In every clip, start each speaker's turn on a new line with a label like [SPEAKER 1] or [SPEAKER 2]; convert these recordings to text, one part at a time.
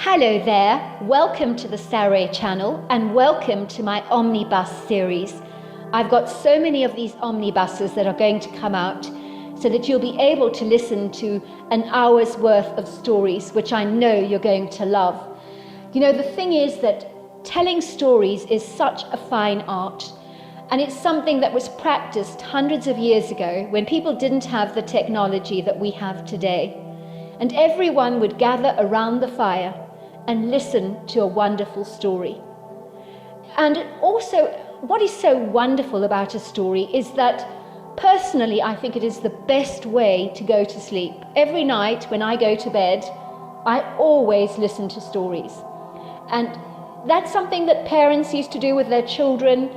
[SPEAKER 1] Hello there, welcome to the Saroy channel and welcome to my Omnibus series. I've got so many of these omnibuses that are going to come out so that you'll be able to listen to an hour's worth of stories, which I know you're going to love. You know, the thing is that telling stories is such a fine art, and it's something that was practiced hundreds of years ago when people didn't have the technology that we have today. And everyone would gather around the fire and listen to a wonderful story. And also, what is so wonderful about a story is that personally, I think it is the best way to go to sleep. Every night when I go to bed, I always listen to stories. And that's something that parents used to do with their children.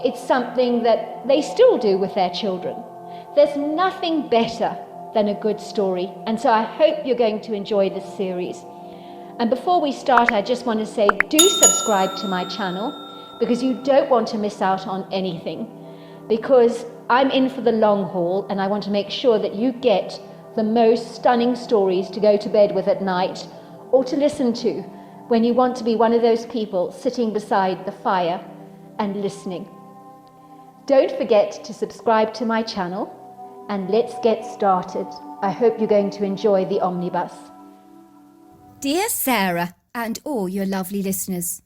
[SPEAKER 1] It's something that they still do with their children. There's nothing better than a good story. And so I hope you're going to enjoy this series. And before we start, I just want to say, do subscribe to my channel because you don't want to miss out on anything. Because I'm in for the long haul and I want to make sure that you get the most stunning stories to go to bed with at night or to listen to when you want to be one of those people sitting beside the fire and listening. Don't forget to subscribe to my channel and let's get started. I hope you're going to enjoy the omnibus.
[SPEAKER 2] Dear Sarah and all your lovely listeners,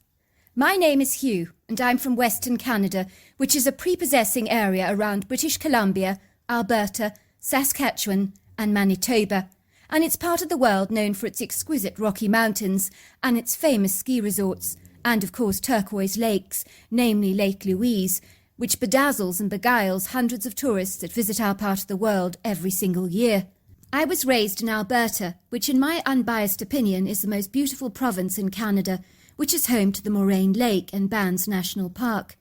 [SPEAKER 2] my name is Hugh and I'm from Western Canada, which is a prepossessing area around British Columbia, Alberta, Saskatchewan and Manitoba, and it's part of the world known for its exquisite Rocky Mountains and its famous ski resorts, and of course turquoise lakes, namely Lake Louise, which bedazzles and beguiles hundreds of tourists that visit our part of the world every single year. I was raised in Alberta, which in my unbiased opinion is the most beautiful province in Canada, which is home to the Moraine Lake and Banff National Park.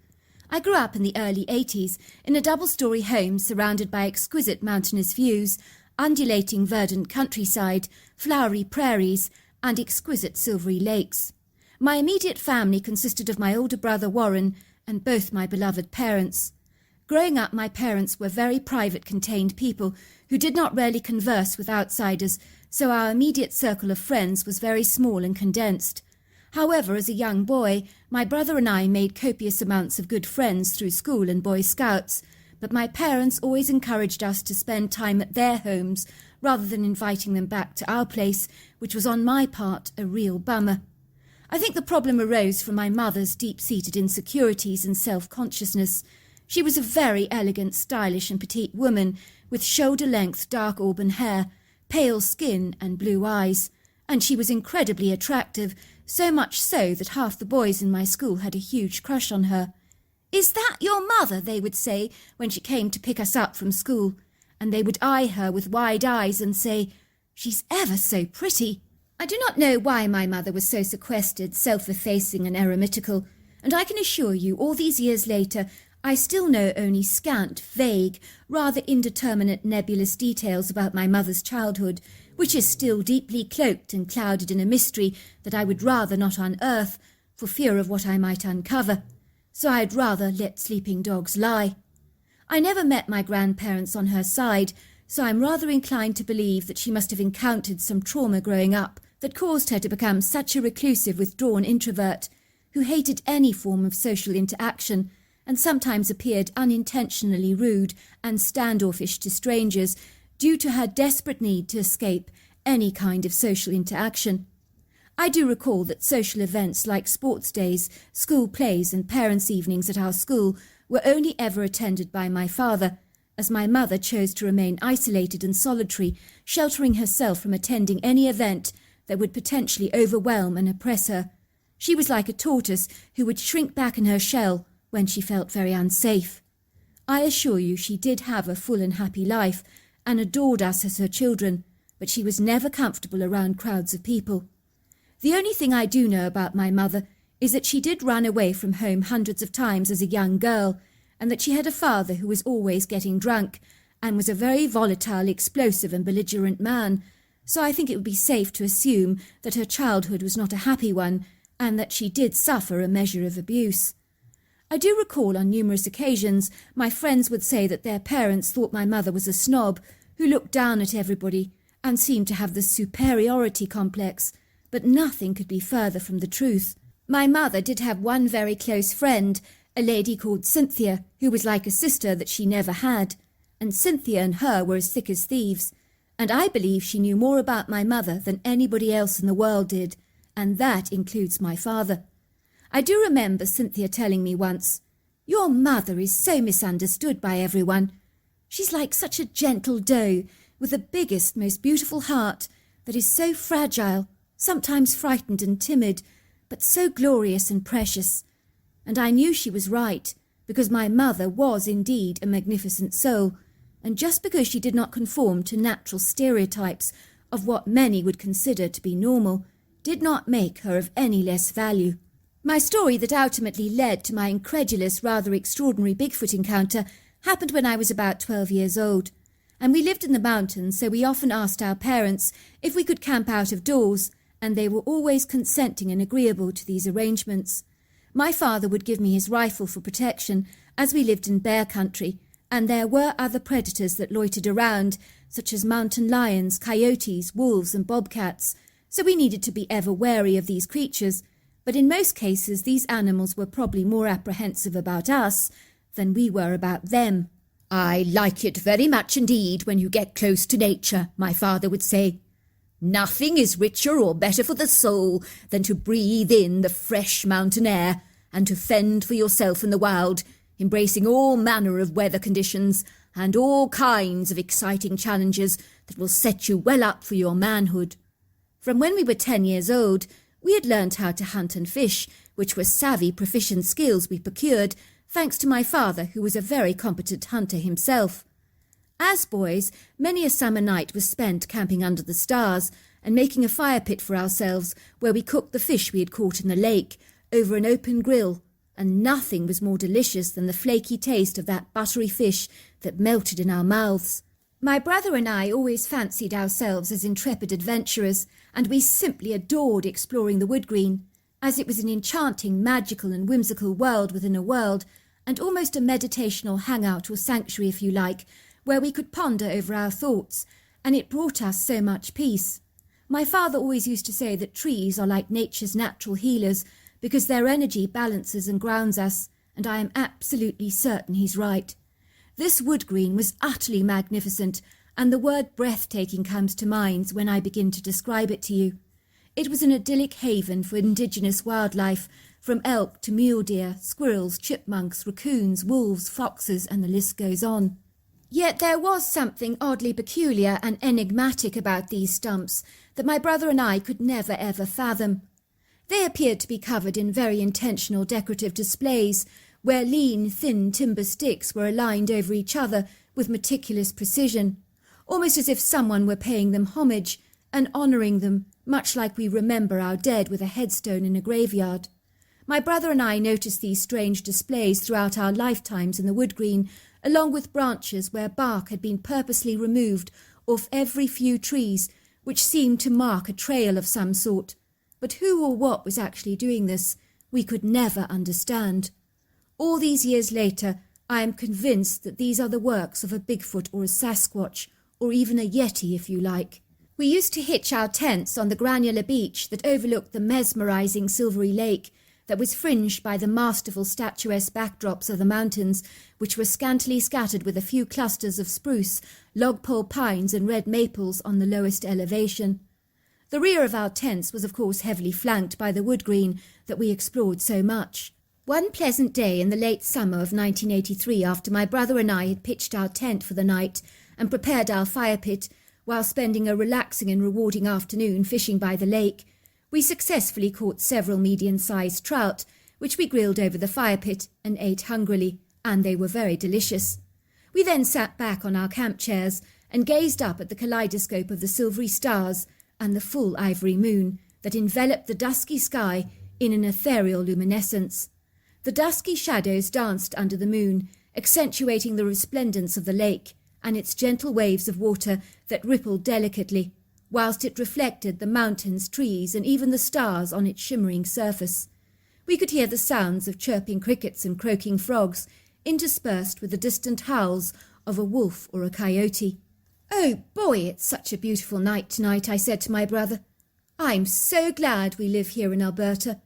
[SPEAKER 2] I grew up in the early 80s in a double-storey home surrounded by exquisite mountainous views, undulating verdant countryside, flowery prairies and exquisite silvery lakes. My immediate family consisted of my older brother Warren and both my beloved parents. Growing up, my parents were very private, contained people who did not rarely converse with outsiders, so our immediate circle of friends was very small and condensed. However, as a young boy, my brother and I made copious amounts of good friends through school and Boy Scouts, but my parents always encouraged us to spend time at their homes rather than inviting them back to our place, which was on my part a real bummer. I think the problem arose from my mother's deep-seated insecurities and self-consciousness. She was a very elegant, stylish and petite woman with shoulder-length dark auburn hair, pale skin and blue eyes, and she was incredibly attractive, so much so that half the boys in my school had a huge crush on her. "Is that your mother?" they would say when she came to pick us up from school, and they would eye her with wide eyes and say, "She's ever so pretty." I do not know why my mother was so sequestered, self-effacing and eremitical, and I can assure you all these years later I still know only scant, vague, rather indeterminate nebulous details about my mother's childhood, which is still deeply cloaked and clouded in a mystery that I would rather not unearth, for fear of what I might uncover. So I'd rather let sleeping dogs lie. I never met my grandparents on her side, so I'm rather inclined to believe that she must have encountered some trauma growing up that caused her to become such a reclusive, withdrawn introvert, who hated any form of social interaction, and sometimes appeared unintentionally rude and standoffish to strangers due to her desperate need to escape any kind of social interaction. I do recall that social events like sports days, school plays and parents' evenings at our school were only ever attended by my father, as my mother chose to remain isolated and solitary, sheltering herself from attending any event that would potentially overwhelm and oppress her. She was like a tortoise who would shrink back in her shell when she felt very unsafe. I assure you she did have a full and happy life and adored us as her children, but she was never comfortable around crowds of people. The only thing I do know about my mother is that she did run away from home hundreds of times as a young girl, and that she had a father who was always getting drunk and was a very volatile, explosive and belligerent man, so I think it would be safe to assume that her childhood was not a happy one and that she did suffer a measure of abuse. I do recall on numerous occasions my friends would say that their parents thought my mother was a snob who looked down at everybody and seemed to have the superiority complex, but nothing could be further from the truth. My mother did have one very close friend, a lady called Cynthia, who was like a sister that she never had, and Cynthia and her were as thick as thieves, and I believe she knew more about my mother than anybody else in the world did, and that includes my father. I do remember Cynthia telling me once, "Your mother is so misunderstood by everyone. She's like such a gentle doe, with the biggest, most beautiful heart, that is so fragile, sometimes frightened and timid, but so glorious and precious." And I knew she was right, because my mother was indeed a magnificent soul, and just because she did not conform to natural stereotypes of what many would consider to be normal, did not make her of any less value. My story that ultimately led to my incredulous, rather extraordinary Bigfoot encounter happened when I was about 12 years old, and we lived in the mountains, so we often asked our parents if we could camp out of doors, and they were always consenting and agreeable to these arrangements. My father would give me his rifle for protection, as we lived in bear country, and there were other predators that loitered around, such as mountain lions, coyotes, wolves and bobcats, so we needed to be ever wary of these creatures, but in most cases these animals were probably more apprehensive about us than we were about them. "I like it very much indeed when you get close to nature," my father would say. "Nothing is richer or better for the soul than to breathe in the fresh mountain air and to fend for yourself in the wild, embracing all manner of weather conditions and all kinds of exciting challenges that will set you well up for your manhood." From when we were 10 years old, we had learned how to hunt and fish, which were savvy, proficient skills we procured, thanks to my father, who was a very competent hunter himself. As boys, many a summer night was spent camping under the stars and making a fire pit for ourselves, where we cooked the fish we had caught in the lake, over an open grill, and nothing was more delicious than the flaky taste of that buttery fish that melted in our mouths. My brother and I always fancied ourselves as intrepid adventurers, and we simply adored exploring the woodgreen, as it was an enchanting, magical and whimsical world within a world, and almost a meditational hangout or sanctuary, if you like, where we could ponder over our thoughts, and it brought us so much peace. My father always used to say that trees are like nature's natural healers, because their energy balances and grounds us, and I am absolutely certain he's right. This woodgreen was utterly magnificent, and the word breathtaking comes to mind when I begin to describe it to you. It was an idyllic haven for indigenous wildlife, from elk to mule deer, squirrels, chipmunks, raccoons, wolves, foxes, and the list goes on. Yet there was something oddly peculiar and enigmatic about these stumps that my brother and I could never ever fathom. They appeared to be covered in very intentional decorative displays, where lean, thin timber sticks were aligned over each other with meticulous precision, almost as if someone were paying them homage and honouring them, much like we remember our dead with a headstone in a graveyard. My brother and I noticed these strange displays throughout our lifetimes in the woodgreen, along with branches where bark had been purposely removed off every few trees, which seemed to mark a trail of some sort. But who or what was actually doing this, we could never understand. All these years later, I am convinced that these are the works of a Bigfoot or a Sasquatch, or even a Yeti if you like. We used to hitch our tents on the granular beach that overlooked the mesmerising silvery lake that was fringed by the masterful statuesque backdrops of the mountains, which were scantily scattered with a few clusters of spruce, logpole pines and red maples on the lowest elevation. The rear of our tents was of course heavily flanked by the woodgreen that we explored so much. One pleasant day in the late summer of 1983, after my brother and I had pitched our tent for the night and prepared our fire pit, while spending a relaxing and rewarding afternoon fishing by the lake, we successfully caught several medium-sized trout, which we grilled over the fire pit and ate hungrily, and they were very delicious. We then sat back on our camp chairs and gazed up at the kaleidoscope of the silvery stars and the full ivory moon that enveloped the dusky sky in an ethereal luminescence. The dusky shadows danced under the moon, accentuating the resplendence of the lake and its gentle waves of water that rippled delicately, whilst it reflected the mountains, trees, and even the stars on its shimmering surface. We could hear the sounds of chirping crickets and croaking frogs, interspersed with the distant howls of a wolf or a coyote. "Oh boy, it's such a beautiful night tonight," I said to my brother. I'm so glad we live here in Alberta.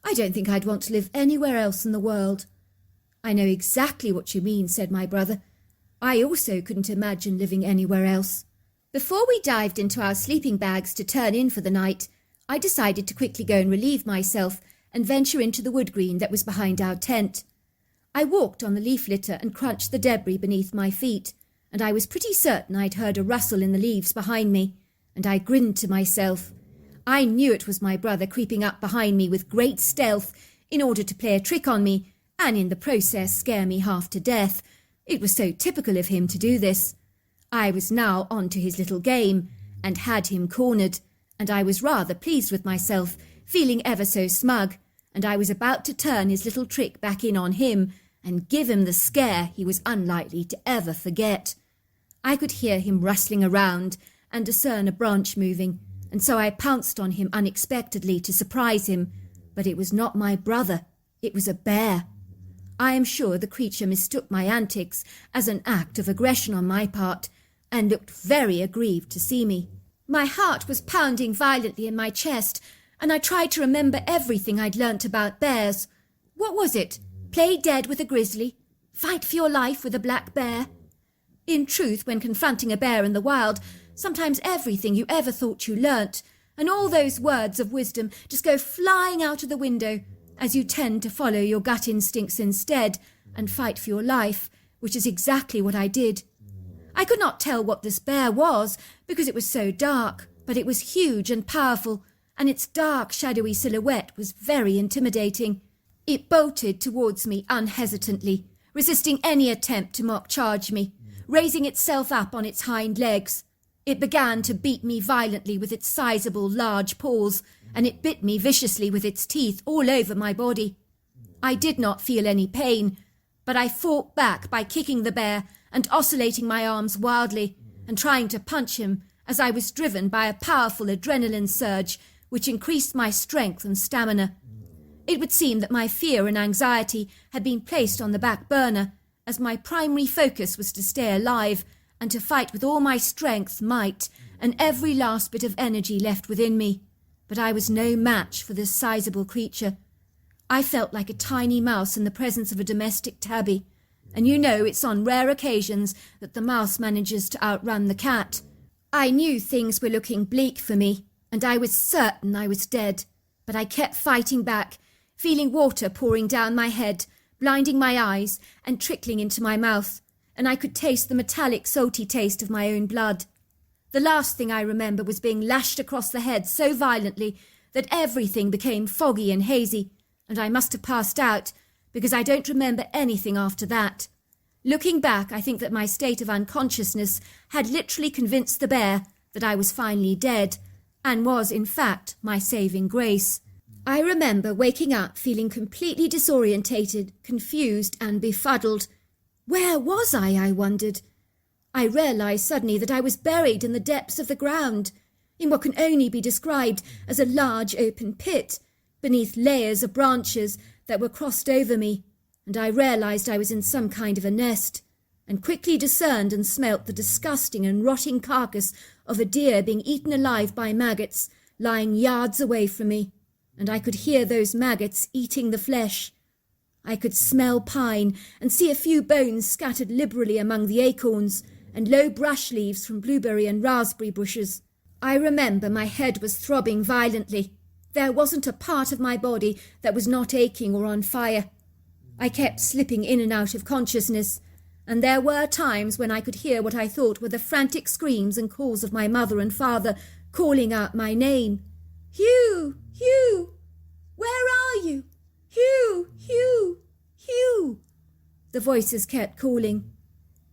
[SPEAKER 2] I don't think I'd want to live anywhere else in the world." "I know exactly what you mean," said my brother. "I also couldn't imagine living anywhere else." Before we dived into our sleeping bags to turn in for the night, I decided to quickly go and relieve myself and venture into the wood green that was behind our tent. I walked on the leaf litter and crunched the debris beneath my feet, and I was pretty certain I'd heard a rustle in the leaves behind me, and I grinned to myself. I knew it was my brother creeping up behind me with great stealth in order to play a trick on me, and in the process scare me half to death. It was so typical of him to do this. I was now on to his little game, and had him cornered, and I was rather pleased with myself, feeling ever so smug, and I was about to turn his little trick back in on him, and give him the scare he was unlikely to ever forget. I could hear him rustling around, and discern a branch moving, and so I pounced on him unexpectedly to surprise him, but it was not my brother, it was a bear. I am sure the creature mistook my antics as an act of aggression on my part, and looked very aggrieved to see me. My heart was pounding violently in my chest, and I tried to remember everything I'd learnt about bears. What was it? Play dead with a grizzly? Fight for your life with a black bear? In truth, when confronting a bear in the wild, sometimes everything you ever thought you learnt, and all those words of wisdom, just go flying out of the window, as you tend to follow your gut instincts instead, and fight for your life, which is exactly what I did. I could not tell what this bear was, because it was so dark, but it was huge and powerful, and its dark, shadowy silhouette was very intimidating. It bolted towards me unhesitantly, resisting any attempt to mock charge me, raising itself up on its hind legs. It began to beat me violently with its sizable, large paws, and it bit me viciously with its teeth all over my body. I did not feel any pain, but I fought back by kicking the bear and oscillating my arms wildly, and trying to punch him as I was driven by a powerful adrenaline surge which increased my strength and stamina. It would seem that my fear and anxiety had been placed on the back burner, as my primary focus was to stay alive and to fight with all my strength, might, and every last bit of energy left within me. But I was no match for this sizable creature. I felt like a tiny mouse in the presence of a domestic tabby, and you know it's on rare occasions that the mouse manages to outrun the cat. I knew things were looking bleak for me, and I was certain I was dead, but I kept fighting back, feeling water pouring down my head, blinding my eyes, and trickling into my mouth, and I could taste the metallic, salty taste of my own blood. The last thing I remember was being lashed across the head so violently that everything became foggy and hazy, and I must have passed out, because I don't remember anything after that. Looking back, I think that my state of unconsciousness had literally convinced the bear that I was finally dead, and was, in fact, my saving grace. I remember waking up feeling completely disorientated, confused, and befuddled. Where was I wondered? I realised suddenly that I was buried in the depths of the ground, in what can only be described as a large open pit, beneath layers of branches that were crossed over me, and I realised I was in some kind of a nest, and quickly discerned and smelt the disgusting and rotting carcass of a deer being eaten alive by maggots, lying yards away from me, and I could hear those maggots eating the flesh. I could smell pine and see a few bones scattered liberally among the acorns, and low brush leaves from blueberry and raspberry bushes. I remember my head was throbbing violently. There wasn't a part of my body that was not aching or on fire. I kept slipping in and out of consciousness, and there were times when I could hear what I thought were the frantic screams and calls of my mother and father calling out my name. "Hugh! Hugh! Where are you? Hugh! Hugh! Hugh!" The voices kept calling.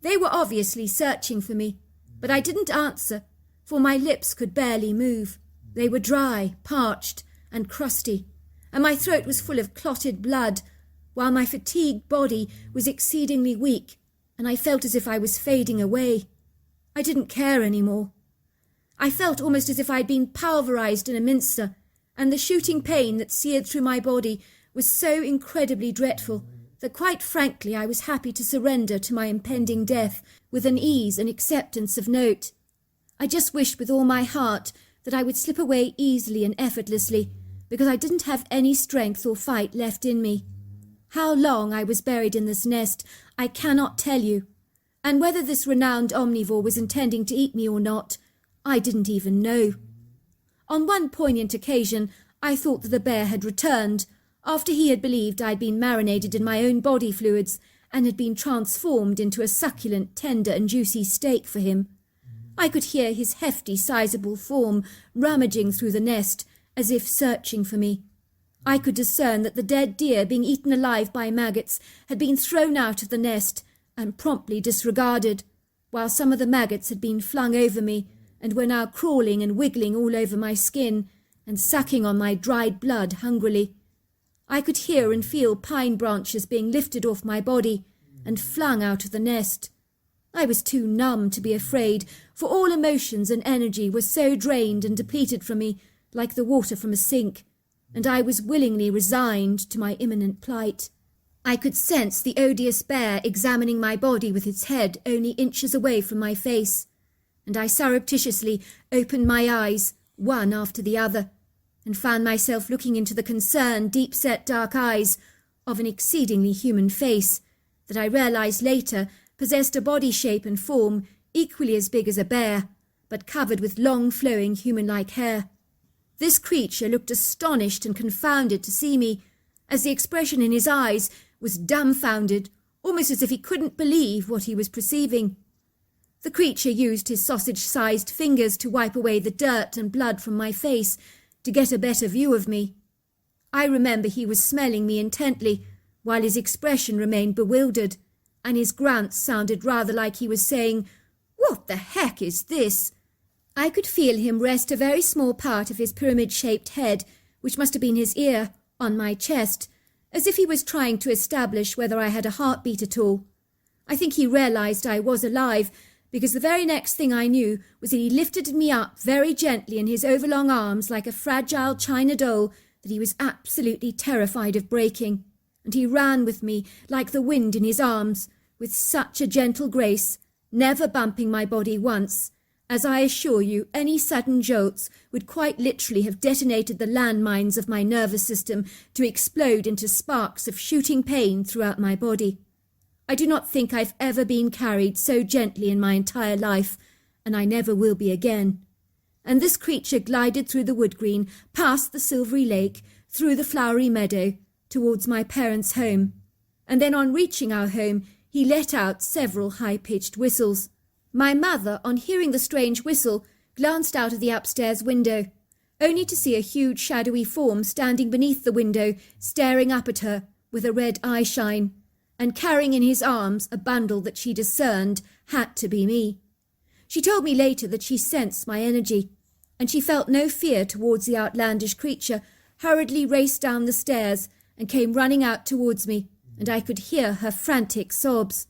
[SPEAKER 2] They were obviously searching for me, but I didn't answer, for my lips could barely move. They were dry, parched, and crusty, and my throat was full of clotted blood, while my fatigued body was exceedingly weak, and I felt as if I was fading away. I didn't care any more. I felt almost as if I'd been pulverized in a mincer, and the shooting pain that seared through my body was so incredibly dreadful that quite frankly I was happy to surrender to my impending death with an ease and acceptance of note. I just wished with all my heart that I would slip away easily and effortlessly, because I didn't have any strength or fight left in me. How long I was buried in this nest, I cannot tell you, and whether this renowned omnivore was intending to eat me or not, I didn't even know. On one poignant occasion, I thought that the bear had returned, after he had believed I'd been marinated in my own body fluids and had been transformed into a succulent, tender and juicy steak for him. I could hear his hefty, sizable form rummaging through the nest, as if searching for me. I could discern that the dead deer, being eaten alive by maggots, had been thrown out of the nest and promptly disregarded, while some of the maggots had been flung over me and were now crawling and wiggling all over my skin and sucking on my dried blood hungrily. I could hear and feel pine branches being lifted off my body and flung out of the nest. I was too numb to be afraid, for all emotions and energy were so drained and depleted from me, like the water from a sink, and I was willingly resigned to my imminent plight. I could sense the odious bear examining my body with its head only inches away from my face, and I surreptitiously opened my eyes, one after the other, and found myself looking into the concerned, deep-set dark eyes of an exceedingly human face that I realized later possessed a body shape and form equally as big as a bear, but covered with long, flowing, human-like hair. This creature looked astonished and confounded to see me, as the expression in his eyes was dumbfounded, almost as if he couldn't believe what he was perceiving. The creature used his sausage-sized fingers to wipe away the dirt and blood from my face to get a better view of me. I remember he was smelling me intently, while his expression remained bewildered, and his grunts sounded rather like he was saying, "What the heck is this?" I could feel him rest a very small part of his pyramid-shaped head, which must have been his ear, on my chest, as if he was trying to establish whether I had a heartbeat at all. I think he realized I was alive, because the very next thing I knew was that he lifted me up very gently in his overlong arms like a fragile china doll that he was absolutely terrified of breaking, and he ran with me like the wind in his arms, with such a gentle grace, never bumping my body once, as I assure you any sudden jolts would quite literally have detonated the landmines of my nervous system to explode into sparks of shooting pain throughout my body. I do not think I've ever been carried so gently in my entire life, and I never will be again. And this creature glided through the wood-green, past the silvery lake, through the flowery meadow, towards my parents' home, and then on reaching our home he let out several high-pitched whistles. My mother, on hearing the strange whistle, glanced out of the upstairs window, only to see a huge shadowy form standing beneath the window, staring up at her with a red eye-shine, and carrying in his arms a bundle that she discerned had to be me. She told me later that she sensed my energy, and she felt no fear towards the outlandish creature, hurriedly raced down the stairs and came running out towards me, and I could hear her frantic sobs.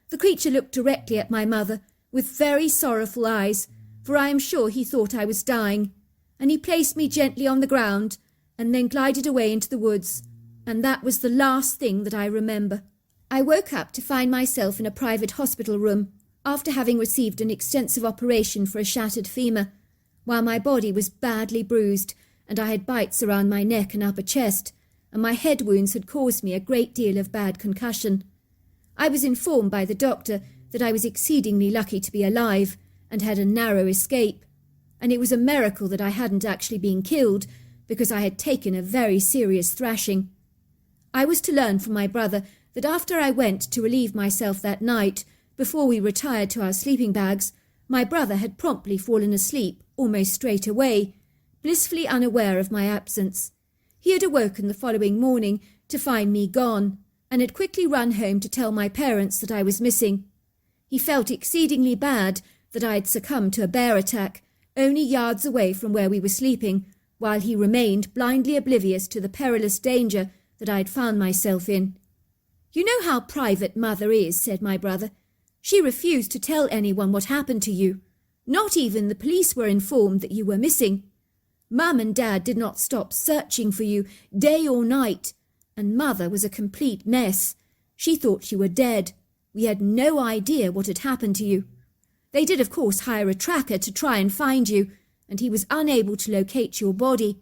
[SPEAKER 2] The creature looked directly at my mother, with very sorrowful eyes, for I am sure he thought I was dying, and he placed me gently on the ground, and then glided away into the woods, and that was the last thing that I remember. I woke up to find myself in a private hospital room, after having received an extensive operation for a shattered femur, while my body was badly bruised, and I had bites around my neck and upper chest, and my head wounds had caused me a great deal of bad concussion. I was informed by the doctor that I was exceedingly lucky to be alive, and had a narrow escape, and it was a miracle that I hadn't actually been killed, because I had taken a very serious thrashing. I was to learn from my brother that after I went to relieve myself that night, before we retired to our sleeping bags, my brother had promptly fallen asleep almost straight away, blissfully unaware of my absence. He had awoken the following morning to find me gone, and had quickly run home to tell my parents that I was missing. He felt exceedingly bad that I had succumbed to a bear attack, only yards away from where we were sleeping, while he remained blindly oblivious to the perilous danger that I had found myself in. "You know how private Mother is," said my brother. "She refused to tell anyone what happened to you. Not even the police were informed that you were missing. Mum and Dad did not stop searching for you, day or night, and Mother was a complete mess. She thought you were dead. We had no idea what had happened to you. They did, of course, hire a tracker to try and find you, and he was unable to locate your body.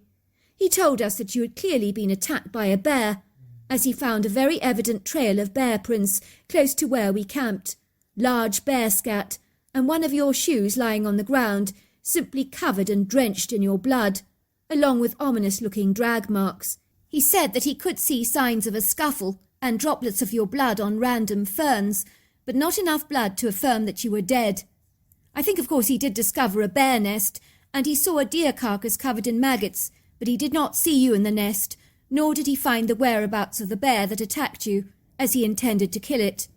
[SPEAKER 2] He told us that you had clearly been attacked by a bear, as he found a very evident trail of bear prints close to where we camped, large bear scat, and one of your shoes lying on the ground, simply covered and drenched in your blood, along with ominous-looking drag marks. He said that he could see signs of a scuffle and droplets of your blood on random ferns, but not enough blood to affirm that you were dead. I think, of course, he did discover a bear nest, and he saw a deer carcass covered in maggots, but he did not see you in the nest, nor did he find the whereabouts of the bear that attacked you, as he intended to kill it.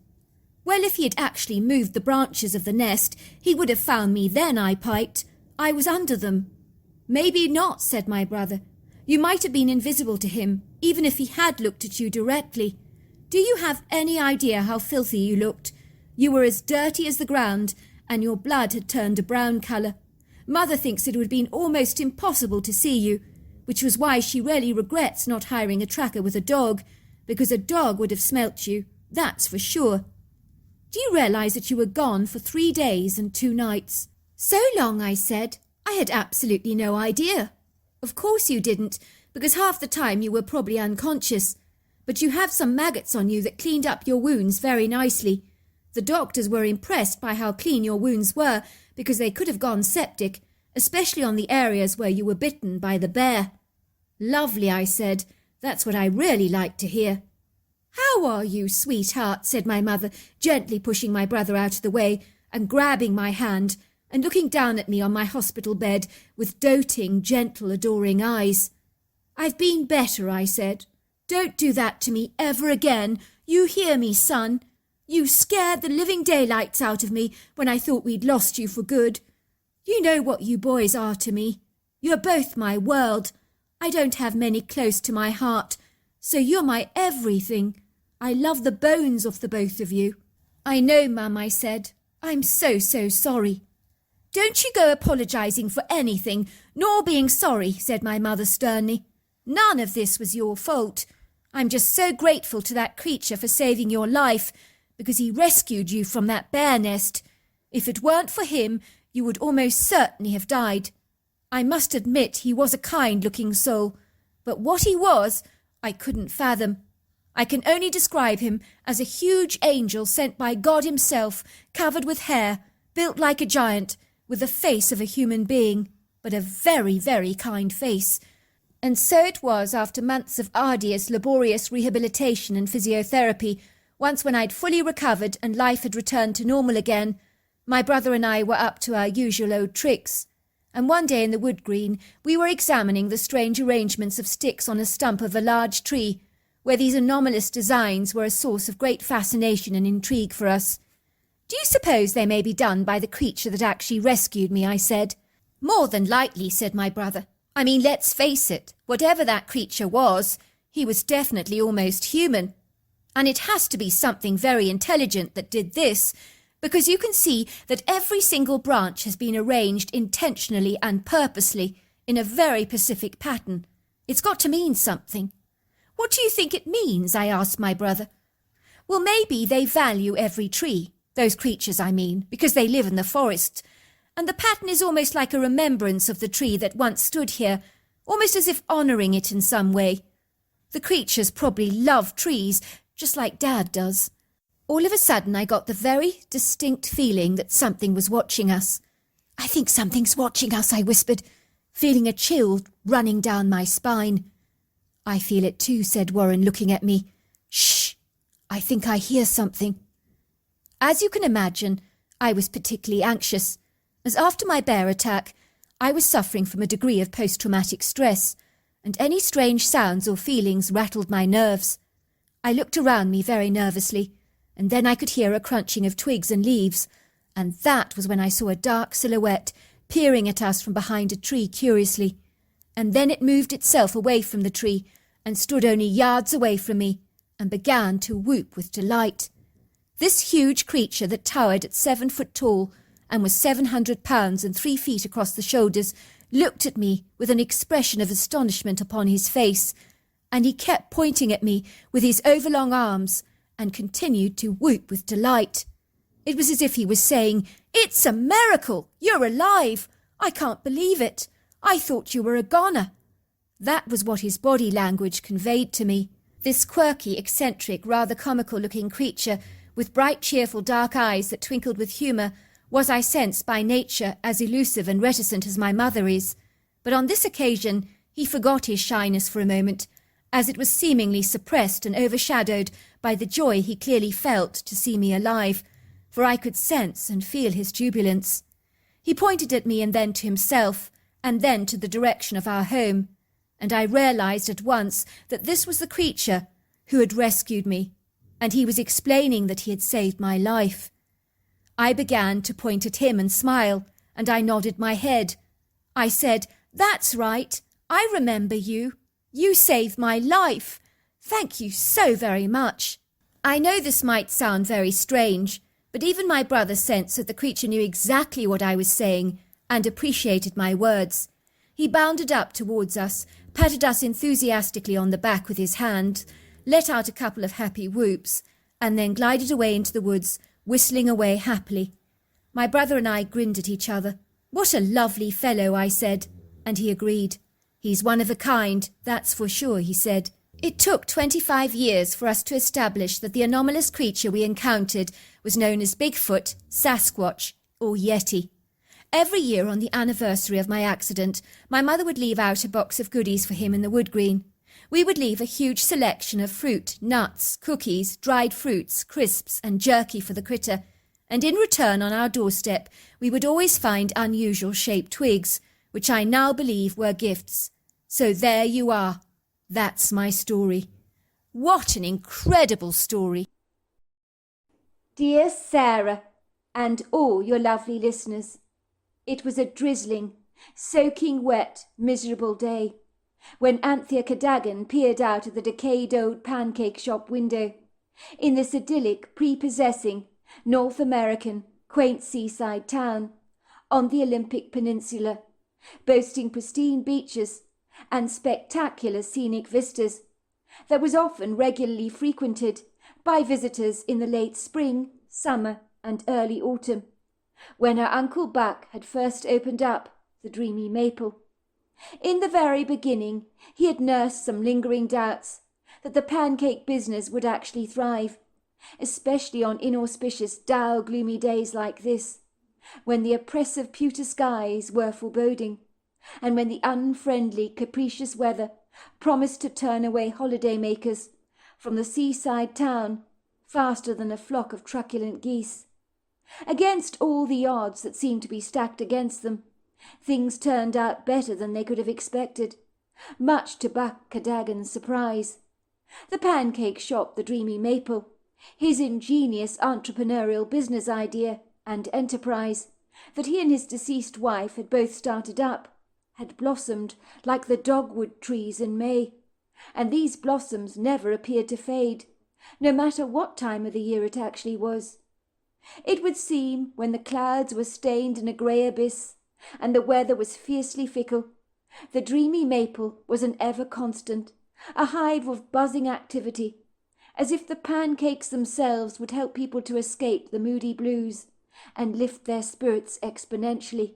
[SPEAKER 2] Well, if he had actually moved the branches of the nest, he would have found me then, I piped. I was under them. Maybe not, said my brother. You might have been invisible to him, even if he had looked at you directly. Do you have any idea how filthy you looked? You were as dirty as the ground, and your blood had turned a brown colour. Mother thinks it would have been almost impossible to see you, which was why she really regrets not hiring a tracker with a dog, because a dog would have smelt you, that's for sure. Do you realise that you were gone for 3 days and 2 nights? So long, I said. I had absolutely no idea. Of course you didn't, because half the time you were probably unconscious. But you have some maggots on you that cleaned up your wounds very nicely. The doctors were impressed by how clean your wounds were, because they could have gone septic, especially on the areas where you were bitten by the bear. Lovely, I said. That's what I really like to hear. How are you, sweetheart? Said my mother, gently pushing my brother out of the way and grabbing my hand and looking down at me on my hospital bed with doting, gentle, adoring eyes. I've been better, I said. Don't do that to me ever again. You hear me, son? You scared the living daylights out of me when I thought we'd lost you for good. You know what you boys are to me. You're both my world. I don't have many close to my heart, so you're my everything. I love the bones off the both of you. I know, Mum, I said. I'm so sorry. Don't you go apologising for anything, nor being sorry, said my mother sternly. None of this was your fault. I'm just so grateful to that creature for saving your life, because he rescued you from that bear nest. If it weren't for him, you would almost certainly have died. I must admit he was a kind-looking soul, but what he was, I couldn't fathom. I can only describe him as a huge angel sent by God himself, covered with hair, built like a giant, with the face of a human being, but a very, very kind face. And so it was after months of arduous, laborious rehabilitation and physiotherapy, once when I'd fully recovered and life had returned to normal again, my brother and I were up to our usual old tricks. And one day in the wood green, we were examining the strange arrangements of sticks on a stump of a large tree, where these anomalous designs were a source of great fascination and intrigue for us. Do you suppose they may be done by the creature that actually rescued me? I said. More than likely, said my brother. I mean, let's face it, whatever that creature was, he was definitely almost human. And it has to be something very intelligent that did this, because you can see that every single branch has been arranged intentionally and purposely in a very specific pattern. It's got to mean something. What do you think it means? I asked my brother. Well, maybe they value every tree, those creatures I mean, because they live in the forest, and the pattern is almost like a remembrance of the tree that once stood here, almost as if honouring it in some way. The creatures probably love trees, just like Dad does. All of a sudden I got the very distinct feeling that something was watching us. I think something's watching us, I whispered, feeling a chill running down my spine. I feel it too, said Warren, looking at me. Shh! I think I hear something. As you can imagine, I was particularly anxious, as after my bear attack, I was suffering from a degree of post-traumatic stress, and any strange sounds or feelings rattled my nerves. I looked around me very nervously, and then I could hear a crunching of twigs and leaves, and that was when I saw a dark silhouette peering at us from behind a tree curiously, and then it moved itself away from the tree and stood only yards away from me and began to whoop with delight. This huge creature that towered at 7 foot tall and was 700 pounds and 3 feet across the shoulders looked at me with an expression of astonishment upon his face, and he kept pointing at me with his overlong arms and continued to whoop with delight. It was as if he was saying, "It's a miracle! You're alive! I can't believe it. I thought you were a goner." That was what his body language conveyed to me. This quirky, eccentric, rather comical-looking creature, with bright, cheerful dark eyes that twinkled with humour, was, I sensed, by nature as elusive and reticent as my mother is. But on this occasion he forgot his shyness for a moment, as it was seemingly suppressed and overshadowed by the joy he clearly felt to see me alive, for I could sense and feel his jubilance. He pointed at me and then to himself, and then to the direction of our home, and I realised at once that this was the creature who had rescued me, and he was explaining that he had saved my life. I began to point at him and smile, and I nodded my head. I said, "That's right, I remember you. You saved my life. Thank you so very much." I know this might sound very strange, but even my brother sensed that the creature knew exactly what I was saying and appreciated my words. He bounded up towards us, patted us enthusiastically on the back with his hand, let out a couple of happy whoops, and then glided away into the woods, whistling away happily. My brother and I grinned at each other. "What a lovely fellow," I said, and he agreed. "He's one of a kind, that's for sure," he said. It took 25 years for us to establish that the anomalous creature we encountered was known as Bigfoot, Sasquatch, or Yeti. Every year on the anniversary of my accident, my mother would leave out a box of goodies for him in the wood green. We would leave a huge selection of fruit, nuts, cookies, dried fruits, crisps, and jerky for the critter, and in return on our doorstep we would always find unusual shaped twigs, which I now believe were gifts. So there you are. That's my story. What an incredible story.
[SPEAKER 1] Dear Sarah, and all your lovely listeners, it was a drizzling, soaking wet, miserable day when Anthea Cadogan peered out of the decayed old pancake shop window in this idyllic, prepossessing, North American, quaint seaside town on the Olympic Peninsula, boasting pristine beaches and spectacular scenic vistas that was often regularly frequented by visitors in the late spring, summer, and early autumn, when her Uncle Buck had first opened up the dreamy maple. In the very beginning, he had nursed some lingering doubts that the pancake business would actually thrive, especially on inauspicious, dull, gloomy days like this, when the oppressive pewter skies were foreboding, and when the unfriendly, capricious weather promised to turn away holiday-makers from the seaside town faster than a flock of truculent geese. Against all the odds that seemed to be stacked against them, things turned out better than they could have expected, much to Buck Cadogan's surprise. The pancake shop, the Dreamy Maple, his ingenious entrepreneurial business idea and enterprise that he and his deceased wife had both started up, had blossomed like the dogwood trees in May, and these blossoms never appeared to fade, no matter what time of the year it actually was. It would seem, when the clouds were stained in a grey abyss, and the weather was fiercely fickle, the Dreamy Maple was an ever-constant, a hive of buzzing activity, as if the pancakes themselves would help people to escape the moody blues and lift their spirits exponentially.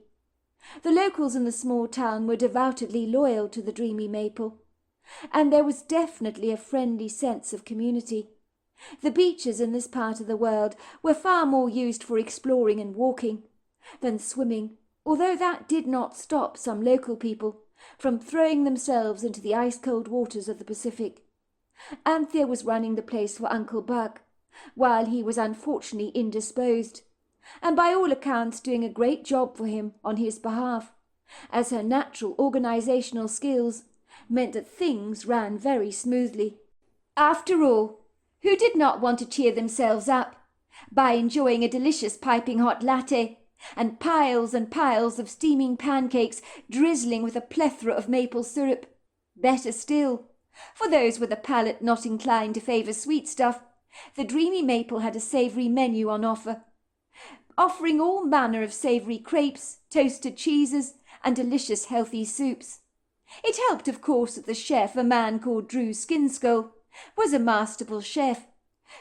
[SPEAKER 1] The locals in the small town were devoutedly loyal to the Dreamy Maple, and there was definitely a friendly sense of community. The beaches in this part of the world were far more used for exploring and walking than swimming, although that did not stop some local people from throwing themselves into the ice-cold waters of the Pacific. Anthea was running the place for Uncle Buck, while he was unfortunately indisposed, and by all accounts doing a great job for him on his behalf, as her natural organisational skills meant that things ran very smoothly. After all, who did not want to cheer themselves up by enjoying a delicious piping hot latte and piles of steaming pancakes drizzling with a plethora of maple syrup? Better still, for those with a palate not inclined to favour sweet stuff, the Dreamy Maple had a savoury menu on offer, offering all manner of savoury crepes, toasted cheeses, and delicious healthy soups. It helped, of course, that the chef, a man called Drew Skinskull, was a masterful chef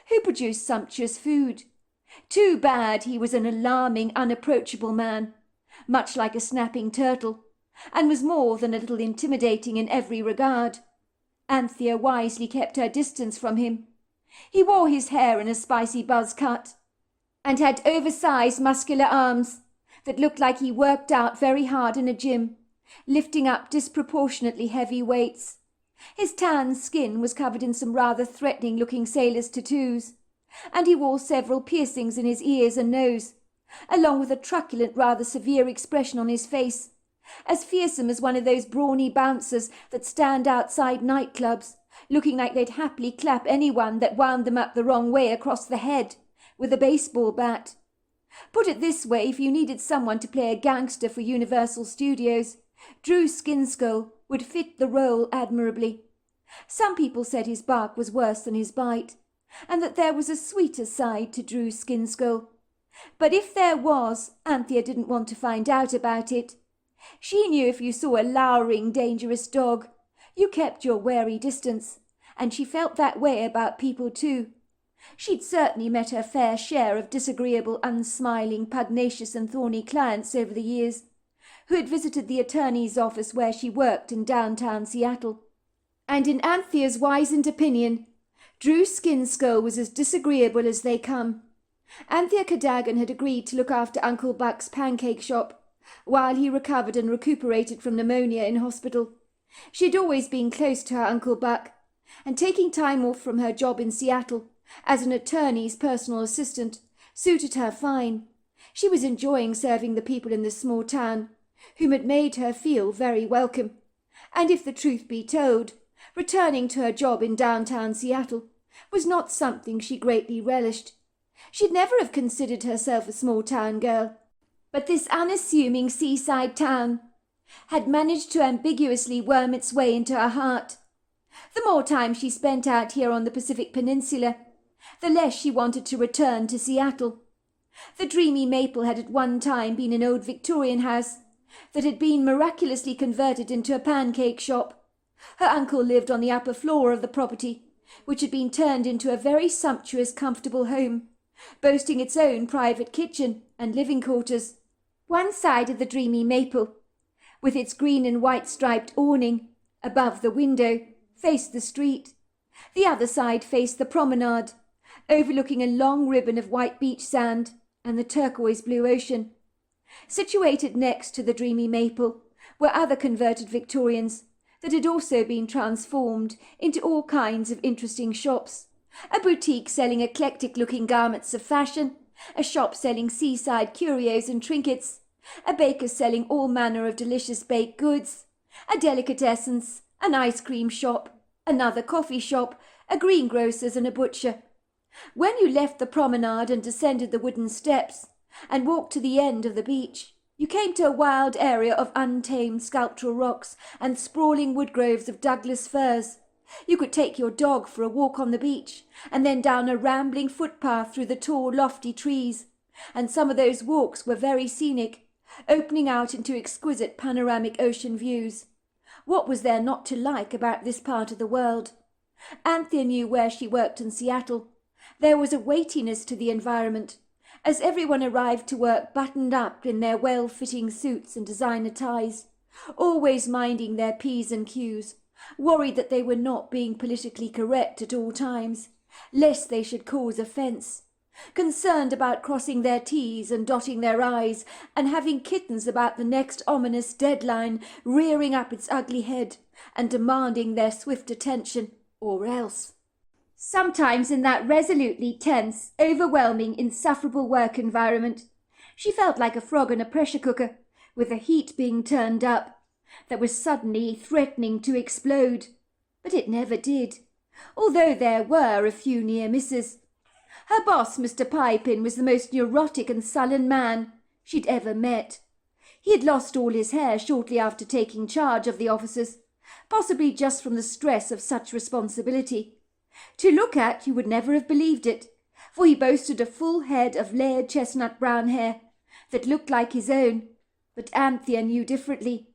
[SPEAKER 1] who produced sumptuous food. Too bad he was an alarming, unapproachable man,
[SPEAKER 3] much like a snapping turtle, and was more than a little intimidating in every regard. Anthea wisely kept her distance from him. He wore his hair in a spicy buzz cut, and had oversized muscular arms that looked like he worked out very hard in a gym, lifting up disproportionately heavy weights. His tan skin was covered in some rather threatening-looking sailor's tattoos, and he wore several piercings in his ears and nose, along with a truculent, rather severe expression on his face, as fearsome as one of those brawny bouncers that stand outside nightclubs, looking like they'd happily clap anyone that wound them up the wrong way across the head with a baseball bat. Put it this way, if you needed someone to play a gangster for Universal Studios, Drew Skinskull would fit the role admirably. Some people said his bark was worse than his bite, and that there was a sweeter side to Drew Skinskull. But if there was, Anthea didn't want to find out about it. She knew if you saw a lowering, dangerous dog, you kept your wary distance, and she felt that way about people too. She'd certainly met her fair share of disagreeable, unsmiling, pugnacious and thorny clients over the years, who had visited the attorney's office where she worked in downtown Seattle. And in Anthea's wizened opinion, Drew Skinskull was as disagreeable as they come. Anthea Cadogan had agreed to look after Uncle Buck's pancake shop, while he recovered and recuperated from pneumonia in hospital. She had always been close to her Uncle Buck, and taking time off from her job in Seattle as an attorney's personal assistant suited her fine. She was enjoying serving the people in this small town, whom had made her feel very welcome, and if the truth be told, returning to her job in downtown Seattle was not something she greatly relished. She'd never have considered herself a small-town girl, but this unassuming seaside town had managed to ambiguously worm its way into her heart. The more time she spent out here on the Pacific Peninsula, the less she wanted to return to Seattle. The dreamy maple had at one time been an old Victorian house that had been miraculously converted into a pancake shop. Her uncle lived on the upper floor of the property, which had been turned into a very sumptuous, comfortable home, boasting its own private kitchen and living quarters. One side of the dreamy maple, with its green and white striped awning above the window, faced the street. The other side faced the promenade, overlooking a long ribbon of white beach sand and the turquoise blue ocean. Situated next to the dreamy maple were other converted Victorians that had also been transformed into all kinds of interesting shops. A boutique selling eclectic-looking garments of fashion, a shop selling seaside curios and trinkets, a baker selling all manner of delicious baked goods, a delicatessens, an ice cream shop, another coffee shop, a greengrocer's and a butcher. When you left the promenade and descended the wooden steps and walked to the end of the beach, you came to a wild area of untamed sculptural rocks and sprawling woodgroves of Douglas firs. You could take your dog for a walk on the beach, and then down a rambling footpath through the tall, lofty trees, and some of those walks were very scenic, opening out into exquisite panoramic ocean views. What was there not to like about this part of the world? Anthea knew where she worked in Seattle. There was a weightiness to the environment, as everyone arrived to work buttoned up in their well-fitting suits and designer ties, always minding their P's and Q's, worried that they were not being politically correct at all times, lest they should cause offence, concerned about crossing their T's and dotting their I's, and having kittens about the next ominous deadline rearing up its ugly head and demanding their swift attention, or else. Sometimes in that resolutely tense, overwhelming, insufferable work environment, she felt like a frog in a pressure cooker, with the heat being turned up, that was suddenly threatening to explode. But it never did, although there were a few near misses. Her boss, Mr. Pipin, was the most neurotic and sullen man she'd ever met. He had lost all his hair shortly after taking charge of the officers, possibly just from the stress of such responsibility. To look at, you would never have believed it, for he boasted a full head of layered chestnut brown hair that looked like his own, but Anthea knew differently.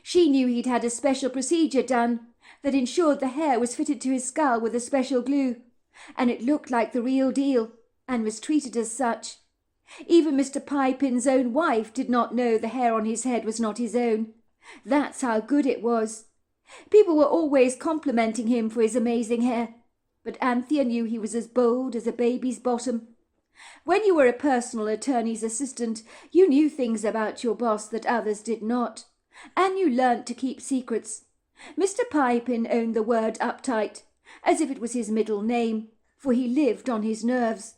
[SPEAKER 3] She knew he'd had a special procedure done that ensured the hair was fitted to his skull with a special glue, and it looked like the real deal, and was treated as such. Even Mr. Piepin's own wife did not know the hair on his head was not his own. That's how good it was. People were always complimenting him for his amazing hair, but Anthea knew he was as bold as a baby's bottom. When you were a personal attorney's assistant, you knew things about your boss that others did not, and you learnt to keep secrets. Mr. Piepin owned the word uptight, as if it was his middle name, for he lived on his nerves.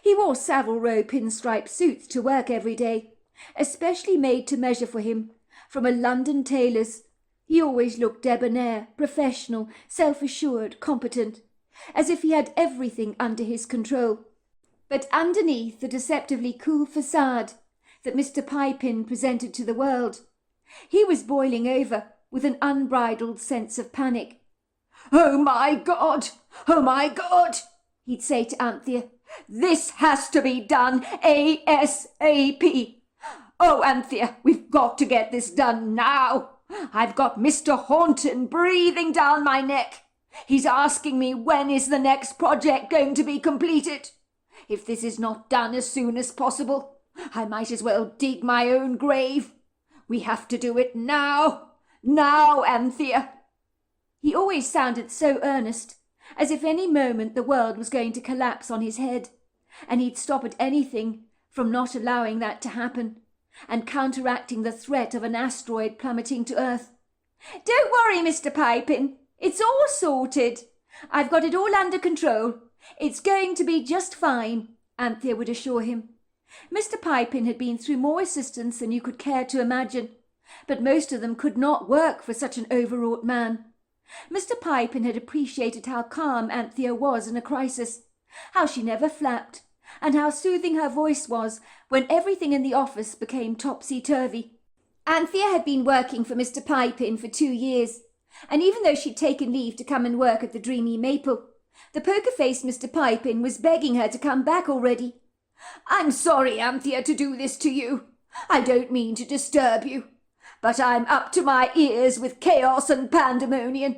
[SPEAKER 3] He wore Savile Row pinstripe suits to work every day, especially made to measure for him, from a London tailor's. He always looked debonair, professional, self-assured, competent, as if he had everything under his control. But underneath the deceptively cool facade that Mr. Piepin presented to the world, he was boiling over with an unbridled sense of panic. "Oh, my God! Oh, my God!" he'd say to Anthea. "This has to be done ASAP. Oh, Anthea, we've got to get this done now. I've got Mr. Haunton breathing down my neck. He's asking me when is the next project going to be completed. If this is not done as soon as possible, I might as well dig my own grave. We have to do it now. Now, Anthea." He always sounded so earnest, as if any moment the world was going to collapse on his head, and he'd stop at anything from not allowing that to happen, and counteracting the threat of an asteroid plummeting to Earth. "Don't worry, Mr. Piepin. It's all sorted. I've got it all under control. It's going to be just fine," Anthea would assure him. Mr. Piepin had been through more assistants than you could care to imagine, but most of them could not work for such an overwrought man. Mr. Piepin had appreciated how calm Anthea was in a crisis, how she never flapped, and how soothing her voice was when everything in the office became topsy-turvy. Anthea had been working for Mr. Piepin for 2 years, and even though she'd taken leave to come and work at the Dreamy Maple, the poker-faced Mr. Piepin was begging her to come back already. "I'm sorry, Anthea, to do this to you. I don't mean to disturb you, but I'm up to my ears with chaos and pandemonium.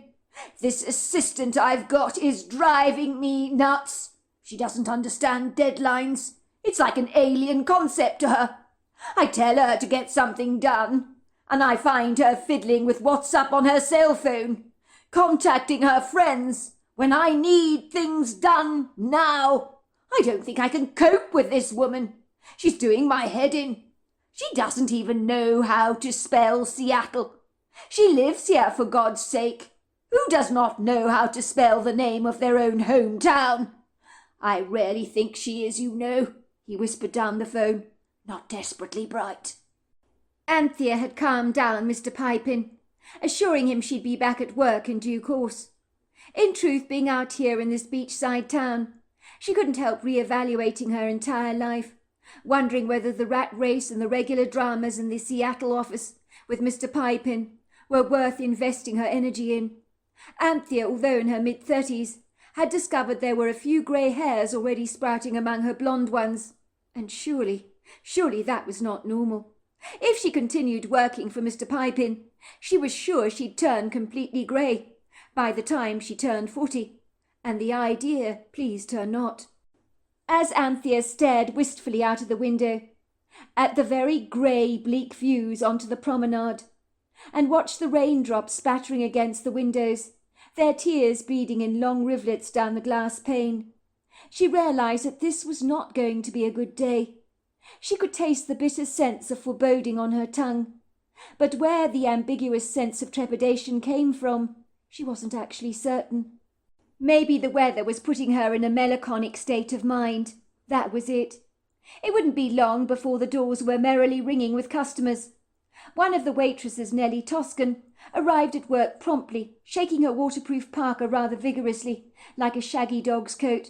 [SPEAKER 3] This assistant I've got is driving me nuts. She doesn't understand deadlines. It's like an alien concept to her. I tell her to get something done, and I find her fiddling with WhatsApp on her cell phone, contacting her friends when I need things done now. I don't think I can cope with this woman. She's doing my head in. She doesn't even know how to spell Seattle. She lives here, for God's sake. Who does not know how to spell the name of their own hometown? I rarely think she is, you know," he whispered down the phone. "Not desperately bright." Anthea had calmed down Mr. Piepin, assuring him she'd be back at work in due course. In truth, being out here in this beachside town, she couldn't help re-evaluating her entire life, wondering whether the rat race and the regular dramas in the Seattle office with Mr. Piepin were worth investing her energy in. Anthea, although in her mid-30s, had discovered there were a few grey hairs already sprouting among her blonde ones, and surely that was not normal. If she continued working for Mr. Piepin, she was sure she'd turn completely grey by the time she turned 40, and the idea pleased her not. As Anthea stared wistfully out of the window at the very grey, bleak views onto the promenade, and watched the raindrops spattering against the windows, their tears beading in long rivulets down the glass pane, she realised that this was not going to be a good day. She could taste the bitter sense of foreboding on her tongue, but where the ambiguous sense of trepidation came from, she wasn't actually certain. Maybe the weather was putting her in a melancholic state of mind. That was it. It wouldn't be long before the doors were merrily ringing with customers. One of the waitresses, Nellie Toscan, arrived at work promptly, shaking her waterproof parka rather vigorously, like a shaggy dog's coat,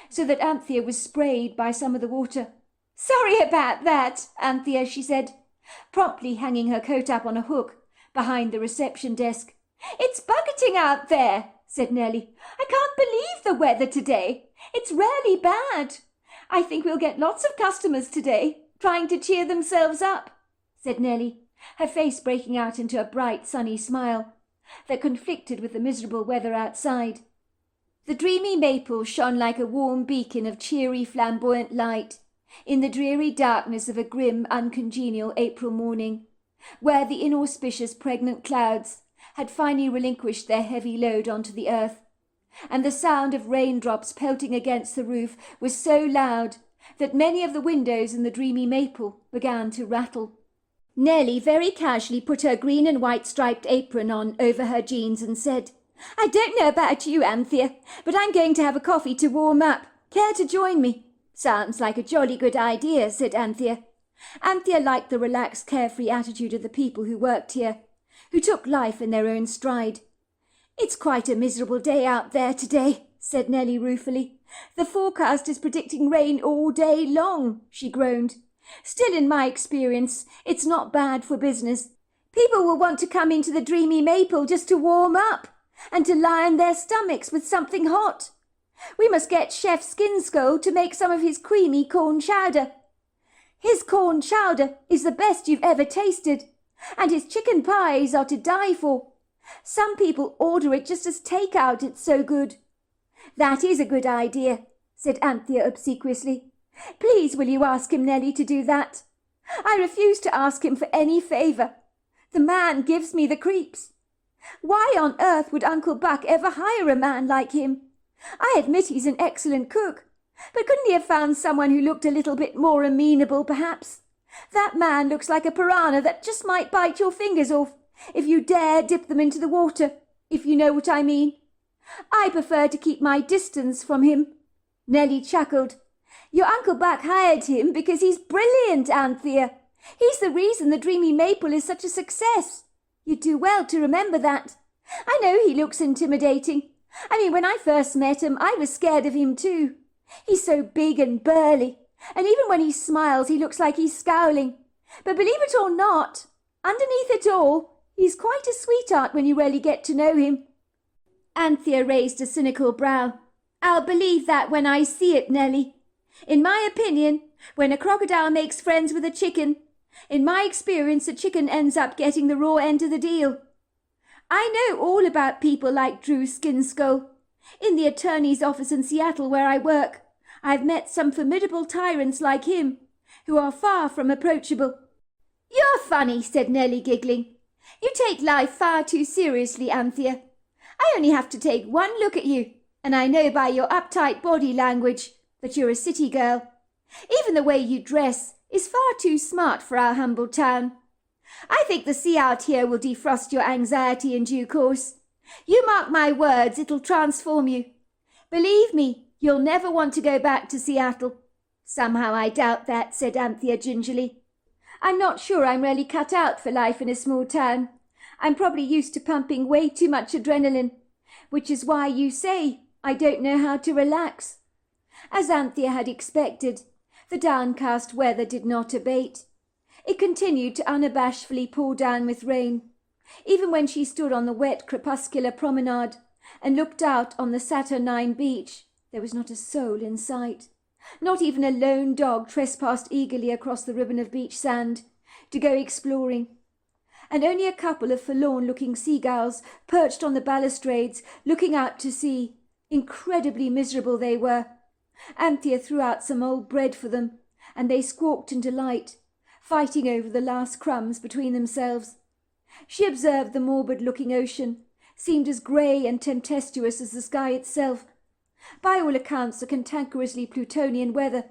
[SPEAKER 3] so that Anthea was sprayed by some of the water. "Sorry about that, Anthea," she said, promptly hanging her coat up on a hook behind the reception desk. "It's bucketing out there," said Nellie. "I can't believe the weather today. It's really bad. I think we'll get lots of customers today, trying to cheer themselves up," said Nellie, her face breaking out into a bright, sunny smile that conflicted with the miserable weather outside. The Dreamy Maple shone like a warm beacon of cheery, flamboyant light, in the dreary darkness of a grim, uncongenial April morning, where the inauspicious pregnant clouds had finally relinquished their heavy load onto the earth, and the sound of raindrops pelting against the roof was so loud that many of the windows in the dreamy maple began to rattle. Nellie very casually put her green and white striped apron on over her jeans and said, "I don't know about you, Anthea, but I'm going to have a coffee to warm up. Care to join me?" "Sounds like a jolly good idea," said Anthea. Anthea liked the relaxed, carefree attitude of the people who worked here, who took life in their own stride. "It's quite a miserable day out there today," said Nellie ruefully. "The forecast is predicting rain all day long," she groaned. "Still, in my experience, it's not bad for business. People will want to come into the dreamy maple just to warm up and to lie on their stomachs with something hot. We must get Chef Skinskull to make some of his creamy corn chowder. His corn chowder is the best you've ever tasted, and his chicken pies are to die for. Some people order it just as take-out, it's so good." "That is a good idea," said Anthea obsequiously. "Please will you ask him, Nellie, to do that? I refuse to ask him for any favour. The man gives me the creeps. Why on earth would Uncle Buck ever hire a man like him? I admit he's an excellent cook, but couldn't he have found someone who looked a little bit more amenable, perhaps? That man looks like a piranha that just might bite your fingers off if you dare dip them into the water, if you know what I mean. I prefer to keep my distance from him." Nellie chuckled. "Your Uncle Buck hired him because he's brilliant, Anthea. He's the reason the Dreamy Maple is such a success. You do well to remember that. I know he looks intimidating. I mean, when I first met him, I was scared of him too. He's so big and burly, and even when he smiles, he looks like he's scowling. But believe it or not, underneath it all, he's quite a sweetheart when you really get to know him." Anthea raised a cynical brow. "I'll believe that when I see it, Nellie. In my opinion, when a crocodile makes friends with a chicken, in my experience, the chicken ends up getting the raw end of the deal. I know all about people like Drew Skinskull. In the attorney's office in Seattle where I work, I've met some formidable tyrants like him, who are far from approachable." "You're funny," said Nellie, giggling. "You take life far too seriously, Anthea. I only have to take one look at you, and I know by your uptight body language that you're a city girl. Even the way you dress is far too smart for our humble town. I think the sea out here will defrost your anxiety in due course. You mark my words, it'll transform you. Believe me, you'll never want to go back to Seattle." "Somehow I doubt that," said Anthea gingerly. "I'm not sure I'm really cut out for life in a small town. I'm probably used to pumping way too much adrenaline, which is why you say I don't know how to relax." As Anthea had expected, the downcast weather did not abate. It continued to unabashedly pour down with rain. Even when she stood on the wet crepuscular promenade and looked out on the Saturnine beach, there was not a soul in sight. Not even a lone dog trespassed eagerly across the ribbon of beach sand to go exploring, and only a couple of forlorn-looking seagulls perched on the balustrades looking out to sea. Incredibly miserable they were. Anthea threw out some old bread for them, and they squawked in delight, fighting over the last crumbs between themselves. She observed the morbid-looking ocean seemed as grey and tempestuous as the sky itself. By all accounts, the cantankerously Plutonian weather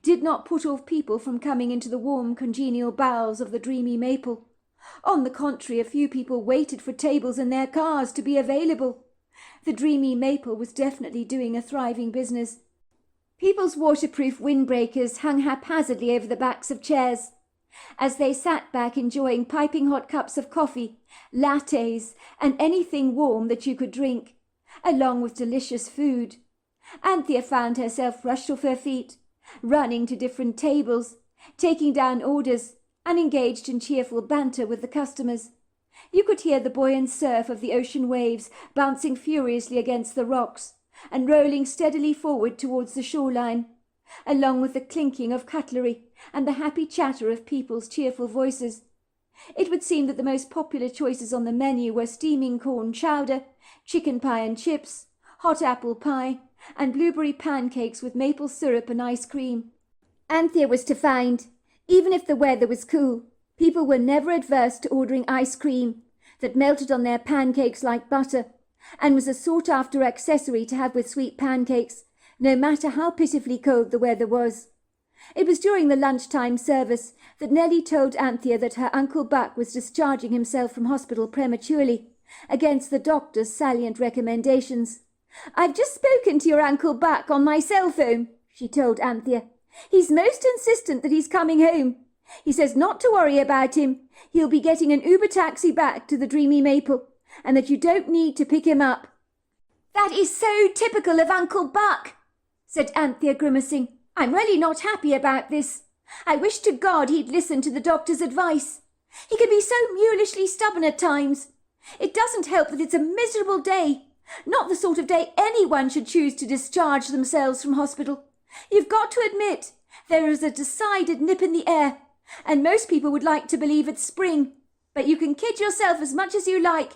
[SPEAKER 3] did not put off people from coming into the warm, congenial bowels of the dreamy maple. On the contrary, a few people waited for tables in their cars to be available. The dreamy maple was definitely doing a thriving business. People's waterproof windbreakers hung haphazardly over the backs of chairs, as they sat back enjoying piping hot cups of coffee, lattes, and anything warm that you could drink, along with delicious food. Anthea found herself rushed off her feet, running to different tables, taking down orders, and engaged in cheerful banter with the customers. You could hear the buoyant surf of the ocean waves bouncing furiously against the rocks and rolling steadily forward towards the shoreline, along with the clinking of cutlery and the happy chatter of people's cheerful voices. It would seem that the most popular choices on the menu were steaming corn chowder, chicken pie and chips, hot apple pie, and blueberry pancakes with maple syrup and ice cream. Anthea was to find, even if the weather was cool, people were never adverse to ordering ice cream that melted on their pancakes like butter, and was a sought-after accessory to have with sweet pancakes, no matter how pitifully cold the weather was. It was during the lunchtime service that Nellie told Anthea that her Uncle Buck was discharging himself from hospital prematurely, against the doctor's salient recommendations. "I've just spoken to your Uncle Buck on my cell phone," she told Anthea. "He's most insistent that he's coming home. He says not to worry about him. He'll be getting an Uber taxi back to the Dreamy Maple, and that you don't need to pick him up." "That is so typical of Uncle Buck," said Anthea, grimacing. "I'm really not happy about this. I wish to God he'd listen to the doctor's advice. He can be so mulishly stubborn at times. It doesn't help that it's a miserable day, not the sort of day anyone should choose to discharge themselves from hospital. You've got to admit there is a decided nip in the air, and most people would like to believe it's spring, but you can kid yourself as much as you like.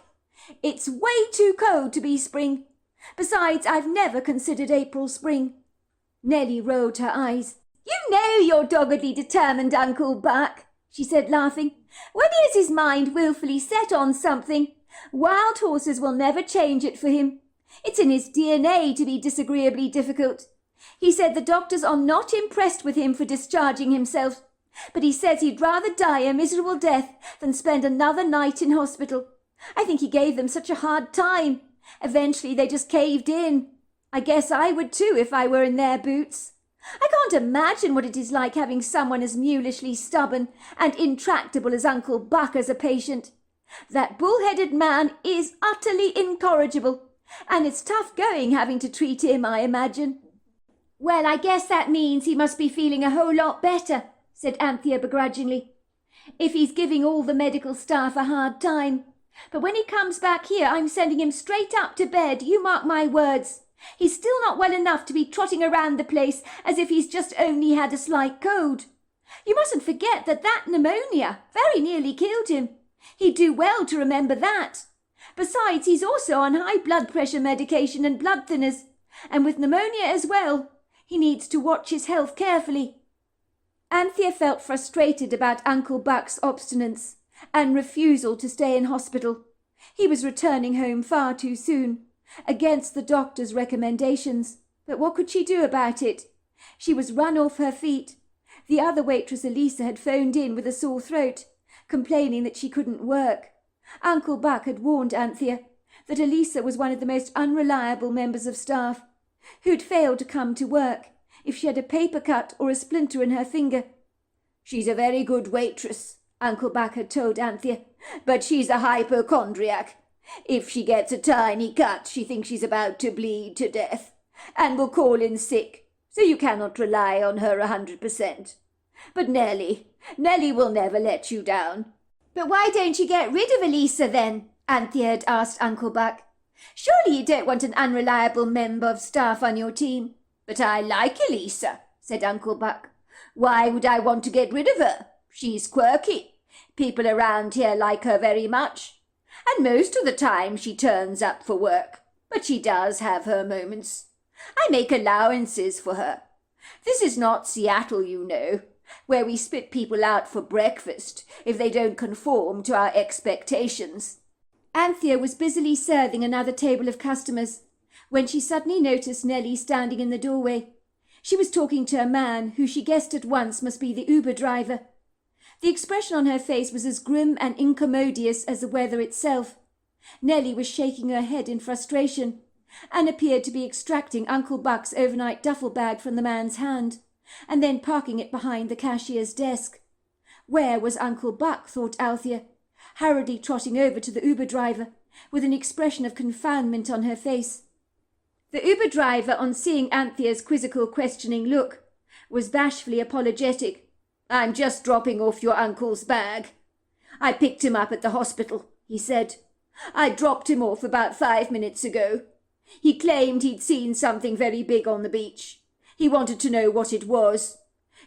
[SPEAKER 3] It's way too cold to be spring. Besides, I've never considered April spring." Nellie rolled her eyes. "You know you're doggedly determined, Uncle Buck," she said, laughing. "When he has his mind wilfully set on something, wild horses will never change it for him. It's in his DNA to be disagreeably difficult. He said the doctors are not impressed with him for discharging himself, but he says he'd rather die a miserable death than spend another night in hospital. I think he gave them such a hard time. Eventually they just caved in. I guess I would too if I were in their boots. I can't imagine what it is like having someone as mulishly stubborn and intractable as Uncle Buck as a patient. That bull-headed man is utterly incorrigible, and it's tough going having to treat him, I imagine." "Well, I guess that means he must be feeling a whole lot better," said Anthea begrudgingly, "if he's giving all the medical staff a hard time. But when he comes back here, I'm sending him straight up to bed, you mark my words. He's still not well enough to be trotting around the place as if he's just only had a slight cold. You mustn't forget that pneumonia very nearly killed him. He'd do well to remember that. Besides, he's also on high blood pressure medication and blood thinners, and with pneumonia as well, he needs to watch his health carefully." Anthea felt frustrated about Uncle Buck's obstinance and refusal to stay in hospital. He was returning home far too soon, against the doctor's recommendations. But what could she do about it? She was run off her feet. The other waitress, Elisa, had phoned in with a sore throat, complaining that she couldn't work. Uncle Buck had warned Anthea that Elisa was one of the most unreliable members of staff, who'd failed to come to work if she had a paper cut or a splinter in her finger. "She's a very good waitress," Uncle Buck had told Anthea, "but she's a hypochondriac. If she gets a tiny cut, she thinks she's about to bleed to death, and will call in sick, so you cannot rely on her 100%. But Nellie will never let you down." "But why don't you get rid of Elisa then?" Anthea had asked Uncle Buck. "Surely you don't want an unreliable member of staff on your team." "But I like Elisa," said Uncle Buck. "Why would I want to get rid of her? She's quirky. People around here like her very much. And most of the time she turns up for work, but she does have her moments. I make allowances for her. This is not Seattle, you know, where we spit people out for breakfast if they don't conform to our expectations." Anthea was busily serving another table of customers when she suddenly noticed Nellie standing in the doorway. She was talking to a man who she guessed at once must be the Uber driver. The expression on her face was as grim and incommodious as the weather itself. Nellie was shaking her head in frustration, and appeared to be extracting Uncle Buck's overnight duffel bag from the man's hand, and then parking it behind the cashier's desk. Where was Uncle Buck, thought Althea, hurriedly trotting over to the Uber driver, with an expression of confoundment on her face. The Uber driver, on seeing Anthea's quizzical questioning look, was bashfully apologetic. "I'm just dropping off your uncle's bag. I picked him up at the hospital," he said. "I dropped him off about 5 minutes ago. He claimed he'd seen something very big on the beach. He wanted to know what it was.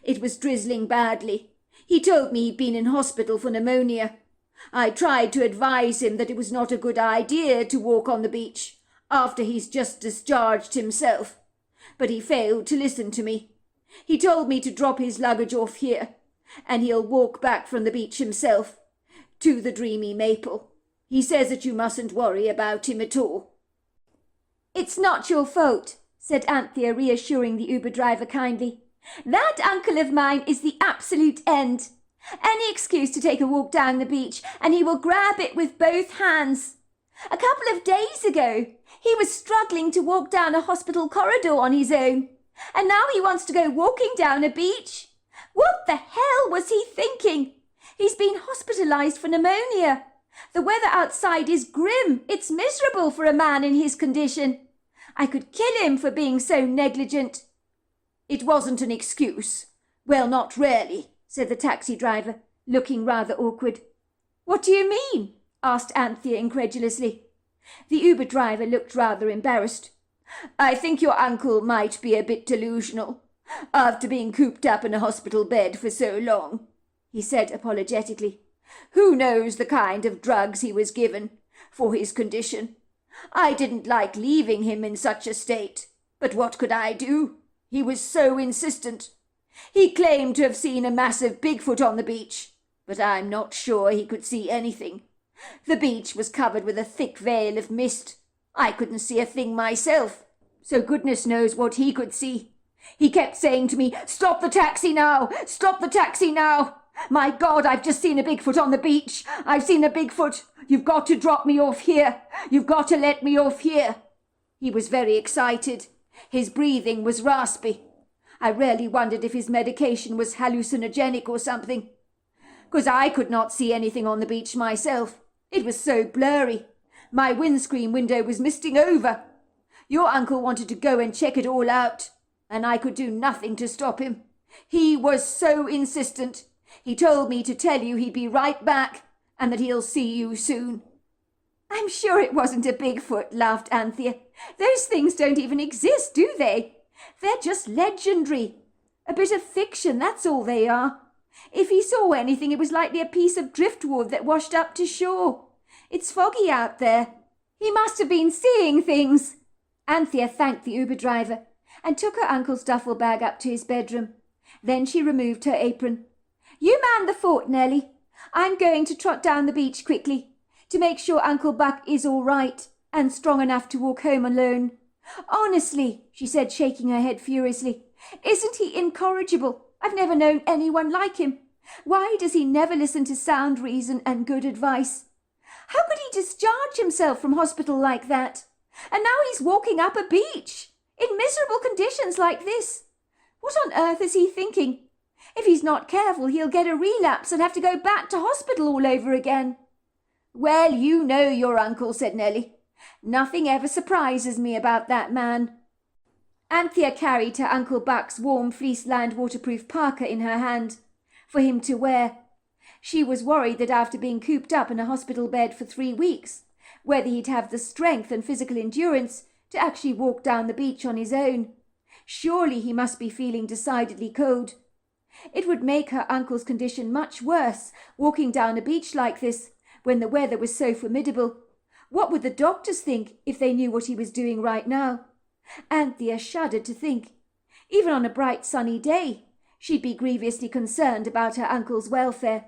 [SPEAKER 3] It was drizzling badly. He told me he'd been in hospital for pneumonia. I tried to advise him that it was not a good idea to walk on the beach after he's just discharged himself, but he failed to listen to me. He told me to drop his luggage off here, and he'll walk back from the beach himself to the Dreamy Maple. He says that you mustn't worry about him at all." "It's not your fault," said Anthea, reassuring the Uber driver kindly. "That uncle of mine is the absolute end. Any excuse to take a walk down the beach, and he will grab it with both hands. A couple of days ago, he was struggling to walk down a hospital corridor on his own, and now he wants to go walking down a beach. What the hell was he thinking? He's been hospitalized for pneumonia. The weather outside is grim. It's miserable for a man in his condition. I could kill him for being so negligent."
[SPEAKER 4] "It wasn't an excuse." "Well, not really," said the taxi driver, looking rather awkward.
[SPEAKER 3] "What do you mean?" asked Anthea incredulously.
[SPEAKER 4] The Uber driver looked rather embarrassed. "I think your uncle might be a bit delusional, after being cooped up in a hospital bed for so long," he said apologetically. "Who knows the kind of drugs he was given for his condition? I didn't like leaving him in such a state, but what could I do? He was so insistent. He claimed to have seen a massive Bigfoot on the beach, but I'm not sure he could see anything. The beach was covered with a thick veil of mist. I couldn't see a thing myself, so goodness knows what he could see. He kept saying to me, 'Stop the taxi now! Stop the taxi now! My God, I've just seen a Bigfoot on the beach! I've seen a Bigfoot! You've got to drop me off here! You've got to let me off here!' He was very excited. His breathing was raspy. I really wondered if his medication was hallucinogenic or something, 'cause I could not see anything on the beach myself. It was so blurry. My windscreen window was misting over. Your uncle wanted to go and check it all out, and I could do nothing to stop him. He was so insistent. He told me to tell you he'd be right back, and that he'll see you soon."
[SPEAKER 3] "I'm sure it wasn't a Bigfoot," laughed Anthea. "Those things don't even exist, do they? They're just legendary. A bit of fiction, that's all they are. If he saw anything, it was likely a piece of driftwood that washed up to shore. It's foggy out there. He must have been seeing things." Anthea thanked the Uber driver and took her uncle's duffel bag up to his bedroom. Then she removed her apron. "You man the fort, Nellie. I'm going to trot down the beach quickly to make sure Uncle Buck is all right and strong enough to walk home alone. Honestly," she said, shaking her head furiously, "isn't he incorrigible? I've never known anyone like him. Why does he never listen to sound reason and good advice? How could he discharge himself from hospital like that? And now he's walking up a beach in miserable conditions like this. What on earth is he thinking? If he's not careful, he'll get a relapse and have to go back to hospital all over again."
[SPEAKER 4] "Well, you know your uncle," said Nellie. "Nothing ever surprises me about that man."
[SPEAKER 3] Anthea carried her Uncle Buck's warm fleece-lined waterproof parka in her hand for him to wear. She was worried that after being cooped up in a hospital bed for 3 weeks, whether he'd have the strength and physical endurance to actually walk down the beach on his own. Surely he must be feeling decidedly cold. It would make her uncle's condition much worse, walking down a beach like this, when the weather was so formidable. What would the doctors think if they knew what he was doing right now? Anthea shuddered to think. Even on a bright sunny day, she'd be grievously concerned about her uncle's welfare.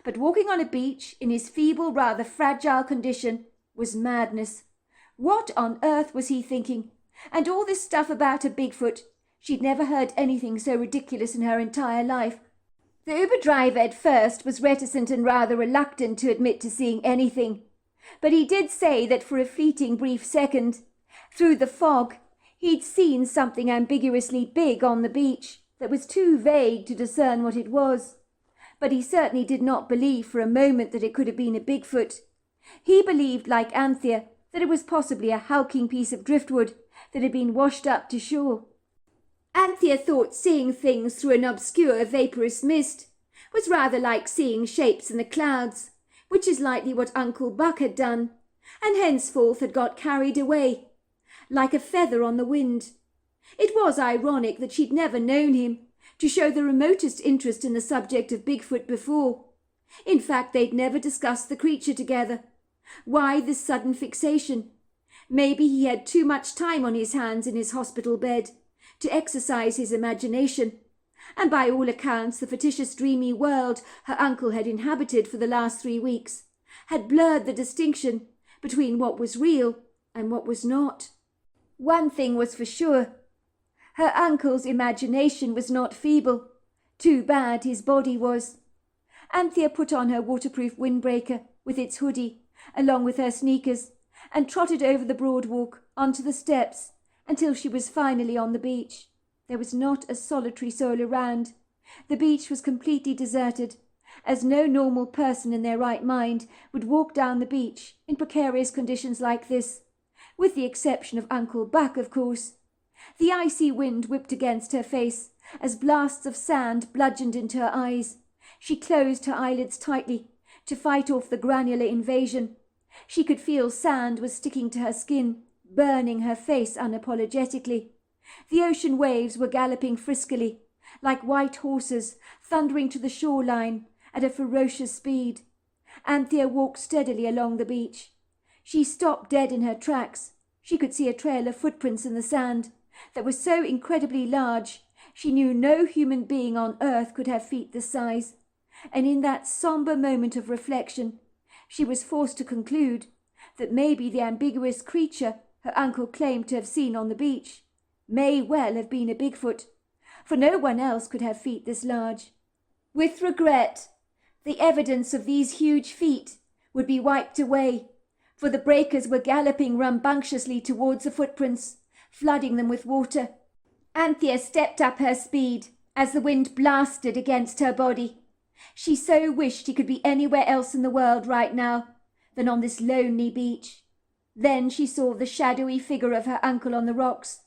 [SPEAKER 3] But walking on a beach in his feeble, rather fragile condition was madness. What on earth was he thinking? And all this stuff about a Bigfoot. She'd never heard anything so ridiculous in her entire life. The Uber driver at first was reticent and rather reluctant to admit to seeing anything. But he did say that for a fleeting brief second, through the fog, he'd seen something ambiguously big on the beach that was too vague to discern what it was. But he certainly did not believe for a moment that it could have been a Bigfoot. He believed, like Anthea, that it was possibly a hulking piece of driftwood that had been washed up to shore. Anthea thought seeing things through an obscure vaporous mist was rather like seeing shapes in the clouds, which is likely what Uncle Buck had done, and henceforth had got carried away, like a feather on the wind. It was ironic that she'd never known him to show the remotest interest in the subject of Bigfoot before. In fact, they'd never discussed the creature together. Why this sudden fixation? Maybe he had too much time on his hands in his hospital bed to exercise his imagination and by all accounts the fictitious dreamy world her uncle had inhabited for the last 3 weeks had blurred the distinction between what was real and what was not. One thing was for sure. Her uncle's imagination was not feeble. Too bad his body was. Anthea put on her waterproof windbreaker with its hoodie, along with her sneakers, and trotted over the broad walk onto the steps until she was finally on the beach. There was not a solitary soul around. The beach was completely deserted, as no normal person in their right mind would walk down the beach in precarious conditions like this, with the exception of Uncle Buck, of course. The icy wind whipped against her face as blasts of sand bludgeoned into her eyes. She closed her eyelids tightly to fight off the granular invasion. She could feel sand was sticking to her skin, burning her face unapologetically. The ocean waves were galloping friskily, like white horses thundering to the shoreline at a ferocious speed. Anthea walked steadily along the beach. She stopped dead in her tracks. She could see a trail of footprints in the sand that was so incredibly large she knew no human being on earth could have feet this size. And in that sombre moment of reflection, she was forced to conclude that maybe the ambiguous creature her uncle claimed to have seen on the beach may well have been a Bigfoot, for no one else could have feet this large. With regret, the evidence of these huge feet would be wiped away, for the breakers were galloping rambunctiously towards the footprints, flooding them with water. Anthea stepped up her speed as the wind blasted against her body. She so wished she could be anywhere else in the world right now than on this lonely beach. Then she saw the shadowy figure of her uncle on the rocks,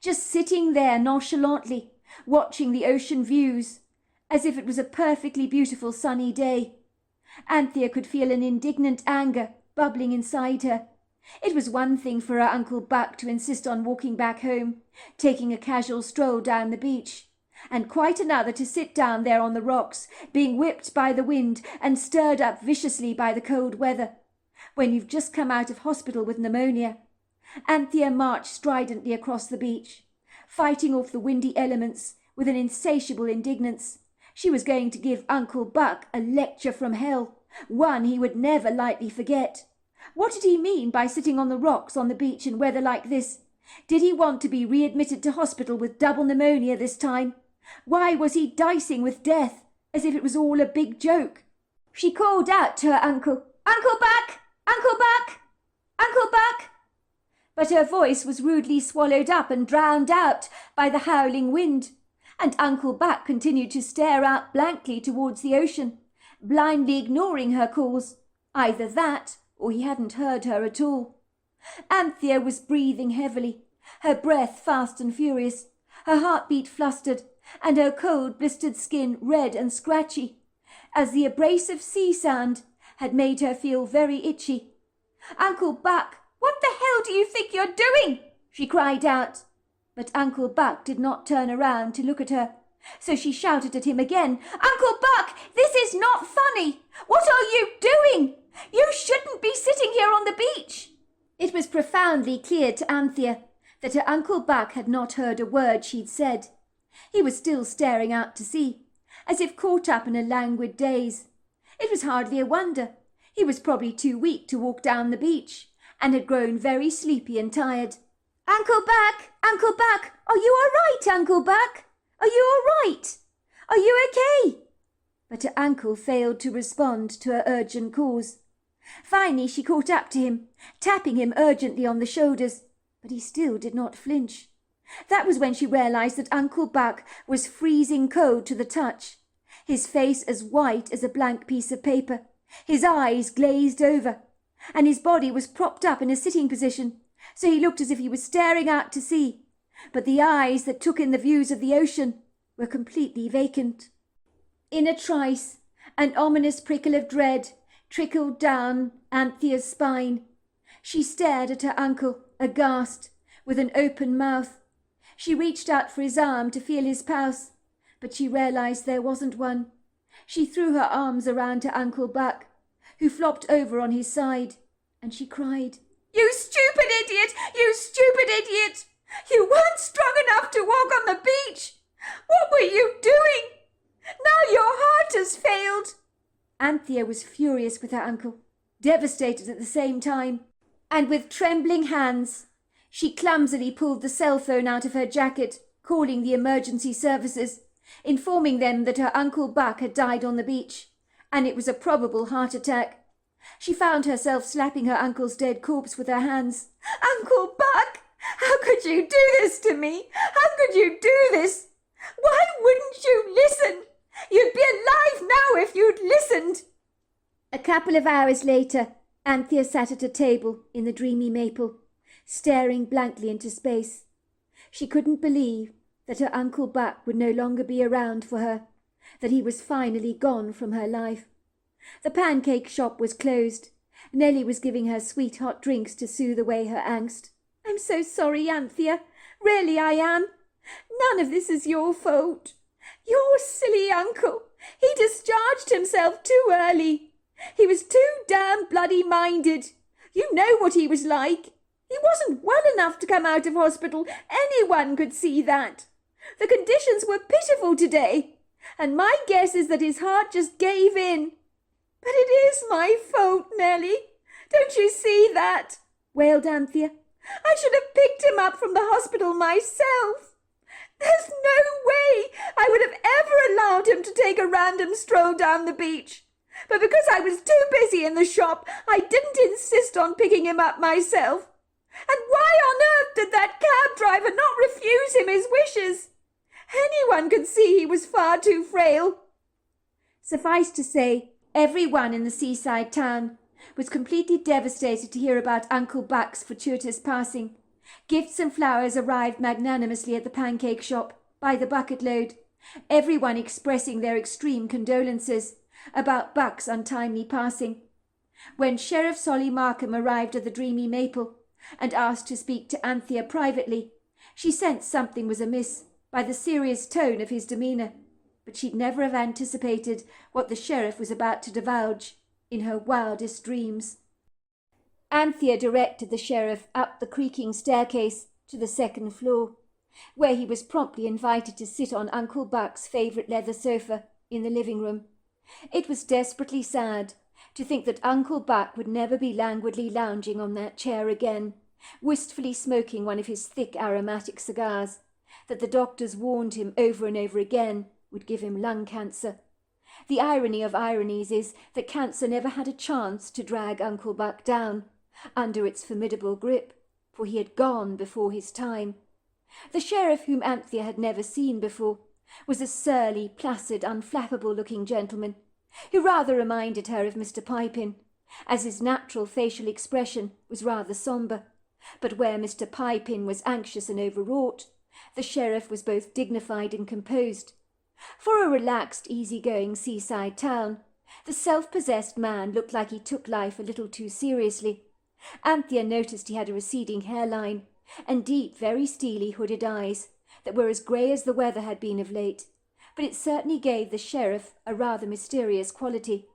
[SPEAKER 3] just sitting there nonchalantly, watching the ocean views, as if it was a perfectly beautiful sunny day. Anthea could feel an indignant anger bubbling inside her. It was one thing for her Uncle Buck to insist on walking back home, taking a casual stroll down the beach, and quite another to sit down there on the rocks, being whipped by the wind and stirred up viciously by the cold weather, when you've just come out of hospital with pneumonia. Anthea marched stridently across the beach, fighting off the windy elements with an insatiable indignance. She was going to give Uncle Buck a lecture from hell, one he would never lightly forget. What did he mean by sitting on the rocks on the beach in weather like this? Did he want to be readmitted to hospital with double pneumonia this time? Why was he dicing with death, as if it was all a big joke? She called out to her uncle, "Uncle Buck! Uncle Buck! Uncle Buck!" But her voice was rudely swallowed up and drowned out by the howling wind, and Uncle Buck continued to stare out blankly towards the ocean, blindly ignoring her calls. Either that, or he hadn't heard her at all. Anthea was breathing heavily, her breath fast and furious, her heartbeat flustered, and her cold, blistered skin red and scratchy, as the abrasive sea sand had made her feel very itchy. "Uncle Buck, what the hell do you think you're doing?" she cried out. But Uncle Buck did not turn around to look at her, so she shouted at him again, "Uncle Buck, this is not funny! What are you doing? You shouldn't be sitting here on the beach!" It was profoundly clear to Anthea that her Uncle Buck had not heard a word she'd said. He was still staring out to sea, as if caught up in a languid daze. It was hardly a wonder. He was probably too weak to walk down the beach, and had grown very sleepy and tired. "Uncle Buck! Uncle Buck! Are you all right, Uncle Buck? Are you all right? Are you okay?" But her uncle failed to respond to her urgent calls. Finally she caught up to him, tapping him urgently on the shoulders, but he still did not flinch. That was when she realized that Uncle Buck was freezing cold to the touch, his face as white as a blank piece of paper, his eyes glazed over, and his body was propped up in a sitting position, so he looked as if he was staring out to sea, but the eyes that took in the views of the ocean were completely vacant. In a trice, an ominous prickle of dread trickled down Anthea's spine. She stared at her uncle, aghast, with an open mouth. She reached out for his arm to feel his pulse, but she realized there wasn't one. She threw her arms around her Uncle Buck, who flopped over on his side, and she cried, "You stupid idiot! You stupid idiot! You weren't strong enough to walk on the beach! What were you Anthea was furious with her uncle, devastated at the same time, and with trembling hands, she clumsily pulled the cell phone out of her jacket, calling the emergency services, informing them that her Uncle Buck had died on the beach, and it was a probable heart attack. She found herself slapping her uncle's dead corpse with her hands. "Uncle Buck! How could you do this to me? How could you do this? Why wouldn't you listen? You'd be alive now if you'd listened." A couple of hours later, Anthea sat at a table in the dreamy maple, staring blankly into space. She couldn't believe that her Uncle Buck would no longer be around for her, that he was finally gone from her life. The pancake shop was closed. Nellie was giving her sweet hot drinks to soothe away her angst. "I'm so sorry, Anthea. Really I am. None of this is your fault. Your silly uncle. He discharged himself too early. He was too damn bloody minded. You know what he was like. He wasn't well enough to come out of hospital. Anyone could see that. The conditions were pitiful today, and my guess is that his heart just gave in. But it is my fault, Nellie. Don't you see that?" wailed Anthea. "I should have picked him up from the hospital myself. There's no way I would have ever allowed him to take a random stroll down the beach. But because I was too busy in the shop, I didn't insist on picking him up myself. And why on earth did that cab driver not refuse him his wishes? Anyone could see he was far too frail." Suffice to say, everyone in the seaside town was completely devastated to hear about Uncle Buck's fortuitous passing. Gifts and flowers arrived magnanimously at the pancake shop, by the bucket load, everyone expressing their extreme condolences about Buck's untimely passing. When Sheriff Solly Markham arrived at the dreamy maple and asked to speak to Anthea privately, she sensed something was amiss by the serious tone of his demeanour, but she'd never have anticipated what the sheriff was about to divulge in her wildest dreams. Anthea directed the sheriff up the creaking staircase to the second floor, where he was promptly invited to sit on Uncle Buck's favourite leather sofa in the living room. It was desperately sad to think that Uncle Buck would never be languidly lounging on that chair again, wistfully smoking one of his thick aromatic cigars, that the doctors warned him over and over again would give him lung cancer. The irony of ironies is that cancer never had a chance to drag Uncle Buck down under its formidable grip, for he had gone before his time. The sheriff, whom Anthea had never seen before, was a surly, placid, unflappable-looking gentleman, who rather reminded her of Mr. Pipin, as his natural facial expression was rather sombre. But where Mr. Pipin was anxious and overwrought, the sheriff was both dignified and composed. For a relaxed, easy-going seaside town, the self-possessed man looked like he took life a little too seriously. Anthea noticed he had a receding hairline and deep, very steely hooded eyes that were as grey as the weather had been of late, but it certainly gave the sheriff a rather mysterious quality.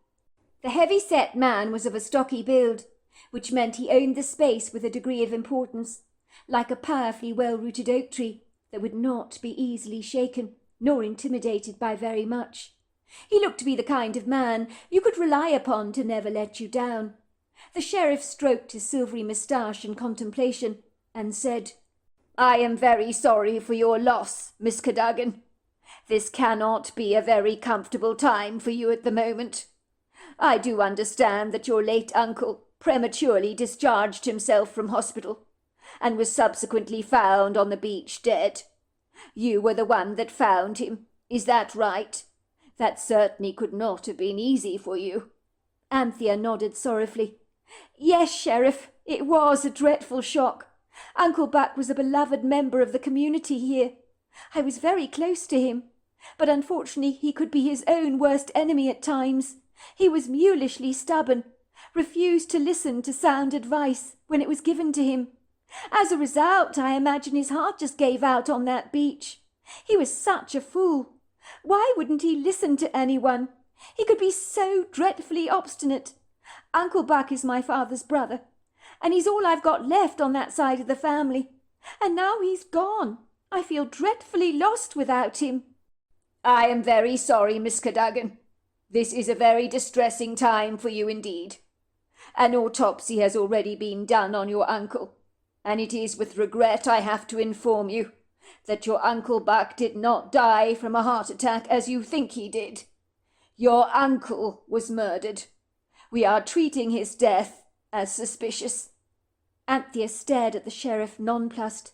[SPEAKER 3] The heavy-set man was of a stocky build, which meant he owned the space with a degree of importance, like a powerfully well-rooted oak tree that would not be easily shaken nor intimidated by very much. He looked to be the kind of man you could rely upon to never let you down. The sheriff stroked his silvery moustache in contemplation and said, "I am very sorry for your loss, Miss Cadogan. This cannot be a very comfortable time for you at the moment. I do understand that your late uncle prematurely discharged himself from hospital and was subsequently found on the beach dead. You were the one that found him, is that right? That certainly could not have been easy for you." Anthea nodded sorrowfully. "Yes, Sheriff, it was a dreadful shock. Uncle Buck was a beloved member of the community here. I was very close to him, but unfortunately he could be his own worst enemy at times. He was mulishly stubborn, refused to listen to sound advice when it was given to him. As a result, I imagine his heart just gave out on that beach. He was such a fool. Why wouldn't he listen to anyone? He could be so dreadfully obstinate. Uncle Buck is my father's brother, and he's all I've got left on that side of the family. And now he's gone. I feel dreadfully lost without him." "I am very sorry, Miss Cadogan.
[SPEAKER 4] This is a very distressing time for you indeed. An autopsy has already been done on your uncle, and it is with regret I have to inform you that your Uncle Buck did not die from a heart attack as you think he did. Your uncle was murdered. We are treating his death as suspicious."
[SPEAKER 3] Anthea stared at the sheriff nonplussed,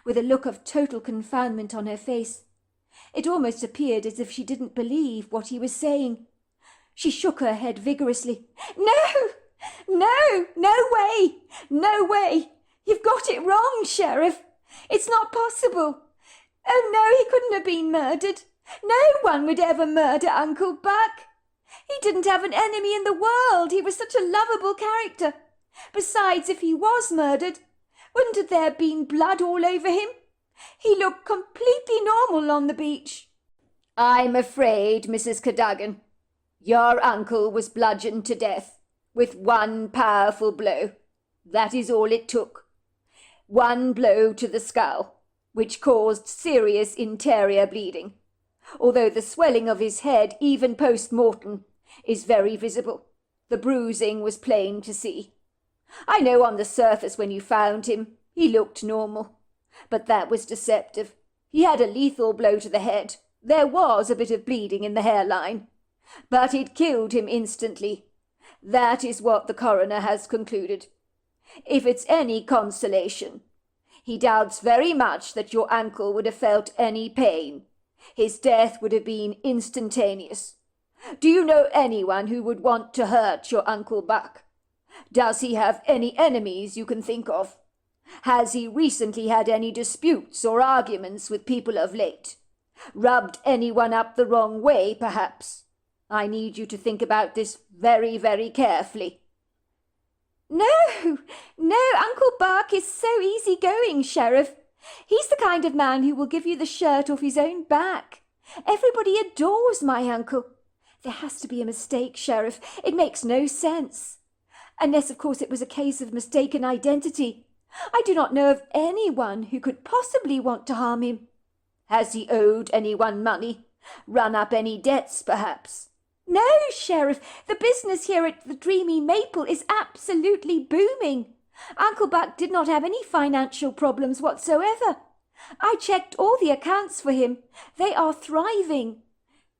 [SPEAKER 3] with a look of total confoundment on her face. It almost appeared as if she didn't believe what he was saying. She shook her head vigorously. "No! No! No way! No way! You've got it wrong, Sheriff. It's not possible. Oh, no, he couldn't have been murdered. No one would ever murder Uncle Buck. He didn't have an enemy in the world. He was such a lovable character. Besides, if he was murdered, wouldn't there have been blood all over him? He looked completely normal on the beach."
[SPEAKER 4] "I'm afraid, Mrs. Cadogan, your uncle was bludgeoned to death with one powerful blow. That is all it took. One blow to the skull, which caused serious interior bleeding, although the swelling of his head, even post-mortem, is very visible. The bruising was plain to see. I know on the surface when you found him, he looked normal, but that was deceptive. He had a lethal blow to the head. There was a bit of bleeding in the hairline, but it killed him instantly. That is what the coroner has concluded. If it's any consolation, he doubts very much that your uncle would have felt any pain. His death would have been instantaneous. Do you know anyone who would want to hurt your Uncle Buck? Does he have any enemies you can think of? Has he recently had any disputes or arguments with people of late? Rubbed anyone up the wrong way, perhaps? I need you to think about this very, very carefully."
[SPEAKER 3] No, Uncle Buck is so easy-going, Sheriff. He's the kind of man who will give you the shirt off his own back. Everybody adores my uncle. There has to be a mistake, Sheriff. It makes no sense. Unless, of course, it was a case of mistaken identity. I do not know of anyone who could possibly want to harm him."
[SPEAKER 4] "Has he owed anyone money? Run up any debts, perhaps?"
[SPEAKER 3] "No, Sheriff. The business here at the Dreamy Maple is absolutely booming. Uncle Buck did not have any financial problems whatsoever. I checked all the accounts for him. They are thriving."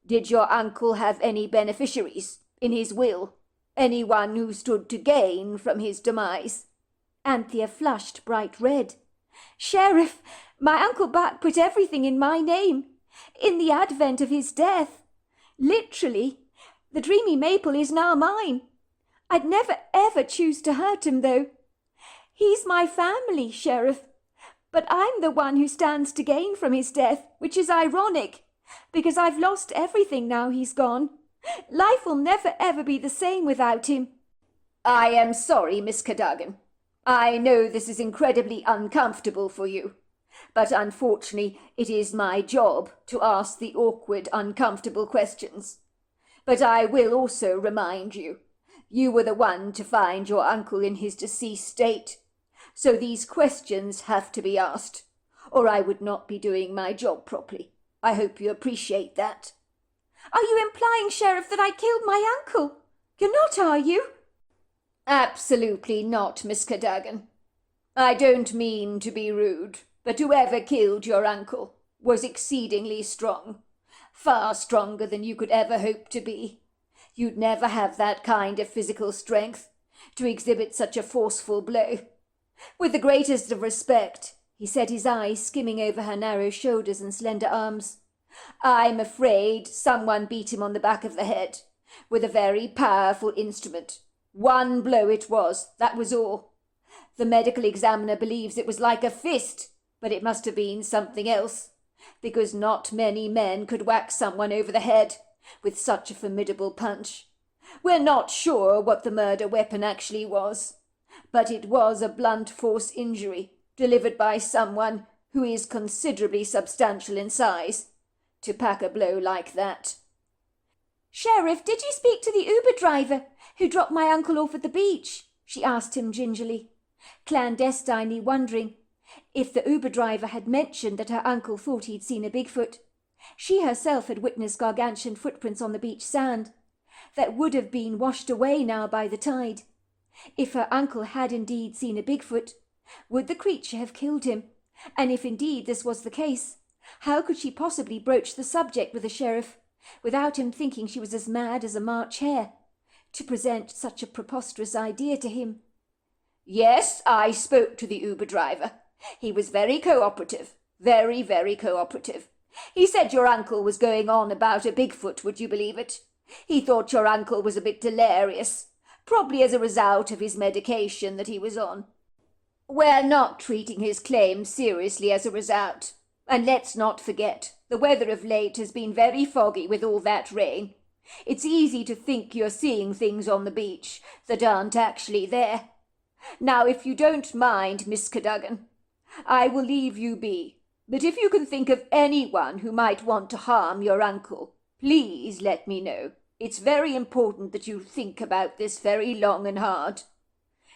[SPEAKER 4] "Did your uncle have any beneficiaries in his will? Anyone who stood to gain from his demise?"
[SPEAKER 3] Anthea flushed bright red. "Sheriff, my Uncle Buck put everything in my name, in the advent of his death. Literally, the Dreamy Maple is now mine. I'd never ever choose to hurt him, though. He's my family, Sheriff, but I'm the one who stands to gain from his death, which is ironic, because I've lost everything now he's gone. Life will never ever be the same without him."
[SPEAKER 4] "I am sorry, Miss Cadogan. I know this is incredibly uncomfortable for you, but unfortunately it is my job to ask the awkward, uncomfortable questions. But I will also remind you, you were the one to find your uncle in his deceased state, so these questions have to be asked, or I would not be doing my job properly. I hope you appreciate that."
[SPEAKER 3] "Are you implying, Sheriff, that I killed my uncle? You're not, are you?"
[SPEAKER 4] "Absolutely not, Miss Cadogan. I don't mean to be rude, but whoever killed your uncle was exceedingly strong, far stronger than you could ever hope to be. You'd never have that kind of physical strength to exhibit such a forceful blow. With the greatest of respect," he said, his eyes skimming over her narrow shoulders and slender arms, "I'm afraid someone beat him on the back of the head with a very powerful instrument. One blow it was, that was all. The medical examiner believes it was like a fist, but it must have been something else, because not many men could whack someone over the head with such a formidable punch. We're not sure what the murder weapon actually was, but it was a blunt force injury delivered by someone who is considerably substantial in size to pack a blow like that."
[SPEAKER 3] "Sheriff, did you speak to the Uber driver who dropped my uncle off at the beach?" she asked him gingerly, clandestinely wondering if the Uber driver had mentioned that her uncle thought he'd seen a Bigfoot. She herself had witnessed gargantuan footprints on the beach sand. that would have been washed away now by the tide. If her uncle had indeed seen a Bigfoot, would the creature have killed him? And if indeed this was the case, how could she possibly broach the subject with the sheriff without him thinking she was as mad as a March hare to present such a preposterous idea to him?
[SPEAKER 4] Yes, I spoke to the Uber driver. He was very cooperative. Very, very cooperative. He said your uncle was going on about a Bigfoot, would you believe it? He thought your uncle was a bit delirious, probably as a result of his medication that he was on. We're not treating his claims seriously as a result. And let's not forget, the weather of late has been very foggy with all that rain. It's easy to think you're seeing things on the beach that aren't actually there. Now, if you don't mind, Miss Cadogan, I will leave you be. But if you can think of anyone who might want to harm your uncle, please let me know. It's very important that you think about this very long and hard.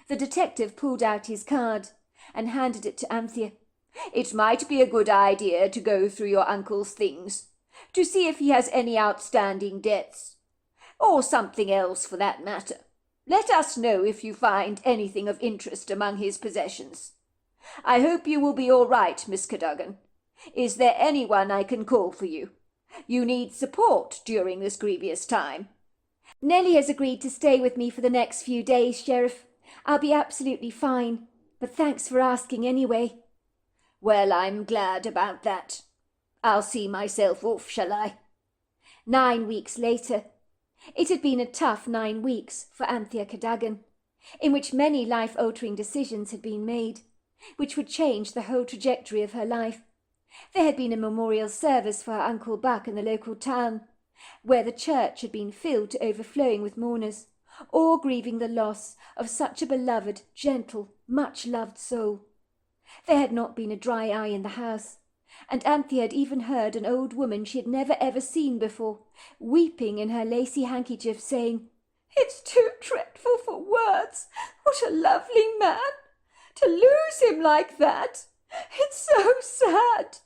[SPEAKER 3] The detective pulled out his card and handed it to Anthea.
[SPEAKER 4] It might be a good idea to go through your uncle's things, to see if he has any outstanding debts, or something else for that matter. Let us know if you find anything of interest among his possessions. I hope you will be all right, Miss Cadogan. Is there anyone I can call for you? You need support during this grievous time.
[SPEAKER 3] Nellie has agreed to stay with me for the next few days, Sheriff. I'll be absolutely fine, but thanks for asking anyway.
[SPEAKER 4] Well, I'm glad about that. I'll see myself off, shall I?
[SPEAKER 3] 9 weeks later. It had been a tough 9 weeks for Anthea Cadogan, in which many life-altering decisions had been made, which would change the whole trajectory of her life. There had been a memorial service for her Uncle Buck in the local town, where the church had been filled to overflowing with mourners, all grieving the loss of such a beloved, gentle, much-loved soul. There had not been a dry eye in the house, and Anthea had even heard an old woman she had never ever seen before, weeping in her lacy handkerchief, saying,
[SPEAKER 4] "It's too dreadful for words. What a lovely man! To lose him like that! It's so sad!"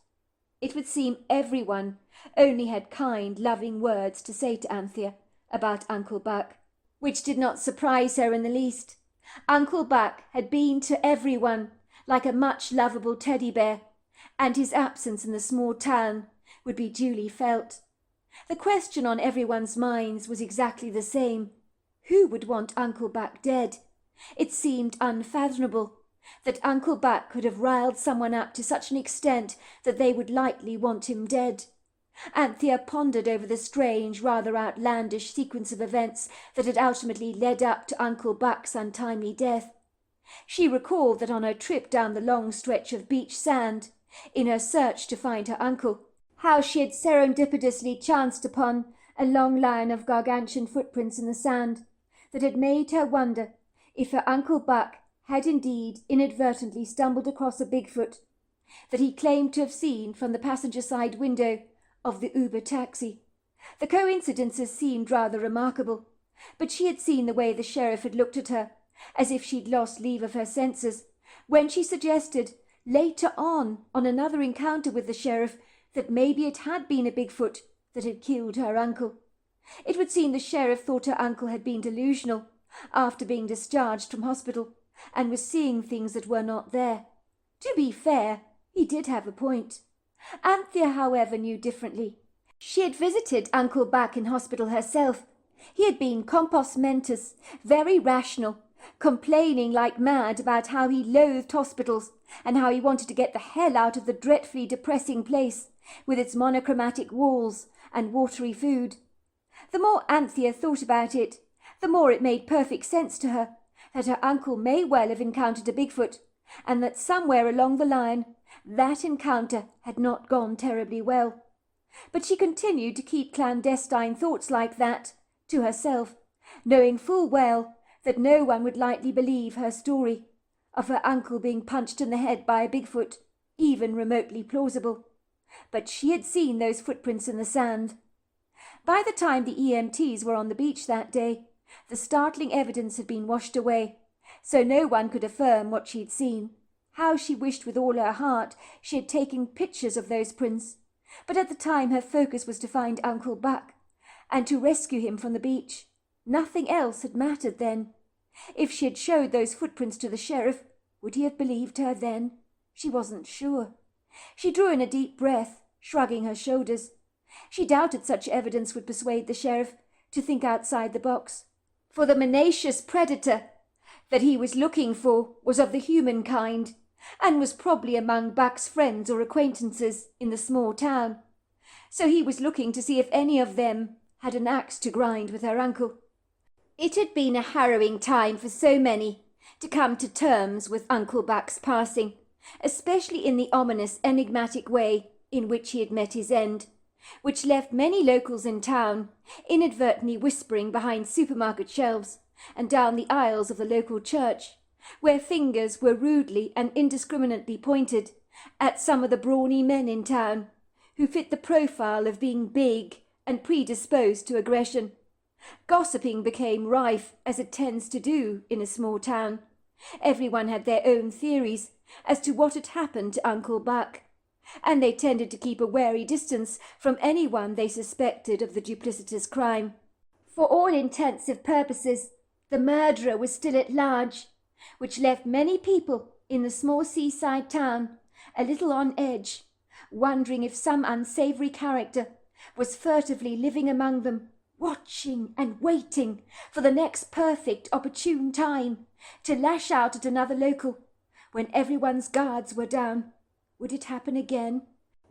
[SPEAKER 3] It would seem everyone only had kind, loving words to say to Anthea about Uncle Buck, which did not surprise her in the least. Uncle Buck had been to everyone like a much lovable teddy bear, and his absence in the small town would be duly felt. The question on everyone's minds was exactly the same. Who would want Uncle Buck dead? It seemed unfathomable that Uncle Buck could have riled someone up to such an extent that they would likely want him dead. Anthea pondered over the strange, rather outlandish sequence of events that had ultimately led up to Uncle Buck's untimely death. She recalled that on her trip down the long stretch of beach sand, in her search to find her uncle, how she had serendipitously chanced upon a long line of gargantuan footprints in the sand that had made her wonder if her Uncle Buck had indeed inadvertently stumbled across a Bigfoot that he claimed to have seen from the passenger side window of the Uber taxi. The coincidences seemed rather remarkable, but she had seen the way the sheriff had looked at her, as if she'd lost leave of her senses, when she suggested later on another encounter with the sheriff, that maybe it had been a Bigfoot that had killed her uncle. It would seem the sheriff thought her uncle had been delusional after being discharged from hospital, and was seeing things that were not there. To be fair, he did have a point. Anthea, however, knew differently. She had visited Uncle Buck in hospital herself. He had been compos mentis, very rational, complaining like mad about how he loathed hospitals and how he wanted to get the hell out of the dreadfully depressing place with its monochromatic walls and watery food. The more Anthea thought about it, the more it made perfect sense to her that her uncle may well have encountered a Bigfoot, and that somewhere along the line that encounter had not gone terribly well. But she continued to keep clandestine thoughts like that to herself, knowing full well that no one would likely believe her story of her uncle being punched in the head by a Bigfoot, even remotely plausible. But she had seen those footprints in the sand. By the time the EMTs were on the beach that day, the startling evidence had been washed away, so no one could affirm what she had seen. How she wished with all her heart she had taken pictures of those prints, but at the time her focus was to find Uncle Buck, and to rescue him from the beach. Nothing else had mattered then. If she had showed those footprints to the sheriff, would he have believed her then? She wasn't sure. She drew in a deep breath, shrugging her shoulders. She doubted such evidence would persuade the sheriff to think outside the box. For the menacous predator that he was looking for was of the human kind, and was probably among Buck's friends or acquaintances in the small town. So he was looking to see if any of them had an axe to grind with her uncle. It had been a harrowing time for so many to come to terms with Uncle Buck's passing, especially in the ominous, enigmatic way in which he had met his end, which left many locals in town inadvertently whispering behind supermarket shelves and down the aisles of the local church, where fingers were rudely and indiscriminately pointed at some of the brawny men in town who fit the profile of being big and predisposed to aggression. Gossiping became rife, as it tends to do in a small town. Everyone had their own theories as to what had happened to Uncle Buck, and they tended to keep a wary distance from anyone they suspected of the duplicitous crime. For all intensive purposes, the murderer was still at large, which left many people in the small seaside town a little on edge, wondering if some unsavoury character was furtively living among them, watching and waiting for the next perfect opportune time to lash out at another local when everyone's guards were down. Would it happen again?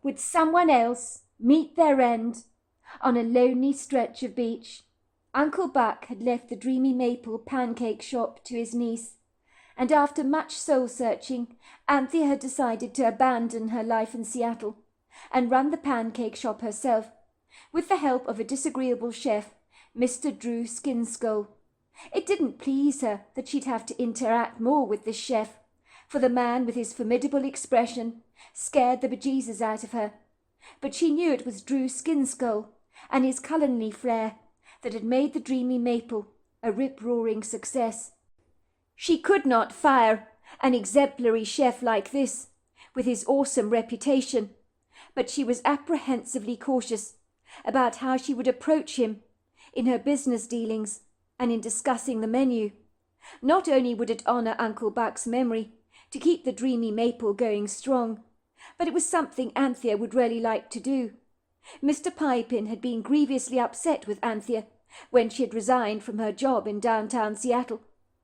[SPEAKER 3] Would someone else meet their end on a lonely stretch of beach? Uncle Buck had left the Dreamy Maple pancake shop to his niece, and after much soul-searching, Anthea had decided to abandon her life in Seattle and run the pancake shop herself, with the help of a disagreeable chef, Mr. Drew Skinskull. It didn't please her that she'd have to interact more with this chef, for the man with his formidable expression scared the bejesus out of her. But she knew it was Drew Skinskull and his culinary flair that had made the Dreamy Maple a rip-roaring success. She could not fire an exemplary chef like this, with his awesome reputation, but she was apprehensively cautious about how she would approach him in her business dealings and in discussing the menu. Not only would it honour Uncle Buck's memory to keep the Dreamy Maple going strong, but it was something Anthea would really like to do. Mr. Pipin had been grievously upset with Anthea when she had resigned from her job in downtown Seattle.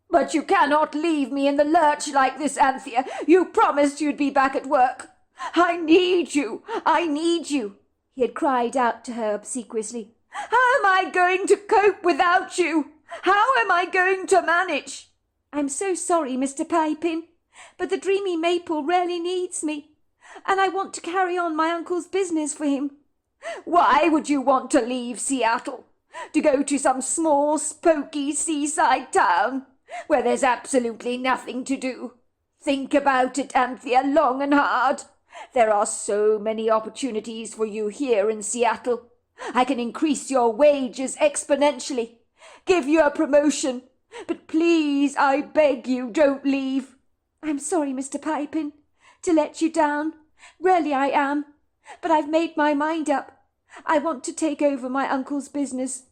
[SPEAKER 3] "But you cannot leave me in the lurch like this, Anthea. You promised you'd be back at work. I need you. I need you," he had cried out to her obsequiously. "How am I going to cope without you? How am I going to manage?" "I'm so sorry, Mr. Pipin, but the Dreamy Maple really needs me, and I want to carry on my uncle's business for him." "Why would you want to leave Seattle? To go to some small, spooky seaside town where there's absolutely nothing to do? Think about it, Anthea, long and hard. There are so many opportunities for you here in Seattle. I can increase your wages exponentially, give you a promotion, but please, I beg you, don't leave." "I'm sorry, Mr. Pipin, to let you down. Really I am. But I've made my mind up. I want to take over my uncle's business."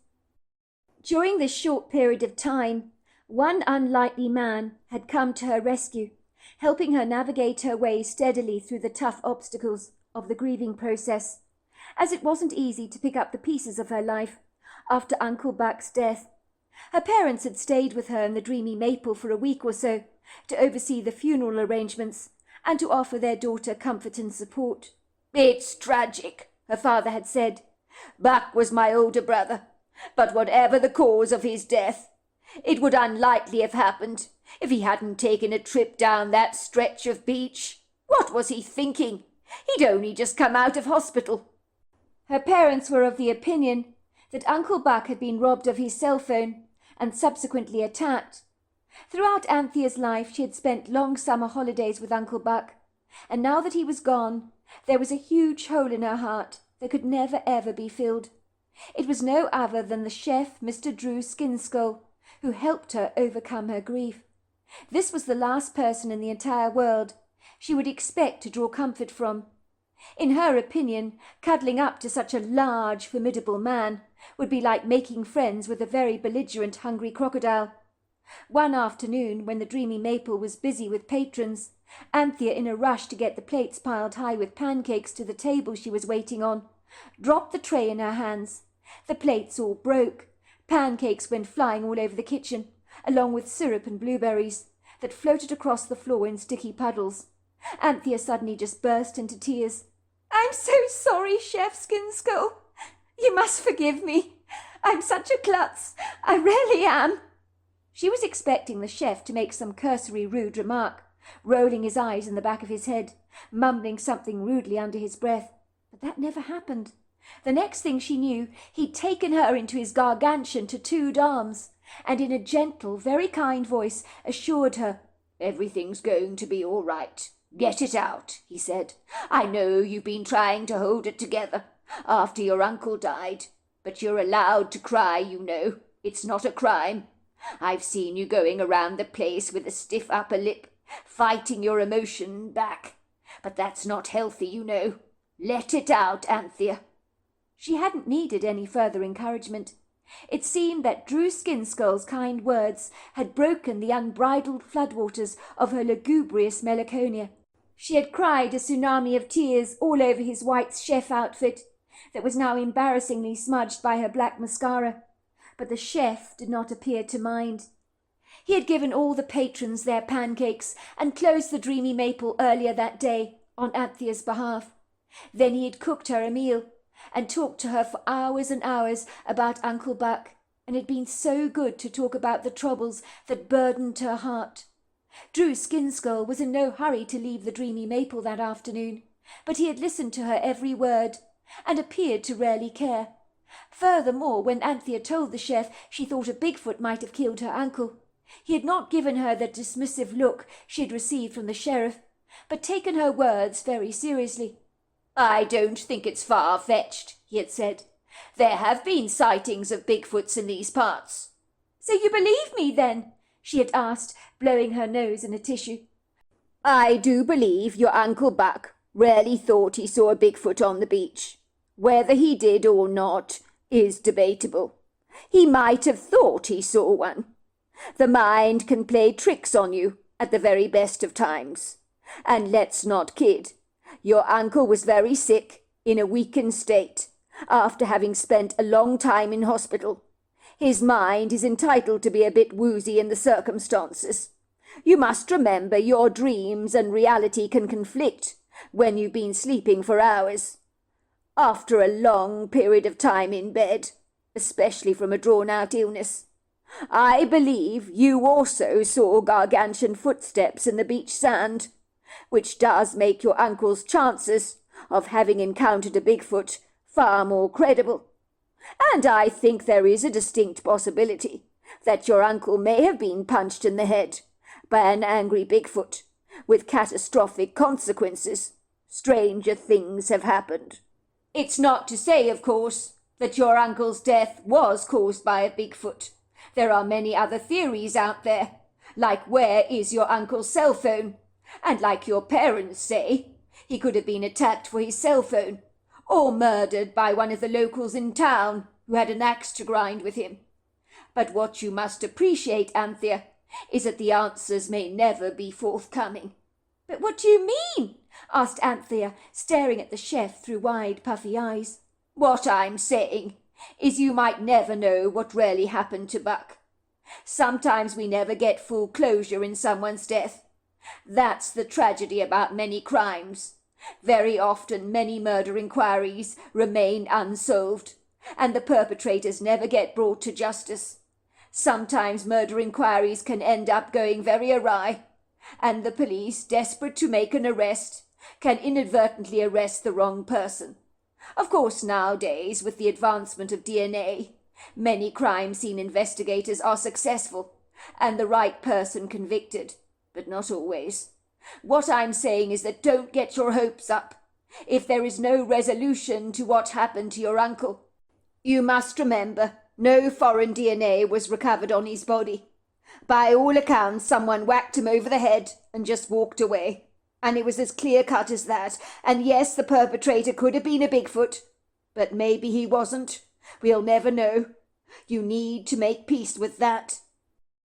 [SPEAKER 3] During this short period of time, one unlikely man had come to her rescue, helping her navigate her way steadily through the tough obstacles of the grieving process, as it wasn't easy to pick up the pieces of her life after Uncle Buck's death. Her parents had stayed with her in the Dreamy Maple for a week or so to oversee the funeral arrangements and to offer their daughter comfort and support. "It's tragic," her father had said. "Buck was my older brother, but whatever the cause of his death, it would unlikely have happened if he hadn't taken a trip down that stretch of beach. What was he thinking? He'd only just come out of hospital." Her parents were of the opinion that Uncle Buck had been robbed of his cell phone and subsequently attacked. Throughout Anthea's life she had spent long summer holidays with Uncle Buck, and now that he was gone, there was a huge hole in her heart that could never ever be filled. It was no other than the chef, Mr. Drew Skinskull, who helped her overcome her grief. This was the last person in the entire world she would expect to draw comfort from. In her opinion, cuddling up to such a large, formidable man would be like making friends with a very belligerent, hungry crocodile. One afternoon, when the dreamy maple was busy with patrons, Anthea, in a rush to get the plates piled high with pancakes to the table she was waiting on, dropped the tray in her hands. The plates all broke. Pancakes went flying all over the kitchen, along with syrup and blueberries that floated across the floor in sticky puddles. Anthea suddenly just burst into tears. "I'm so sorry, Chef Skinskull. You must forgive me. I'm such a klutz. I really am." She was expecting the chef to make some cursory rude remark, rolling his eyes in the back of his head, mumbling something rudely under his breath. But that never happened. The next thing she knew, he'd taken her into his gargantuan tattooed arms, and in a gentle, very kind voice assured her, "Everything's going to be all right. Get it out," he said. "I know you've been trying to hold it together after your uncle died, but you're allowed to cry, you know. It's not a crime. I've seen you going around the place with a stiff upper lip, fighting your emotion back. But that's not healthy, you know. Let it out, Anthea." She hadn't needed any further encouragement. It seemed that Drew Skinskull's kind words had broken the unbridled floodwaters of her lugubrious melancholia. She had cried a tsunami of tears all over his white chef outfit that was now embarrassingly smudged by her black mascara. But the chef did not appear to mind. He had given all the patrons their pancakes and closed the dreamy maple earlier that day on Anthea's behalf. Then he had cooked her a meal and talked to her for hours and hours about Uncle Buck, and it had been so good to talk about the troubles that burdened her heart. Drew Skinskull was in no hurry to leave the dreamy maple that afternoon, but he had listened to her every word and appeared to rarely care. Furthermore, when Anthea told the chef she thought a Bigfoot might have killed her uncle, he had not given her the dismissive look she had received from the sheriff, but taken her words very seriously. "I don't think it's far-fetched," he had said. "There have been sightings of Bigfoots in these parts." "So you believe me, then?" she had asked, blowing her nose in a tissue. "I do believe your Uncle Buck rarely thought he saw a Bigfoot on the beach. Whether he did or not is debatable. He might have thought he saw one. The mind can play tricks on you at the very best of times. And let's not kid. Your uncle was very sick, in a weakened state, after having spent a long time in hospital. His mind is entitled to be a bit woozy in the circumstances. You must remember your dreams and reality can conflict when you've been sleeping for hours. After a long period of time in bed, especially from a drawn-out illness. I believe you also saw gargantuan footsteps in the beach sand, which does make your uncle's chances of having encountered a Bigfoot far more credible. And I think there is a distinct possibility that your uncle may have been punched in the head by an angry Bigfoot, with catastrophic consequences. Stranger things have happened. It's not to say, of course, that your uncle's death was caused by a Bigfoot. There are many other theories out there, like where is your uncle's cell phone? And like your parents say, he could have been attacked for his cell phone, or murdered by one of the locals in town who had an axe to grind with him. But what you must appreciate, Anthea, is that the answers may never be forthcoming. But what do you mean? Asked Anthea, staring at the chef through wide, puffy eyes. What I'm saying is you might never know what really happened to Buck. Sometimes we never get full closure in someone's death. That's the tragedy about many crimes. Very often many murder inquiries remain unsolved, and the perpetrators never get brought to justice. Sometimes murder inquiries can end up going very awry, and the police, desperate to make an arrest, can inadvertently arrest the wrong person. Of course, nowadays, with the advancement of DNA, many crime scene investigators are successful, and the right person convicted, but not always. What I'm saying is that don't get your hopes up. If there is no resolution to what happened to your uncle, you must remember no foreign DNA was recovered on his body. By all accounts, someone whacked him over the head and just walked away. And it was as clear-cut as that. And yes, the perpetrator could have been a Bigfoot, but maybe he wasn't.
[SPEAKER 4] We'll never know. You need to make peace with that."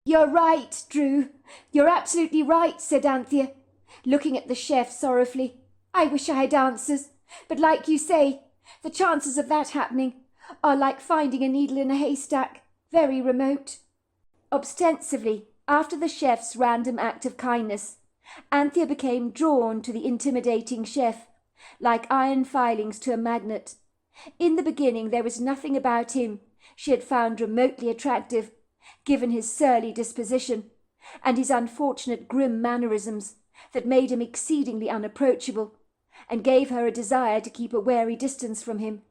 [SPEAKER 3] "You're right, Drew. You're absolutely right," said Anthea, looking at the chef sorrowfully. "I wish I had answers, but like you say, the chances of that happening are like finding a needle in a haystack, very remote." Ostensibly, after the chef's random act of kindness, Anthea became drawn to the intimidating chef, like iron filings to a magnet. In the beginning there was nothing about him she had found remotely attractive, given his surly disposition and his unfortunate grim mannerisms that made him exceedingly unapproachable, and gave her a desire to keep a wary distance from him.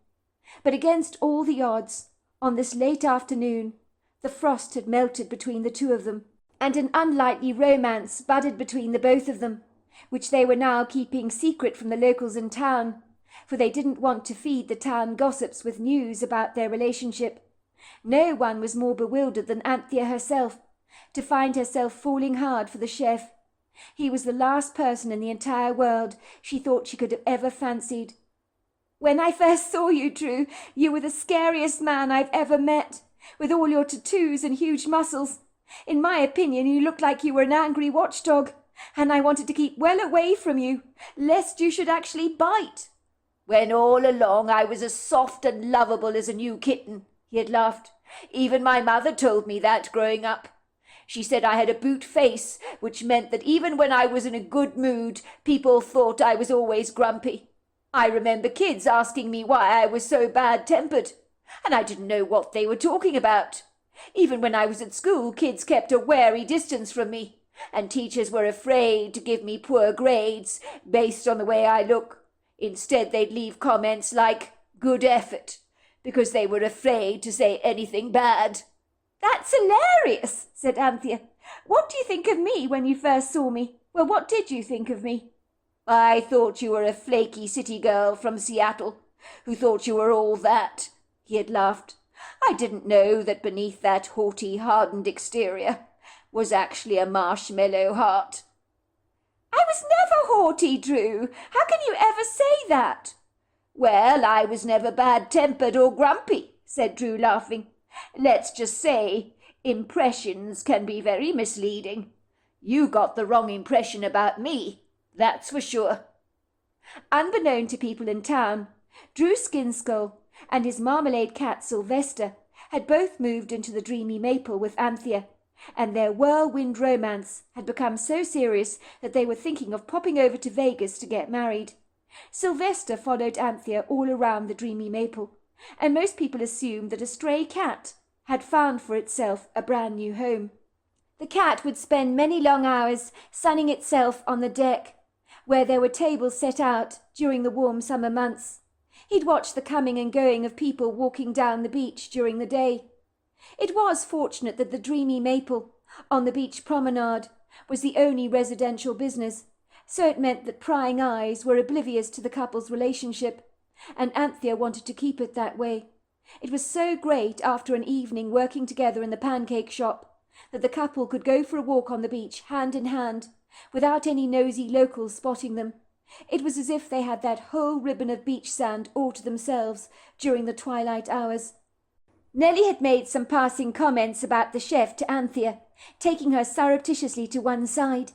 [SPEAKER 3] But against all the odds, on this late afternoon, the frost had melted between the two of them, and an unlikely romance budded between the both of them, which they were now keeping secret from the locals in town, for they didn't want to feed the town gossips with news about their relationship. No one was more bewildered than Anthea herself, to find herself falling hard for the chef. He was the last person in the entire world she thought she could have ever fancied. "When I first saw you, Drew, you were the scariest man I've ever met, with all your tattoos and huge muscles. In my opinion, you looked like you were an angry watchdog, and I wanted to keep well away from you, lest you should actually bite."
[SPEAKER 4] "When all along I was as soft and lovable as a new kitten," he had laughed. "Even my mother told me that growing up. She said I had a boot face, which meant that even when I was in a good mood, people thought I was always grumpy. I remember kids asking me why I was so bad-tempered, and I didn't know what they were talking about. Even when I was at school, kids kept a wary distance from me, and teachers were afraid to give me poor grades based on the way I look. Instead, they'd leave comments like, 'Good effort,' because they were afraid to say anything bad."
[SPEAKER 3] "That's hilarious," said Anthea. "What do you think of me when you first saw me? Well, what did you think of me?"
[SPEAKER 4] "I thought you were a flaky city girl from Seattle, who thought you were all that," he had laughed. "I didn't know that beneath that haughty, hardened exterior was actually a marshmallow heart."
[SPEAKER 3] "I was never haughty, Drew. How can you ever say that?"
[SPEAKER 4] "Well, I was never bad-tempered or grumpy," said Drew, laughing. "Let's just say impressions can be very misleading. You got the wrong impression about me, that's for sure."
[SPEAKER 3] Unbeknown to people in town, Drew Skinskull and his marmalade cat Sylvester had both moved into the dreamy maple with Anthea, and their whirlwind romance had become so serious that they were thinking of popping over to Vegas to get married. Sylvester followed Anthea all around the dreamy maple, and most people assumed that a stray cat had found for itself a brand new home. The cat would spend many long hours sunning itself on the deck, where there were tables set out during the warm summer months. He'd watch the coming and going of people walking down the beach during the day. It was fortunate that the dreamy maple on the beach promenade was the only residential business, so it meant that prying eyes were oblivious to the couple's relationship, and Anthea wanted to keep it that way. It was so great after an evening working together in the pancake shop that the couple could go for a walk on the beach hand in hand without any nosy locals spotting them. It was as if they had that whole ribbon of beach sand all to themselves during the twilight hours. Nellie had made some passing comments about the chef to Anthea, taking her surreptitiously to one side.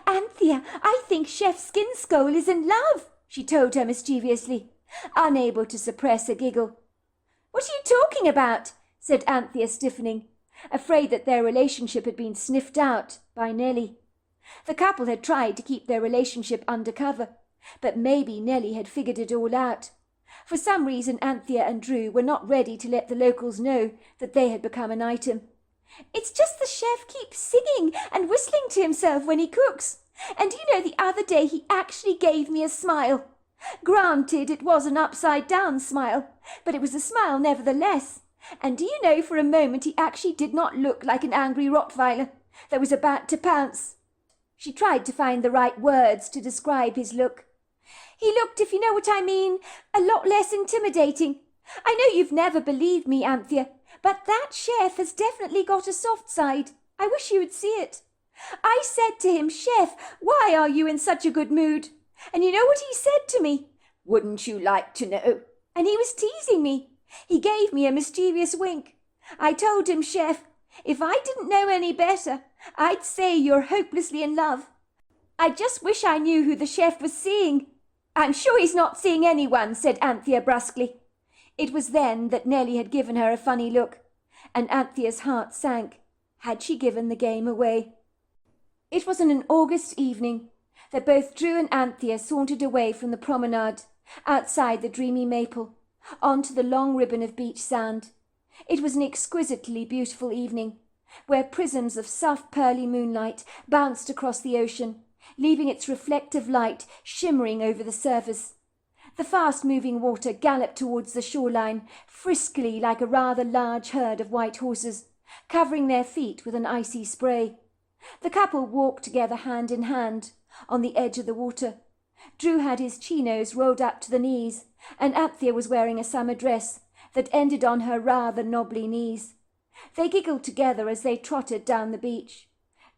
[SPEAKER 3] "Anthea, I think Chef Skinskull is in love," she told her mischievously, unable to suppress a giggle. "What are you talking about?" said Anthea, stiffening, afraid that their relationship had been sniffed out by Nellie. The couple had tried to keep their relationship undercover, but maybe Nellie had figured it all out. For some reason Anthea and Drew were not ready to let the locals know that they had become an item. "It's just the chef keeps singing and whistling to himself when he cooks. And you know, the other day he actually gave me a smile. Granted, it was an upside-down smile, but it was a smile nevertheless. And do you know, for a moment he actually did not look like an angry Rottweiler that was about to pounce." She tried to find the right words to describe his look. "He looked, if you know what I mean, a lot less intimidating. I know you've never believed me, Anthea, but that chef has definitely got a soft side. I wish you would see it. I said to him, 'Chef, why are you in such a good mood?' And you know what he said to me? 'Wouldn't you like to know?' And he was teasing me. He gave me a mischievous wink. I told him, Chef, if I didn't know any better, I'd say you're hopelessly in love. I just wish I knew who the chef was seeing. I'm sure he's not seeing anyone, said Anthea brusquely. It was then that Nellie had given her a funny look, and Anthea's heart sank. Had she given the game away? It was on an August evening that both Drew and Anthea sauntered away from the promenade, outside the dreamy maple, onto the long ribbon of beach sand. It was an exquisitely beautiful evening, where prisms of soft pearly moonlight bounced across the ocean, leaving its reflective light shimmering over the surface. The fast-moving water galloped towards the shoreline, friskily like a rather large herd of white horses, covering their feet with an icy spray. The couple walked together hand in hand on the edge of the water. Drew had his chinos rolled up to the knees, and Anthea was wearing a summer dress that ended on her rather knobbly knees. They giggled together as they trotted down the beach.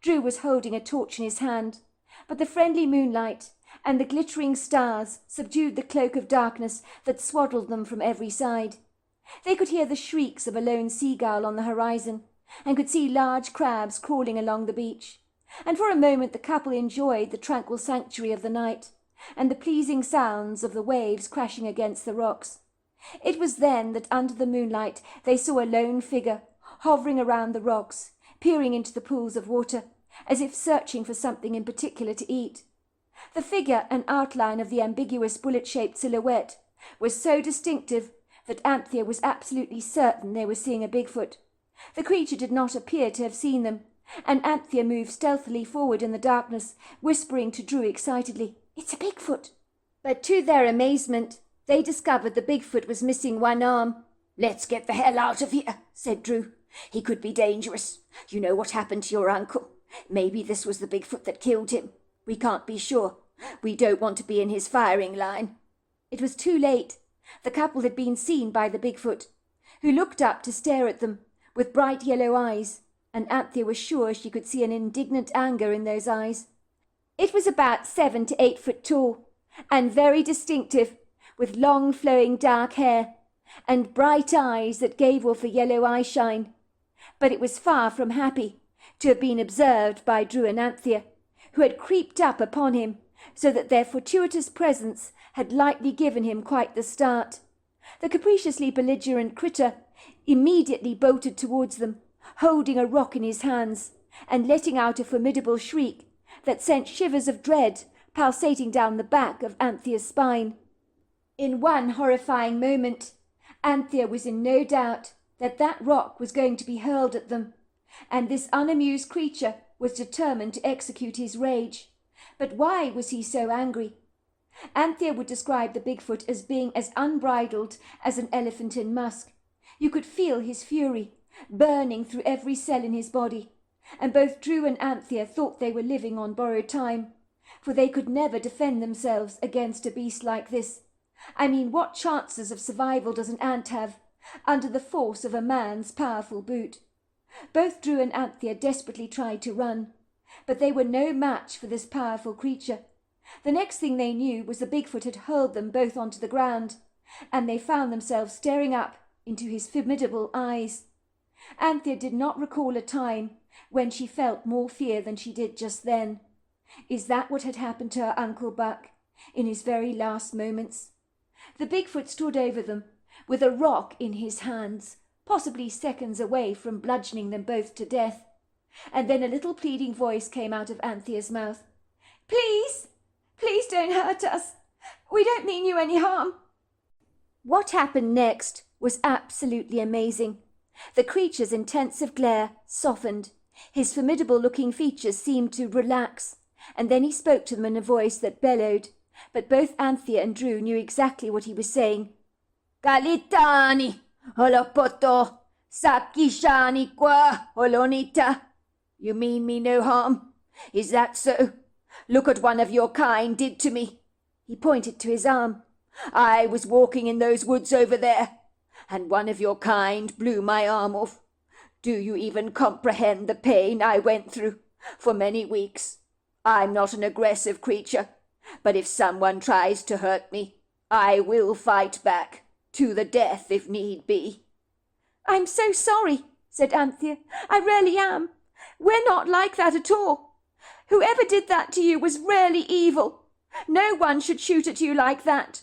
[SPEAKER 3] Drew was holding a torch in his hand, but the friendly moonlight and the glittering stars subdued the cloak of darkness that swaddled them from every side. They could hear the shrieks of a lone seagull on the horizon, and could see large crabs crawling along the beach. And for a moment the couple enjoyed the tranquil sanctuary of the night, and the pleasing sounds of the waves crashing against the rocks. It was then that under the moonlight they saw a lone figure hovering around the rocks, peering into the pools of water, as if searching for something in particular to eat. The figure and outline of the ambiguous bullet-shaped silhouette was so distinctive that Anthea was absolutely certain they were seeing a Bigfoot. The creature did not appear to have seen them, and Anthea moved stealthily forward in the darkness, whispering to Drew excitedly, "It's a Bigfoot!" But to their amazement, they discovered the Bigfoot was missing one arm. "Let's get the hell out of here," said Drew. "He could be dangerous. You know what happened to your uncle. Maybe this was the Bigfoot that killed him. We can't be sure. We don't want to be in his firing line." It was too late. The couple had been seen by the Bigfoot, who looked up to stare at them with bright yellow eyes, and Anthea was sure she could see an indignant anger in those eyes. It was about 7 to 8 foot tall, and very distinctive, with long flowing dark hair, and bright eyes that gave off a yellow eyeshine. But it was far from happy to have been observed by Drew and Anthea, who had creeped up upon him, so that their fortuitous presence had lightly given him quite the start. The capriciously belligerent critter immediately bolted towards them, holding a rock in his hands, and letting out a formidable shriek that sent shivers of dread pulsating down the back of Anthea's spine. In one horrifying moment, Anthea was in no doubt that that rock was going to be hurled at them, and this unamused creature was determined to execute his rage. But why was he so angry? Anthea would describe the Bigfoot as being as unbridled as an elephant in musk. You could feel his fury burning through every cell in his body, and both Drew and Anthea thought they were living on borrowed time, for they could never defend themselves against a beast like this. I mean, what chances of survival does an ant have under the force of a man's powerful boot? Both Drew and Anthea desperately tried to run, but they were no match for this powerful creature. The next thing they knew was the Bigfoot had hurled them both onto the ground, and they found themselves staring up into his formidable eyes. Anthea did not recall a time when she felt more fear than she did just then. Is that what had happened to her Uncle Buck in his very last moments? The Bigfoot stood over them with a rock in his hands, possibly seconds away from bludgeoning them both to death. And then a little pleading voice came out of Anthea's mouth. "Please, please don't hurt us. We don't mean you any harm." What happened next was absolutely amazing. The creature's intensive glare softened. His formidable-looking features seemed to relax, and then he spoke to them in a voice that bellowed, but both Anthea and Drew knew exactly what he was saying. "Kalitani, holopoto, sakishani kwa holonita." You mean me no harm? Is that so? Look what one of your kind did to me. He pointed to his arm. I was walking in those woods over there, and one of your kind blew my arm off. Do you even comprehend the pain I went through for many weeks? I'm not an aggressive creature, but if someone tries to hurt me, I will fight back.
[SPEAKER 4] To the death, if need be."
[SPEAKER 3] "I'm so sorry," said Anthea. "I really am. We're not like that at all. Whoever did that to you was really evil. No one should shoot at you like that.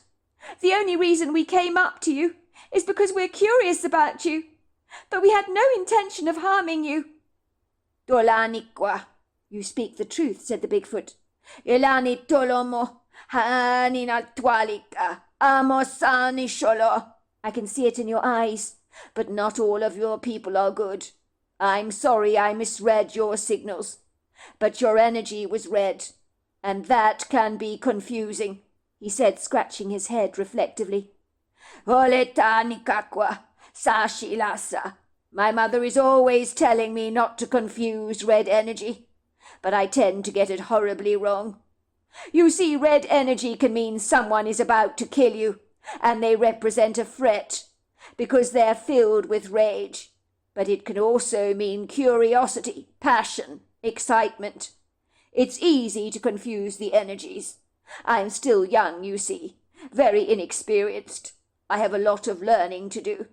[SPEAKER 3] The only reason we came up to you is because we're curious about you. But we had no intention of harming you."
[SPEAKER 4] "Dolanikwa, you speak the truth," said the Bigfoot. "Ilani tolomo, hanina twalika, amosani sholo." "I can see it in your eyes. But not all of your people are good. I'm sorry I misread your signals. But your energy was red, and that can be confusing," he said, scratching his head reflectively. "Oletanikakwa, sashilasa. My mother is always telling me not to confuse red energy, but I tend to get it horribly wrong. You see, red energy can mean someone is about to kill you, and they represent a threat, because they're filled with rage. But it can also mean curiosity, passion, excitement. It's easy to confuse the energies. I'm still young, you see, very inexperienced. I have a lot of learning to do.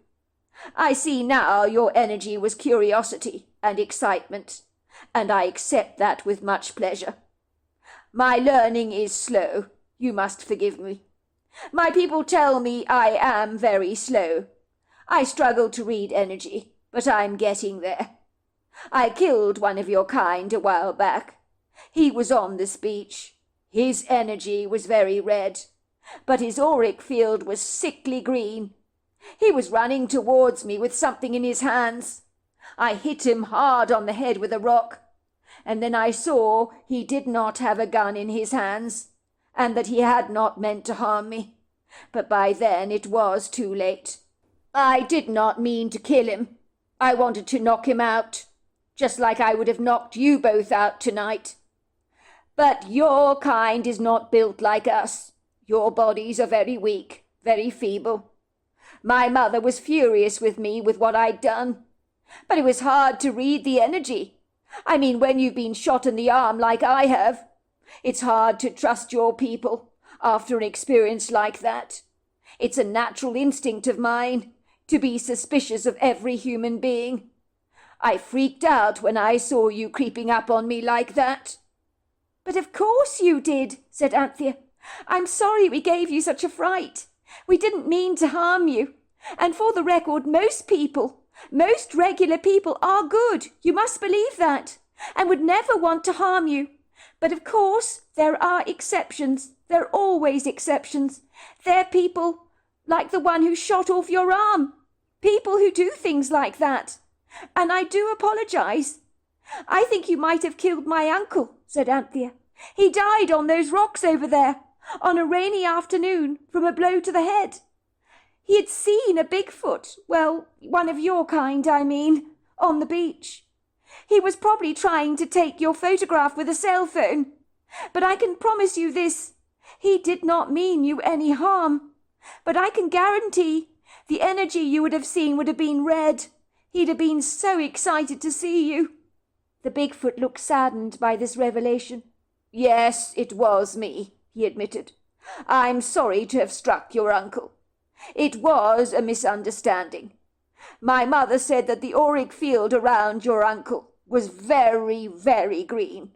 [SPEAKER 4] I see now your energy was curiosity and excitement, and I accept that with much pleasure. My learning is slow. You must forgive me. My people tell me I am very slow. I struggle to read energy, but I'm getting there. I killed one of your kind a while back. He was on this beach. His energy was very red, but his auric field was sickly green. He was running towards me with something in his hands. I hit him hard on the head with a rock, and then I saw he did not have a gun in his hands, and that he had not meant to harm me. But by then it was too late. I did not mean to kill him. I wanted to knock him out, just like I would have knocked you both out tonight. But your kind is not built like us. Your bodies are very weak, very feeble. My mother was furious with me with what I'd done, but it was hard to read the energy. I mean, when you've been shot in the arm like I have, it's hard to trust your people after an experience like that. It's a natural instinct of mine to be suspicious of every human being. I freaked out when I saw you creeping up on me like that."
[SPEAKER 3] "But of course you did," said Anthea. "I'm sorry we gave you such a fright. We didn't mean to harm you. And for the record, most regular people are good. You must believe that, and would never want to harm you. But of course, there are exceptions. There are always exceptions. They're people like the one who shot off your arm. People who do things like that. And I do apologize. I think you might have killed my uncle," said Anthea. "He died on those rocks over there, on a rainy afternoon, from a blow to the head. He had seen a Bigfoot, well, one of your kind, I mean, on the beach. He was probably trying to take your photograph with a cell phone. But I can promise you this, he did not mean you any harm. But I can guarantee the energy you would have seen would have been red. He'd have been so excited to see you." The Bigfoot looked saddened by this revelation.
[SPEAKER 4] "Yes, it was me," he admitted. "I'm sorry to have struck your uncle. It was a misunderstanding. My mother said that the auric field around your uncle was very, very green.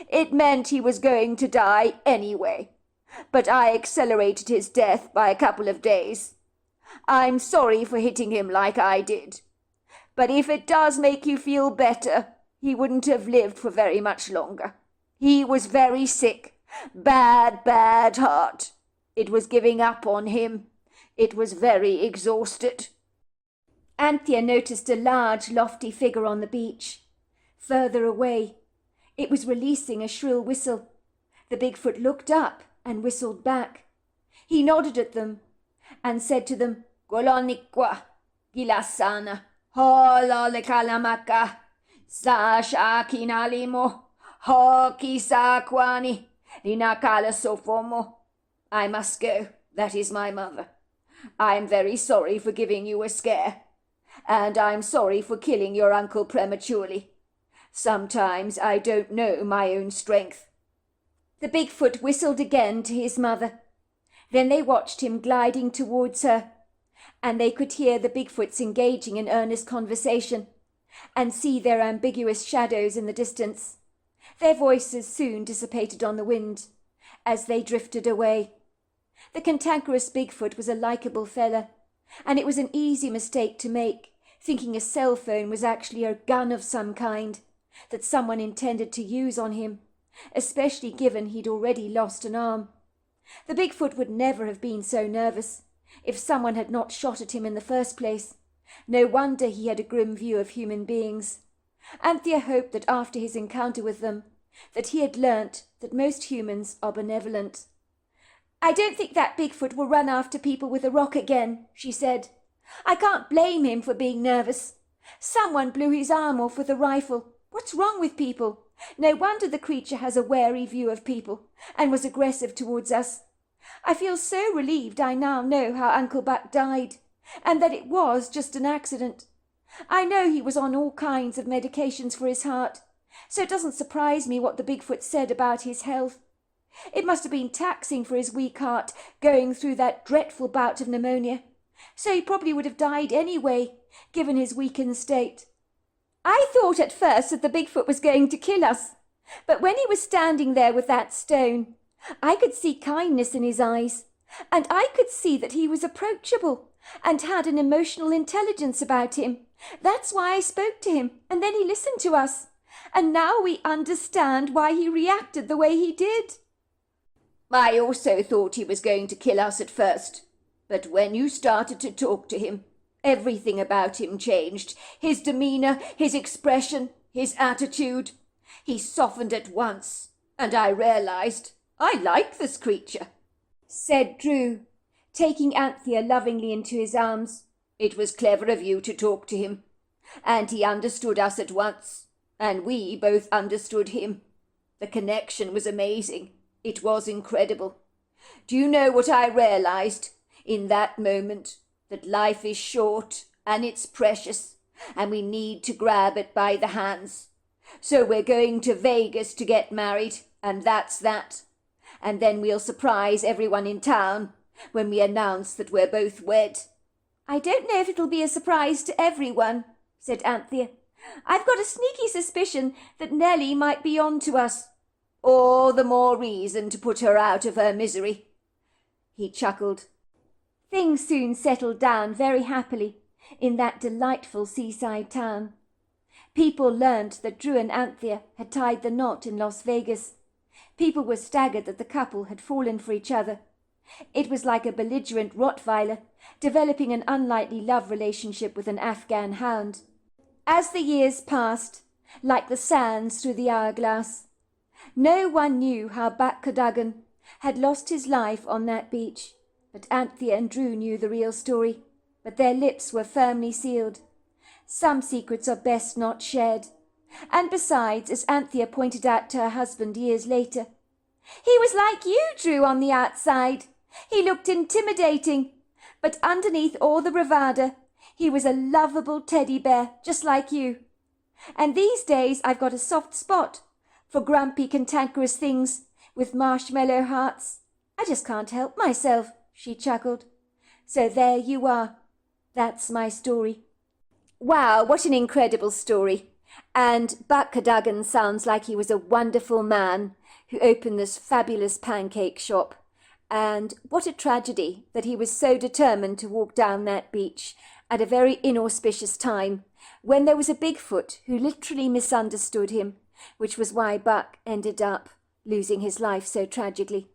[SPEAKER 4] It meant he was going to die anyway, but I accelerated his death by a couple of days. I'm sorry for hitting him like I did. But if it does make you feel better, he wouldn't have lived for very much longer. He was very sick, bad heart. It was giving up on him. It was very exhausted."
[SPEAKER 3] Anthea noticed a large, lofty figure on the beach. Further away, it was releasing a shrill whistle. The Bigfoot looked up and whistled back. He nodded at them and said to them,
[SPEAKER 4] "Golonikwa, gilasana, holole kalamaka, sashakinalimo, hokisakwani, linakala sofomo." "I must go. That is my mother. I'm very sorry for giving you a scare, and I'm sorry for killing your uncle prematurely. Sometimes I don't know my own strength."
[SPEAKER 3] The Bigfoot whistled again to his mother. Then they watched him gliding towards her, and they could hear the Bigfoots engaging in earnest conversation, and see their ambiguous shadows in the distance. Their voices soon dissipated on the wind, as they drifted away. The cantankerous Bigfoot was a likeable fella, and it was an easy mistake to make, thinking a cell phone was actually a gun of some kind that someone intended to use on him, especially given he'd already lost an arm. The Bigfoot would never have been so nervous if someone had not shot at him in the first place. No wonder he had a grim view of human beings. Anthea hoped that after his encounter with them, that he had learnt that most humans are benevolent. "I don't think that Bigfoot will run after people with a rock again," she said. "I can't blame him for being nervous. Someone blew his arm off with a rifle. What's wrong with people? No wonder the creature has a wary view of people and was aggressive towards us. I feel so relieved I now know how Uncle Buck died, and that it was just an accident. I know he was on all kinds of medications for his heart, so it doesn't surprise me what the Bigfoot said about his health. It must have been taxing for his weak heart going through that dreadful bout of pneumonia, so he probably would have died anyway, given his weakened state. I thought at first that the Bigfoot was going to kill us, but when he was standing there with that stone, I could see kindness in his eyes, and I could see that he was approachable and had an emotional intelligence about him. That's why I spoke to him, and then he listened to us, and now we understand why he reacted the way he did." "I also thought he was going to kill us at first, but when you started to talk to him, everything about him changed. His demeanour, his expression, his attitude. He softened at once, and I realised I like this creature," said Drew, taking Anthea lovingly into his arms. "It was clever of you to talk to him, and he understood us at once, and we both understood him. The connection was amazing. It was incredible. Do you know what I realised in that moment? That life is short and it's precious, and we need to grab it by the hands. So we're going to Vegas to get married, and that's that. And then we'll surprise everyone in town when we announce that we're both wed." "I don't know if it'll be a surprise to everyone," said Anthea. "I've got a sneaky suspicion that Nellie might be on to us." "All the more reason to put her out of her misery," he chuckled. Things soon settled down very happily in that delightful seaside town. People learnt that Drew and Anthea had tied the knot in Las Vegas. People were staggered that the couple had fallen for each other. It was like a belligerent Rottweiler developing an unlikely love relationship with an Afghan hound. As the years passed, like the sands through the hourglass, no one knew how Buck Cadogan had lost his life on that beach. But Anthea and Drew knew the real story, but their lips were firmly sealed. Some secrets are best not shared. And besides, as Anthea pointed out to her husband years later, "He was like you, Drew, on the outside. He looked intimidating, but underneath all the bravado, he was a lovable teddy bear, just like you. And these days I've got a soft spot for grumpy, cantankerous things with marshmallow hearts. I just can't help myself," she chuckled. "So there you are. That's my story." Wow, what an incredible story. And Buck Cadogan sounds like he was a wonderful man who opened this fabulous pancake shop. And what a tragedy that he was so determined to walk down that beach at a very inauspicious time when there was a Bigfoot who literally misunderstood him, which was why Buck ended up losing his life so tragically.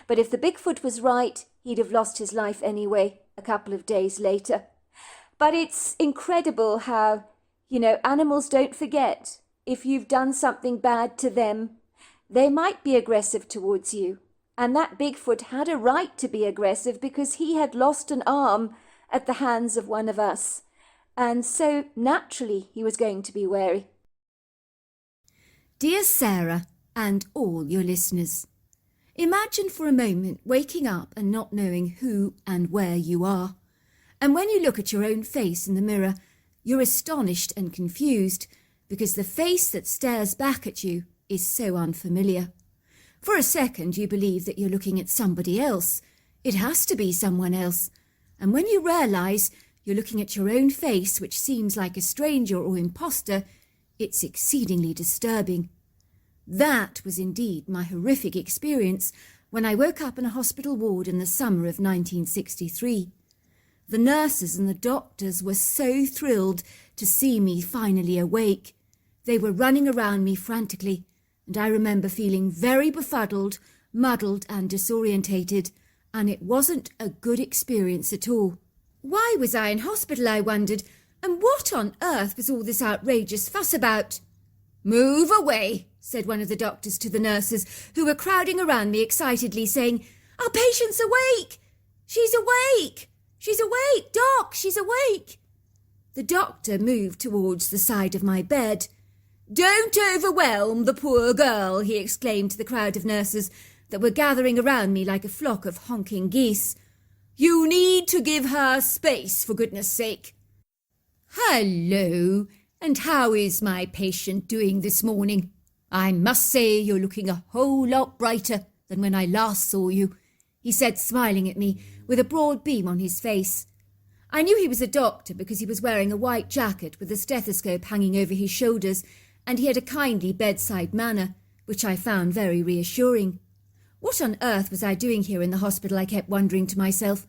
[SPEAKER 3] But if the Bigfoot was right, he'd have lost his life anyway, a couple of days later. But it's incredible how, animals don't forget. If you've done something bad to them, they might be aggressive towards you. And that Bigfoot had a right to be aggressive because he had lost an arm at the hands of one of us. And so naturally he was going to be wary.
[SPEAKER 2] Dear Sarah and all your listeners, imagine for a moment waking up and not knowing who and where you are. And when you look at your own face in the mirror, you're astonished and confused because the face that stares back at you is so unfamiliar. For a second you believe that you're looking at somebody else. It has to be someone else. And when you realise you're looking at your own face, which seems like a stranger or imposter, it's exceedingly disturbing. That was indeed my horrific experience when I woke up in a hospital ward in the summer of 1963. The nurses and the doctors were so thrilled to see me finally awake. They were running around me frantically, and I remember feeling very befuddled, muddled and disorientated, and it wasn't a good experience at all. Why was I in hospital, I wondered, and what on earth was all this outrageous fuss about? "Move away," said one of the doctors to the nurses, who were crowding around me excitedly, saying, "Our patient's awake! She's awake! She's awake! Doc, she's awake!" The doctor moved towards the side of my bed. "Don't overwhelm the poor girl," he exclaimed to the crowd of nurses that were gathering around me like a flock of honking geese. "You need to give her space, for goodness sake." "Hello, and how is my patient doing this morning? I must say you're looking a whole lot brighter than when I last saw you," he said, smiling at me with a broad beam on his face. I knew he was a doctor because he was wearing a white jacket with a stethoscope hanging over his shoulders, and he had a kindly bedside manner, which I found very reassuring. What on earth was I doing here in the hospital, I kept wondering to myself,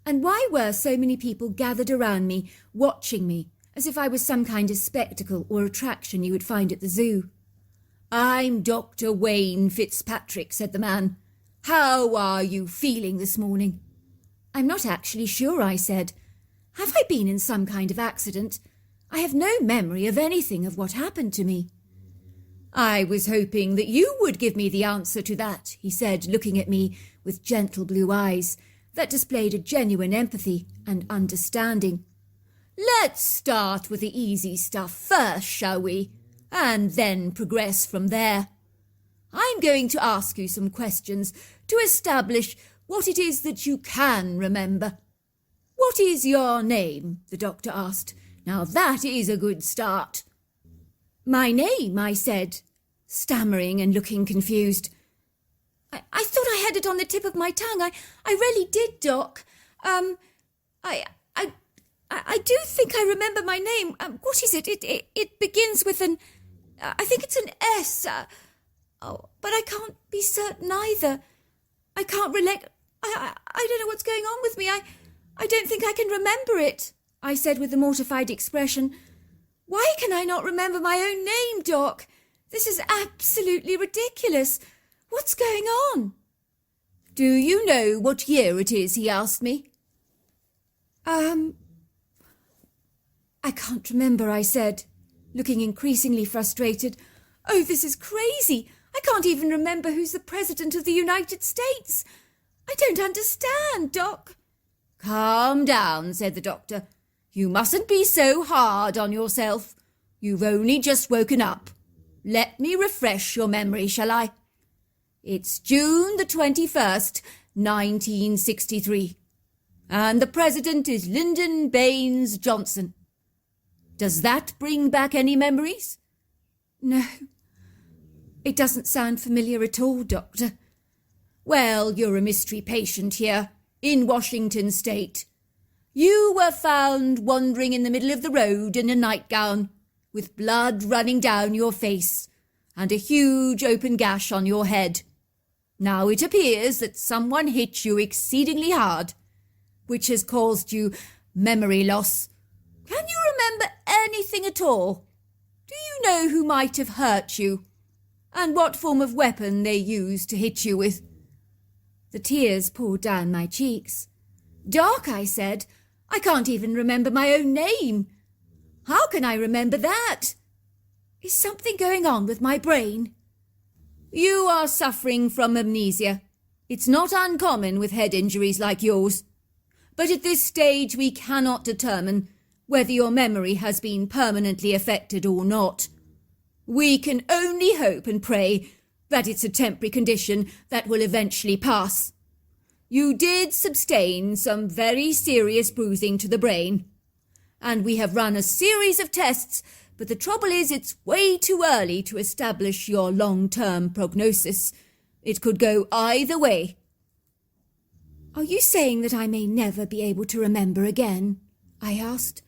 [SPEAKER 2] and why were so many people gathered around me, watching me, as if I was some kind of spectacle or attraction you would find at the zoo? "I'm Dr. Wayne Fitzpatrick," said the man. "How are you feeling this morning?" "I'm not actually sure," I said. "Have I been in some kind of accident? I have no memory of anything of what happened to me." "I was hoping that you would give me the answer to that," he said, looking at me with gentle blue eyes that displayed a genuine empathy and understanding. "Let's start with the easy stuff first, shall we? And then progress from there. I'm going to ask you some questions to establish what it is that you can remember." "What is your name?" the doctor asked. "Now that is a good start." "My name," I said, stammering and looking confused. I thought I had it on the tip of my tongue. I really did, Doc. I do think I remember my name. What is it? It begins with an... I think it's an S. But I can't be certain either. I can't relate... I don't know what's going on with me. I don't think I can remember it, I said with a mortified expression. "Why can I not remember my own name, Doc? This is absolutely ridiculous. What's going on?" "Do you know what year it is?" he asked me. I can't remember," I said, looking increasingly frustrated. "Oh, this is crazy. I can't even remember who's the President of the United States. I don't understand, Doc." "Calm down," said the doctor. "You mustn't be so hard on yourself. You've only just woken up. Let me refresh your memory, shall I? It's June the 21st, 1963. And the President is Lyndon Baines Johnson. Does that bring back any memories?" "No, it doesn't sound familiar at all, Doctor." "Well, you're a mystery patient here, in Washington State. You were found wandering in the middle of the road in a nightgown, with blood running down your face, and a huge open gash on your head. Now it appears that someone hit you exceedingly hard, which has caused you memory loss. Can you remember anything at all? Do you know who might have hurt you, and what form of weapon they used to hit you with?" The tears poured down my cheeks. "Doc," I said, "I can't even remember my own name. How can I remember that? Is something going on with my brain?" "You are suffering from amnesia. It's not uncommon with head injuries like yours. But at this stage we cannot determine whether your memory has been permanently affected or not. We can only hope and pray that it's a temporary condition that will eventually pass. You did sustain some very serious bruising to the brain, and we have run a series of tests, but the trouble is it's way too early to establish your long-term prognosis. It could go either way." Are you saying that I may never be able to remember again? I asked.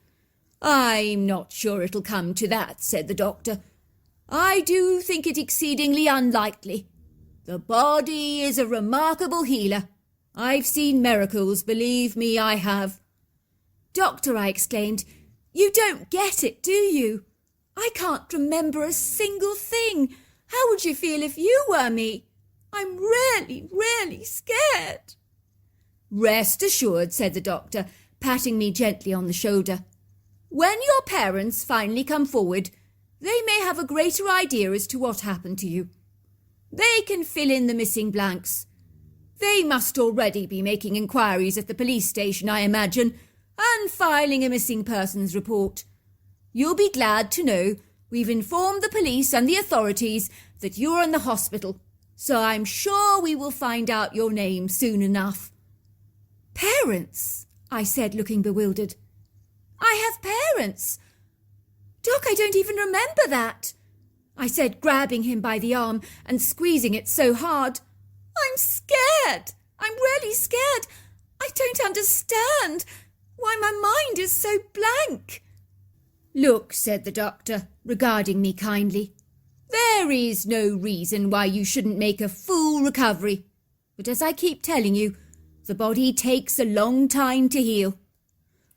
[SPEAKER 2] I'm not sure it'll come to that, said the doctor. I do think it exceedingly unlikely. The body is a remarkable healer. I've seen miracles, believe me, I have. Doctor, I exclaimed, you don't get it, do you? I can't remember a single thing. How would you feel if you were me? I'm really, really scared. Rest assured, said the doctor, patting me gently on the shoulder. When your parents finally come forward, they may have a greater idea as to what happened to you. They can fill in the missing blanks. They must already be making inquiries at the police station, I imagine, and filing a missing persons report. You'll be glad to know we've informed the police and the authorities that you're in the hospital, so I'm sure we will find out your name soon enough. Parents, I said, looking bewildered. I have parents. Doc, I don't even remember that, I said, grabbing him by the arm and squeezing it so hard. I'm scared. I'm really scared. I don't understand why my mind is so blank. Look, said the doctor, regarding me kindly. There is no reason why you shouldn't make a full recovery. But as I keep telling you, the body takes a long time to heal.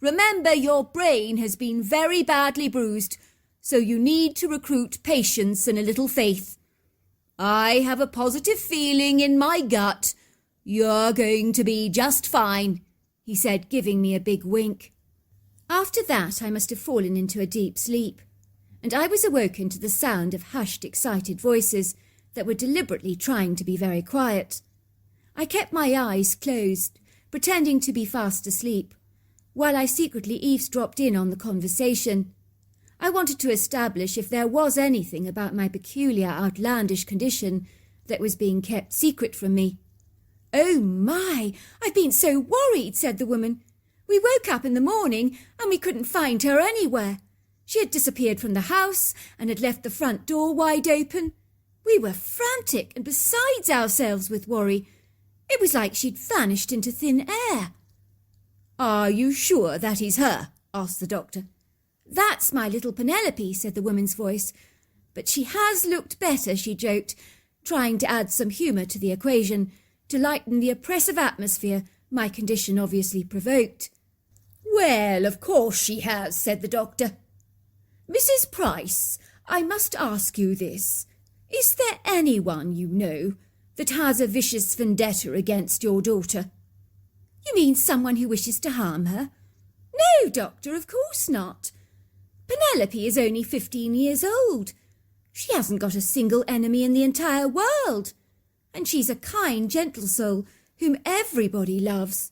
[SPEAKER 2] Remember, your brain has been very badly bruised, so you need to recruit patience and a little faith. I have a positive feeling in my gut. You're going to be just fine, he said, giving me a big wink. After that, I must have fallen into a deep sleep, and I was awoken to the sound of hushed, excited voices that were deliberately trying to be very quiet. I kept my eyes closed, pretending to be fast asleep, while I secretly eavesdropped in on the conversation. I wanted to establish if there was anything about my peculiar, outlandish condition that was being kept secret from me. Oh my, I've been so worried, said the woman. We woke up in the morning and we couldn't find her anywhere. She had disappeared from the house and had left the front door wide open. We were frantic and beside ourselves with worry. It was like she'd vanished into thin air. Are you sure that is her? Asked the doctor. That's my little Penelope, said the woman's voice. But she has looked better, she joked, trying to add some humour to the equation, to lighten the oppressive atmosphere my condition obviously provoked. Well, of course she has, said the doctor. Mrs. Price, I must ask you this. Is there anyone you know that has a vicious vendetta against your daughter? You mean someone who wishes to harm her? No, doctor, of course not. Penelope is only 15 years old. She hasn't got a single enemy in the entire world. And she's a kind, gentle soul whom everybody loves.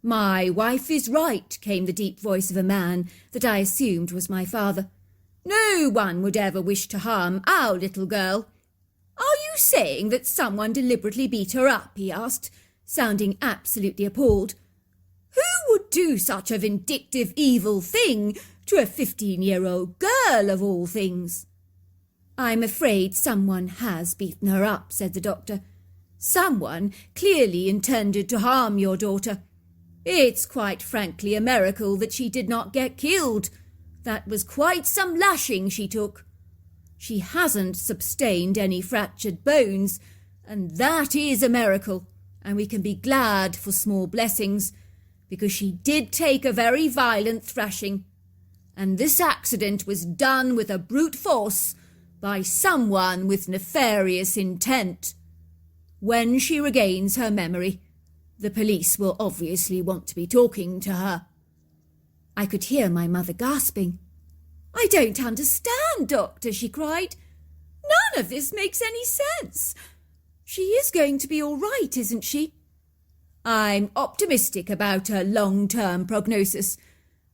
[SPEAKER 2] My wife is right, came the deep voice of a man that I assumed was my father. No one would ever wish to harm our little girl. Are you saying that someone deliberately beat her up? He asked, sounding absolutely appalled. Who would do such a vindictive, evil thing to a 15-year-old girl, of all things? I'm afraid someone has beaten her up, said the doctor. Someone clearly intended to harm your daughter. It's quite frankly a miracle that she did not get killed. That was quite some lashing she took. She hasn't sustained any fractured bones, and that is a miracle, and we can be glad for small blessings, because she did take a very violent thrashing, and this accident was done with a brute force by someone with nefarious intent. When she regains her memory, the police will obviously want to be talking to her. I could hear my mother gasping. I don't understand, Doctor, she cried. None of this makes any sense. She is going to be all right, isn't she? I'm optimistic about her long-term prognosis,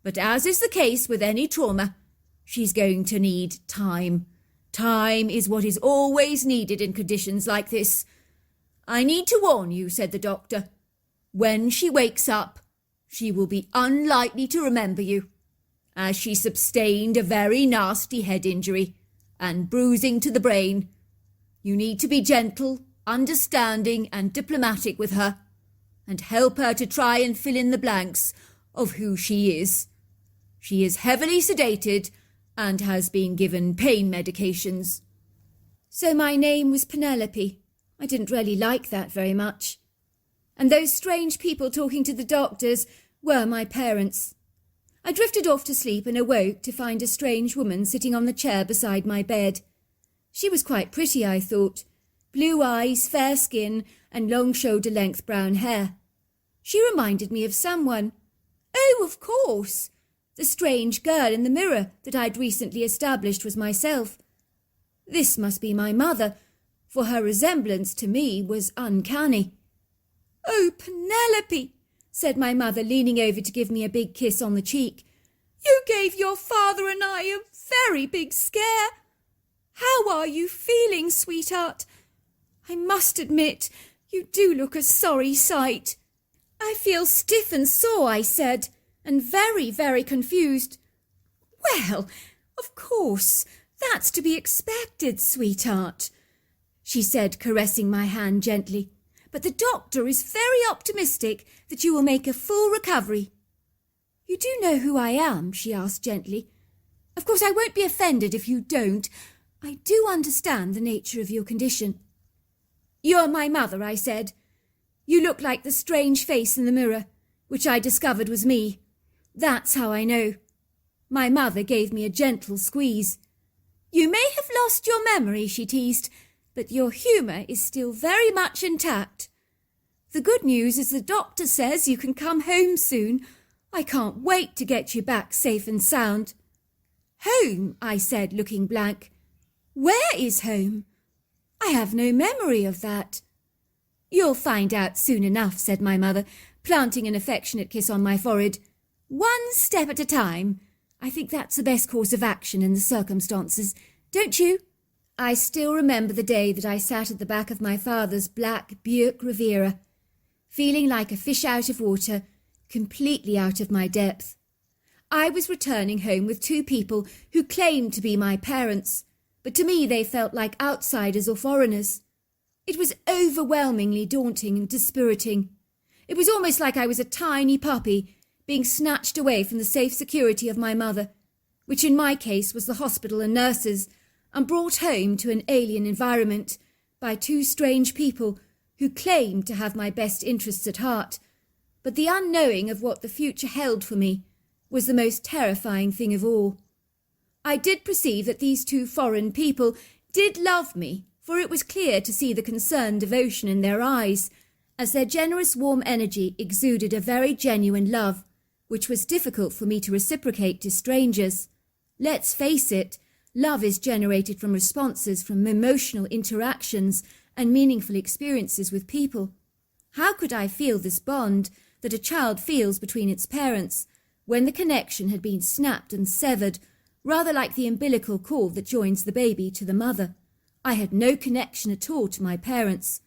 [SPEAKER 2] but as is the case with any trauma, she's going to need time. Time is what is always needed in conditions like this. I need to warn you, said the doctor. When she wakes up, she will be unlikely to remember you, as she sustained a very nasty head injury and bruising to the brain. You need to be gentle, understanding and diplomatic with her. and help her to try and fill in the blanks of who she is. She is heavily sedated and has been given pain medications. So my name was Penelope. I didn't really like that very much. And those strange people talking to the doctors were my parents. I drifted off to sleep and awoke to find a strange woman sitting on the chair beside my bed. She was quite pretty, I thought. Blue eyes, fair skin, and long shoulder-length brown hair. She reminded me of someone. Oh, of course! The strange girl in the mirror that I'd recently established was myself. This must be my mother, for her resemblance to me was uncanny. "Oh, Penelope," said my mother, leaning over to give me a big kiss on the cheek. "You gave your father and I a very big scare. How are you feeling, sweetheart? I must admit, you do look a sorry sight." "I feel stiff and sore," I said, and very, very confused. "Well, of course, that's to be expected, sweetheart," she said, caressing my hand gently. "But the doctor is very optimistic that you will make a full recovery." "You do know who I am?" she asked gently. "Of course, I won't be offended if you don't. I do understand the nature of your condition." "You're my mother," I said. "You look like the strange face in the mirror, which I discovered was me. That's how I know." My mother gave me a gentle squeeze. "You may have lost your memory," she teased, "but your humour is still very much intact. The good news is the doctor says you can come home soon. I can't wait to get you back safe and sound." "Home?" I said, looking blank. "Where is home? I have no memory of that." "You'll find out soon enough," said my mother, planting an affectionate kiss on my forehead. "One step at a time. I think that's the best course of action in the circumstances. Don't you?" I still remember the day that I sat at the back of my father's black Buick Riviera, feeling like a fish out of water, completely out of my depth. I was returning home with two people who claimed to be my parents, but to me they felt like outsiders or foreigners. It was overwhelmingly daunting and dispiriting. It was almost like I was a tiny puppy being snatched away from the safe security of my mother, which in my case was the hospital and nurses, and brought home to an alien environment by two strange people who claimed to have my best interests at heart. But the unknowing of what the future held for me was the most terrifying thing of all. I did perceive that these two foreign people did love me, for it was clear to see the concerned devotion in their eyes, as their generous warm energy exuded a very genuine love, which was difficult for me to reciprocate to strangers. Let's face it, love is generated from responses from emotional interactions and meaningful experiences with people. How could I feel this bond that a child feels between its parents when the connection had been snapped and severed, rather like the umbilical cord that joins the baby to the mother? I had no connection at all to my parents.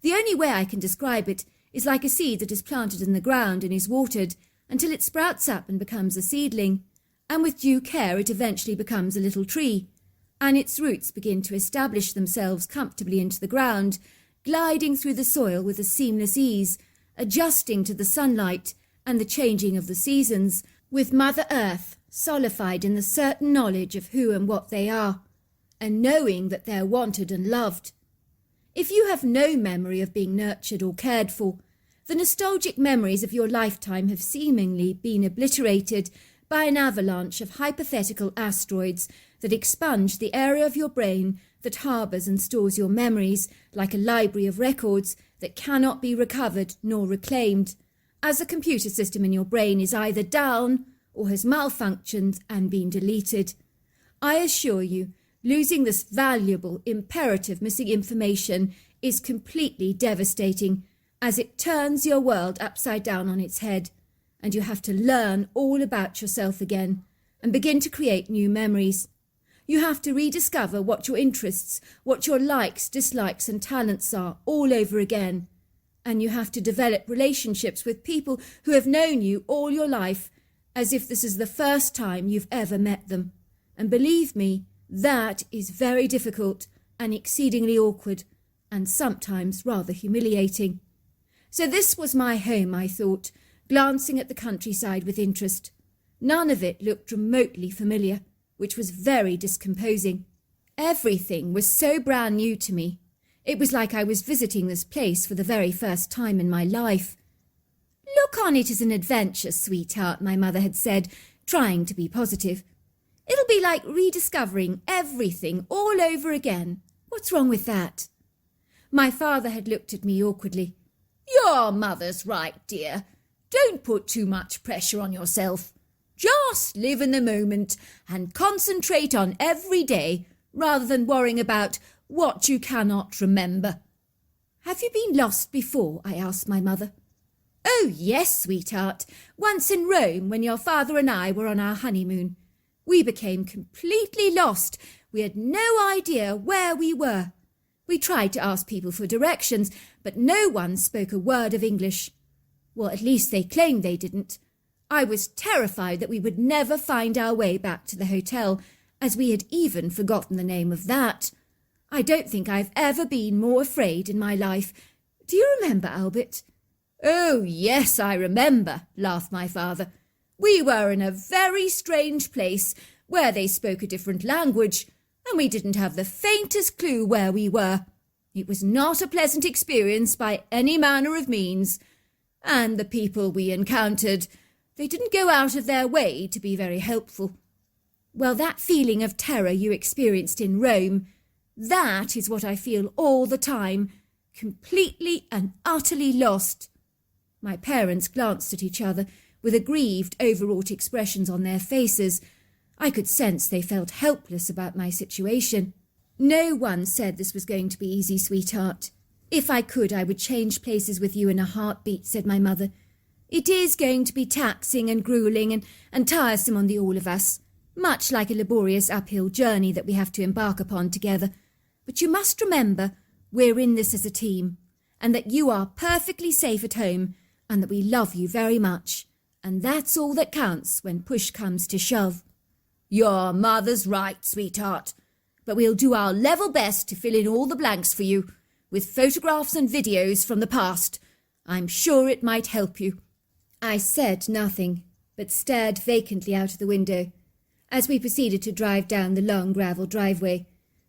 [SPEAKER 2] The only way I can describe it is like a seed that is planted in the ground and is watered until it sprouts up and becomes a seedling, and with due care it eventually becomes a little tree, and its roots begin to establish themselves comfortably into the ground, gliding through the soil with a seamless ease, adjusting to the sunlight and the changing of the seasons, with Mother Earth solidified in the certain knowledge of who and what they are, and knowing that they're wanted and loved. If you have no memory of being nurtured or cared for, the nostalgic memories of your lifetime have seemingly been obliterated by an avalanche of hypothetical asteroids that expunge the area of your brain that harbours and stores your memories like a library of records that cannot be recovered nor reclaimed, as the computer system in your brain is either down or has malfunctioned and been deleted. I assure you, losing this valuable, imperative missing information is completely devastating, as it turns your world upside down on its head, and you have to learn all about yourself again and begin to create new memories. You have to rediscover what your interests, what your likes, dislikes and talents are all over again. And you have to develop relationships with people who have known you all your life as if this is the first time you've ever met them. And believe me, that is very difficult and exceedingly awkward and sometimes rather humiliating. So this was my home, I thought, glancing at the countryside with interest. None of it looked remotely familiar, which was very discomposing. Everything was so brand new to me. It was like I was visiting this place for the very first time in my life. "Look on it as an adventure, sweetheart," my mother had said, trying to be positive. "It'll be like rediscovering everything all over again. What's wrong with that?" My father had looked at me awkwardly. "Your mother's right, dear. Don't put too much pressure on yourself. Just live in the moment and concentrate on every day rather than worrying about what you cannot remember." "Have you been lost before?" I asked my mother. "Oh, yes, sweetheart. Once in Rome when your father and I were on our honeymoon. We became completely lost. We had no idea where we were. We tried to ask people for directions, but no one spoke a word of English. Well, at least they claimed they didn't. I was terrified that we would never find our way back to the hotel, as we had even forgotten the name of that. I don't think I've ever been more afraid in my life. Do you remember, Albert?" "Oh, yes, I remember," laughed my father. "We were in a very strange place where they spoke a different language, and we didn't have the faintest clue where we were. It was not a pleasant experience by any manner of means, and the people we encountered, they didn't go out of their way to be very helpful." "Well, that feeling of terror you experienced in Rome, that is what I feel all the time, completely and utterly lost." My parents glanced at each other with aggrieved, overwrought expressions on their faces. I could sense they felt helpless about my situation. "No one said this was going to be easy, sweetheart. If I could, I would change places with you in a heartbeat," said my mother. "It is going to be taxing and grueling and tiresome on the all of us, much like a laborious uphill journey that we have to embark upon together. But you must remember we're in this as a team, and that you are perfectly safe at home, and that we love you very much. And that's all that counts when push comes to shove." "Your mother's right, sweetheart. But we'll do our level best to fill in all the blanks for you, with photographs and videos from the past. I'm sure it might help you." I said nothing, but stared vacantly out of the window as we proceeded to drive down the long gravel driveway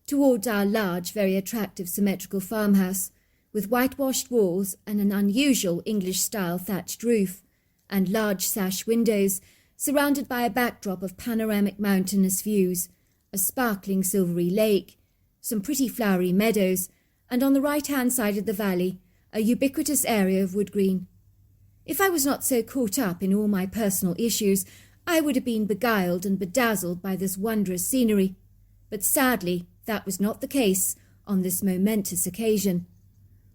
[SPEAKER 2] towards our large, very attractive symmetrical farmhouse, with whitewashed walls and an unusual English-style thatched roof, and large sash windows, surrounded by a backdrop of panoramic mountainous views, a sparkling silvery lake, some pretty flowery meadows, and on the right-hand side of the valley, a ubiquitous area of wood green. If I was not so caught up in all my personal issues, I would have been beguiled and bedazzled by this wondrous scenery. But sadly, that was not the case on this momentous occasion.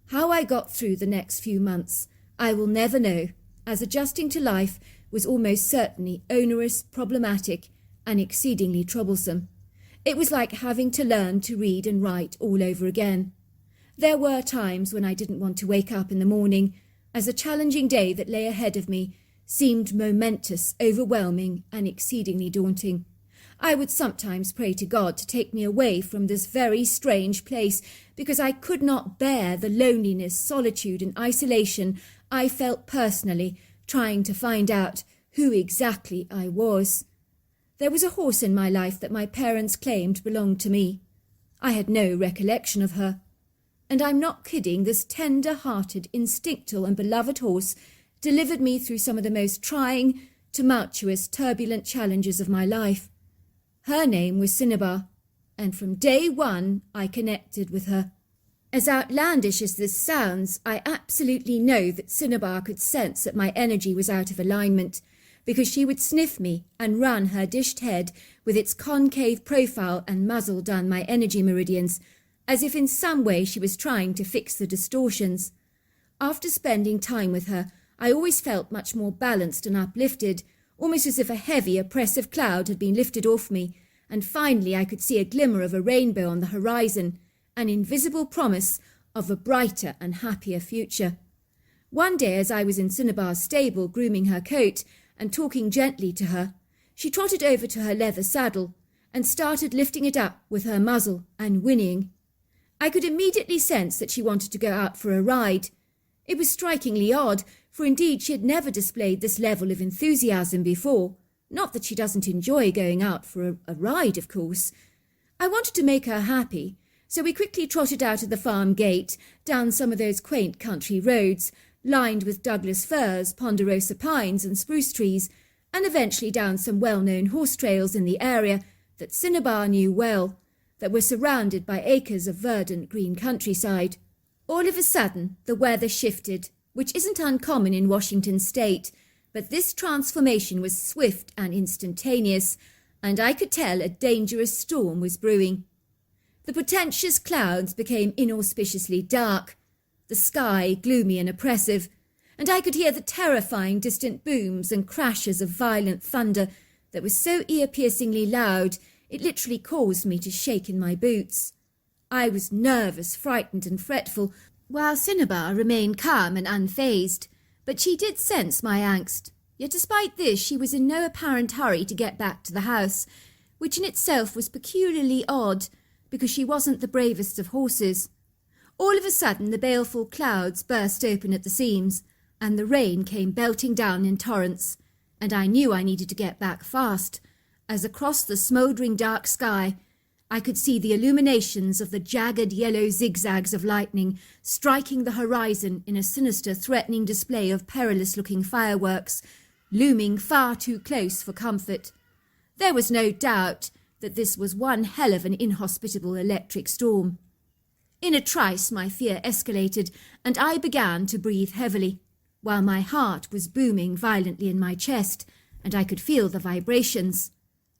[SPEAKER 2] How I got through the next few months, I will never know, as adjusting to life was almost certainly onerous, problematic, and exceedingly troublesome. It was like having to learn to read and write all over again. There were times when I didn't want to wake up in the morning, as a challenging day that lay ahead of me seemed momentous, overwhelming, and exceedingly daunting. I would sometimes pray to God to take me away from this very strange place, because I could not bear the loneliness, solitude, and isolation I felt personally, trying to find out who exactly I was. There was a horse in my life that my parents claimed belonged to me. I had no recollection of her. And I'm not kidding, this tender-hearted, instinctual and beloved horse delivered me through some of the most trying, tumultuous, turbulent challenges of my life. Her name was Cinnabar, and from day one I connected with her. As outlandish as this sounds, I absolutely know that Cinnabar could sense that my energy was out of alignment, because she would sniff me and run her dished head with its concave profile and muzzle down my energy meridians, as if in some way she was trying to fix the distortions. After spending time with her, I always felt much more balanced and uplifted, almost as if a heavy, oppressive cloud had been lifted off me, and finally I could see a glimmer of a rainbow on the horizon, an invisible promise of a brighter and happier future. One day, as I was in Cinnabar's stable grooming her coat and talking gently to her, she trotted over to her leather saddle and started lifting it up with her muzzle and whinnying. I could immediately sense that she wanted to go out for a ride. It was strikingly odd, for indeed she had never displayed this level of enthusiasm before. Not that she doesn't enjoy going out for a ride, of course. I wanted to make her happy, so we quickly trotted out of the farm gate, down some of those quaint country roads, lined with Douglas firs, ponderosa pines and spruce trees, and eventually down some well-known horse trails in the area that Cinnabar knew well, that were surrounded by acres of verdant green countryside. All of a sudden, the weather shifted, which isn't uncommon in Washington state, but this transformation was swift and instantaneous, and I could tell a dangerous storm was brewing. The portentous clouds became inauspiciously dark, the sky gloomy and oppressive, and I could hear the terrifying distant booms and crashes of violent thunder that was so ear-piercingly loud it literally caused me to shake in my boots. I was nervous, frightened and fretful, while Cinnabar remained calm and unfazed, but she did sense my angst. Yet despite this she was in no apparent hurry to get back to the house, which in itself was peculiarly odd, because she wasn't the bravest of horses. All of a sudden the baleful clouds burst open at the seams, and the rain came belting down in torrents, and I knew I needed to get back fast, as across the smouldering dark sky I could see the illuminations of the jagged yellow zigzags of lightning striking the horizon in a sinister, threatening display of perilous-looking fireworks, looming far too close for comfort. There was no doubt that this was one hell of an inhospitable electric storm. In a trice my fear escalated, and I began to breathe heavily, while my heart was booming violently in my chest, and I could feel the vibrations.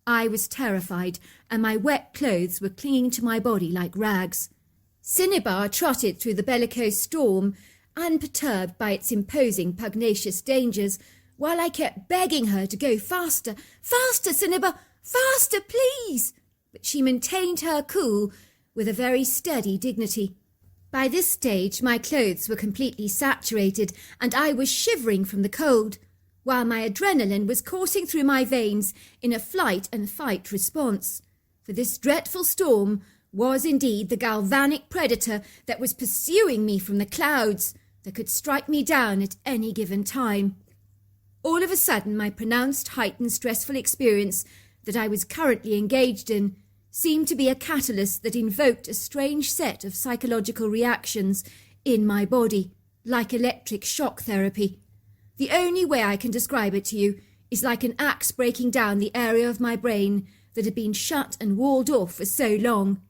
[SPEAKER 2] I was terrified, and my wet clothes were clinging to my body like rags. Cinnabar trotted through the bellicose storm, unperturbed by its imposing pugnacious dangers, while I kept begging her to go faster. "Faster, Cinnabar! Faster, please!" But she maintained her cool with a very steady dignity. By this stage my clothes were completely saturated, and I was shivering from the cold, while my adrenaline was coursing through my veins in a flight and fight response. For this dreadful storm was indeed the galvanic predator that was pursuing me from the clouds, that could strike me down at any given time. All of a sudden my pronounced, heightened, stressful experience that I was currently engaged in seemed to be a catalyst that invoked a strange set of psychological reactions in my body, like electric shock therapy. The only way I can describe it to you is like an axe breaking down the area of my brain that had been shut and walled off for so long.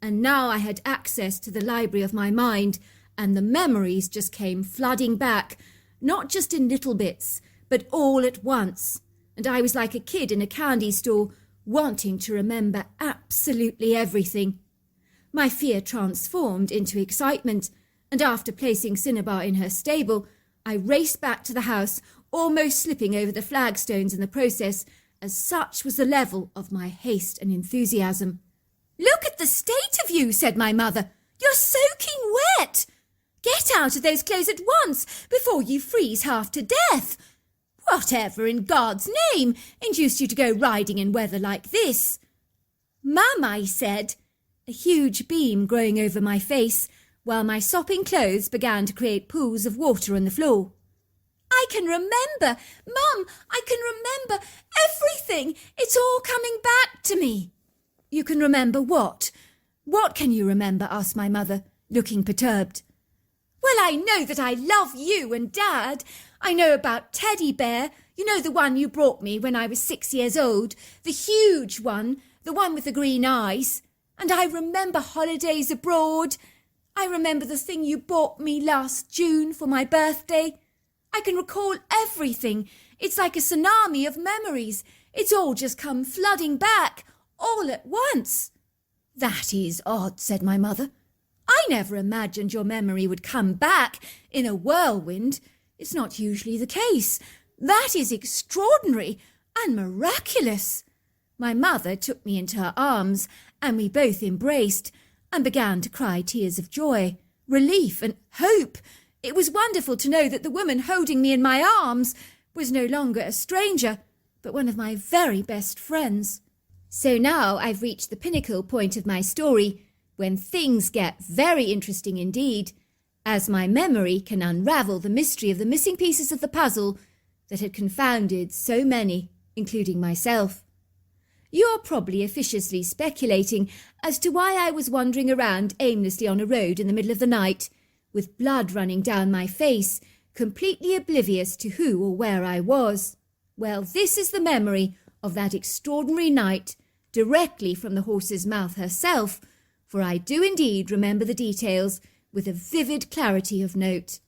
[SPEAKER 2] And now I had access to the library of my mind, and the memories just came flooding back, not just in little bits, but all at once. And I was like a kid in a candy store, wanting to remember absolutely everything. My fear transformed into excitement, and after placing Cinnabar in her stable, I raced back to the house, almost slipping over the flagstones in the process, as such was the level of my haste and enthusiasm. "Look at the state of you," said my mother. "You're soaking wet. Get out of those clothes at once, before you freeze half to death. Whatever in God's name induced you to go riding in weather like this?" "Mum," I said, a huge beam growing over my face, while my sopping clothes began to create pools of water on the floor. "I can remember, Mum, I can remember everything. It's all coming back to me." "You can remember what? What can you remember?" asked my mother, looking perturbed. "Well, I know that I love you and Dad. I know about Teddy Bear, you know, the one you brought me when I was 6 years old, the huge one, the one with the green eyes. And I remember holidays abroad. I remember the thing you bought me last June for my birthday. I can recall everything. It's like a tsunami of memories. It's all just come flooding back, all at once." "That is odd," said my mother. "I never imagined your memory would come back in a whirlwind. It's not usually the case. That is extraordinary and miraculous." My mother took me into her arms, and we both embraced and began to cry tears of joy, relief and hope. It was wonderful to know that the woman holding me in my arms was no longer a stranger, but one of my very best friends. So now I've reached the pinnacle point of my story, when things get very interesting indeed, as my memory can unravel the mystery of the missing pieces of the puzzle that had confounded so many, including myself. You're probably officiously speculating as to why I was wandering around aimlessly on a road in the middle of the night, with blood running down my face, completely oblivious to who or where I was. Well, this is the memory of that extraordinary night, directly from the horse's mouth herself, for I do indeed remember the details with a vivid clarity of note.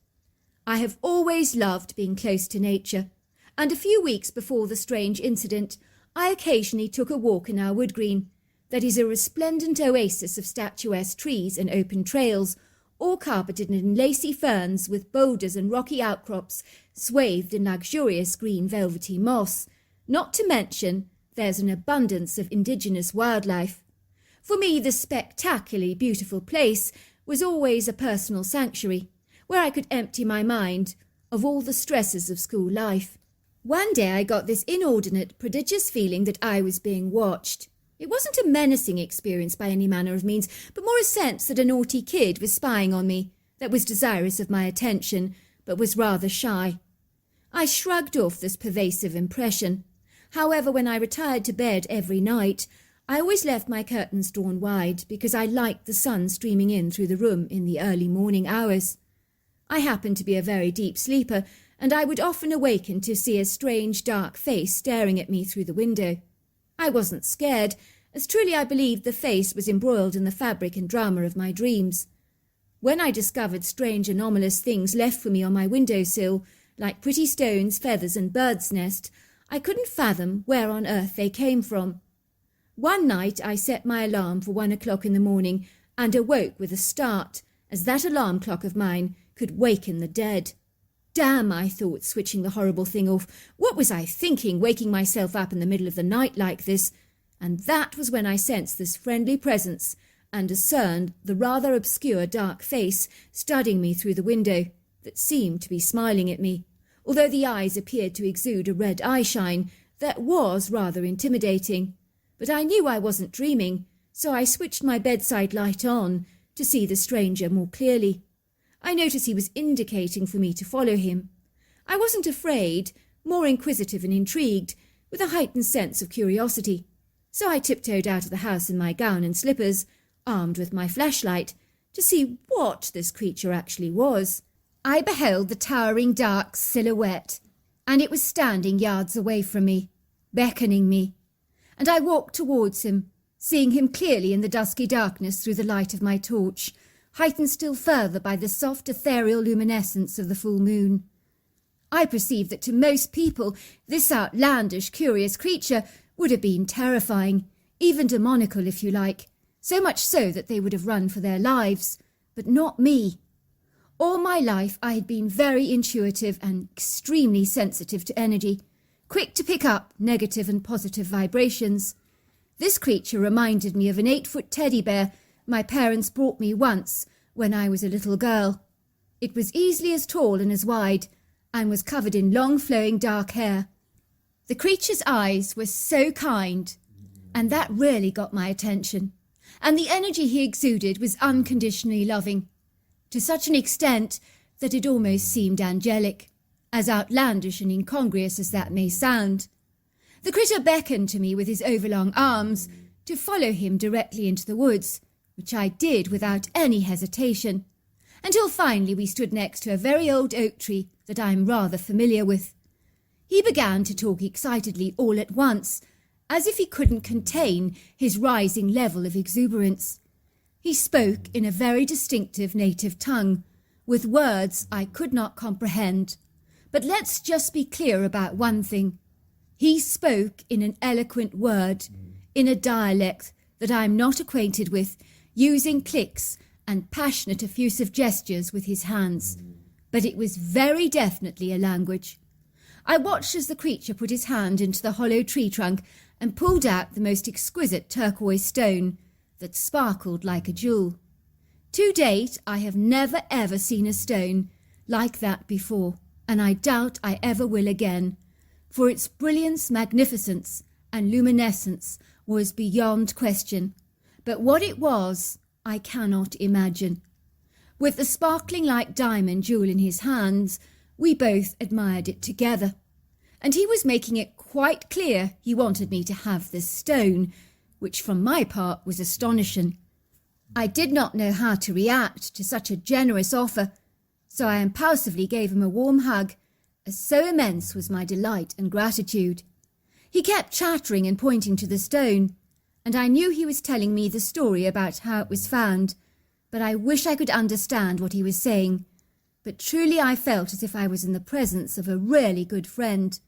[SPEAKER 2] I have always loved being close to nature, and a few weeks before the strange incident, I occasionally took a walk in our wood green, that is a resplendent oasis of statuesque trees and open trails, all carpeted in lacy ferns with boulders and rocky outcrops swathed in luxurious green velvety moss. Not to mention, there's an abundance of indigenous wildlife. For me, this spectacularly beautiful place was always a personal sanctuary, where I could empty my mind of all the stresses of school life. One day I got this inordinate, prodigious feeling that I was being watched. It wasn't a menacing experience by any manner of means, but more a sense that a naughty kid was spying on me, that was desirous of my attention, but was rather shy. I shrugged off this pervasive impression. However, when I retired to bed every night, I always left my curtains drawn wide because I liked the sun streaming in through the room in the early morning hours. I happened to be a very deep sleeper, and I would often awaken to see a strange dark face staring at me through the window. I wasn't scared, as truly I believed the face was embroiled in the fabric and drama of my dreams. When I discovered strange anomalous things left for me on my windowsill, like pretty stones, feathers and birds' nest, I couldn't fathom where on earth they came from. One night I set my alarm for 1 o'clock in the morning and awoke with a start, as that alarm clock of mine could waken the dead. Damn, I thought, switching the horrible thing off. What was I thinking, waking myself up in the middle of the night like this? And that was when I sensed this friendly presence and discerned the rather obscure dark face studying me through the window that seemed to be smiling at me, although the eyes appeared to exude a red eyeshine that was rather intimidating. But I knew I wasn't dreaming, so I switched my bedside light on to see the stranger more clearly. I noticed he was indicating for me to follow him. I wasn't afraid, more inquisitive and intrigued, with a heightened sense of curiosity. So I tiptoed out of the house in my gown and slippers, armed with my flashlight, to see what this creature actually was. I beheld the towering dark silhouette, and it was standing yards away from me, beckoning me. And I walked towards him, seeing him clearly in the dusky darkness through the light of my torch, heightened still further by the soft ethereal luminescence of the full moon. I perceived that to most people this outlandish, curious creature would have been terrifying, even demoniacal if you like, so much so that they would have run for their lives, but not me. All my life I had been very intuitive and extremely sensitive to energy, quick to pick up negative and positive vibrations. This creature reminded me of an 8-foot teddy bear my parents brought me once when I was a little girl. It was easily as tall and as wide, and was covered in long flowing dark hair. The creature's eyes were so kind, and that really got my attention, and the energy he exuded was unconditionally loving, to such an extent that it almost seemed angelic, as outlandish and incongruous as that may sound. The critter beckoned to me with his overlong arms to follow him directly into the woods, which I did without any hesitation, until finally we stood next to a very old oak tree that I am rather familiar with. He began to talk excitedly all at once, as if he couldn't contain his rising level of exuberance. He spoke in a very distinctive native tongue, with words I could not comprehend. But let's just be clear about one thing. He spoke in an eloquent word, in a dialect that I am not acquainted with, using clicks and passionate effusive gestures with his hands. But it was very definitely a language. I watched as the creature put his hand into the hollow tree trunk and pulled out the most exquisite turquoise stone that sparkled like a jewel. To date, I have never ever seen a stone like that before, and I doubt I ever will again, for its brilliance, magnificence, and luminescence was beyond question. But what it was, I cannot imagine. With the sparkling like diamond jewel in his hands, we both admired it together. And he was making it quite clear he wanted me to have this stone, which from my part was astonishing. I did not know how to react to such a generous offer, so I impulsively gave him a warm hug, as so immense was my delight and gratitude. He kept chattering and pointing to the stone, and I knew he was telling me the story about how it was found, but I wish I could understand what he was saying. But truly I felt as if I was in the presence of a really good friend.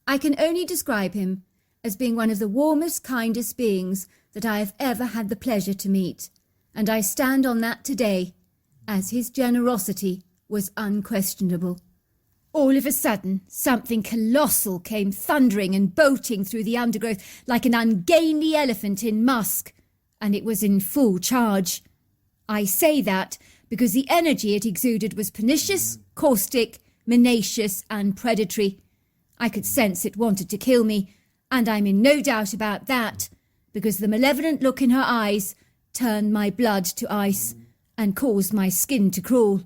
[SPEAKER 2] I can only describe him as being one of the warmest, kindest beings that I have ever had the pleasure to meet, and I stand on that today, as his generosity was unquestionable. All of a sudden, something colossal came thundering and bolting through the undergrowth like an ungainly elephant in musk, and it was in full charge. I say that because the energy it exuded was pernicious, caustic, menacious, and predatory. I could sense it wanted to kill me, and I'm in no doubt about that, because the malevolent look in her eyes turned my blood to ice and caused my skin to crawl.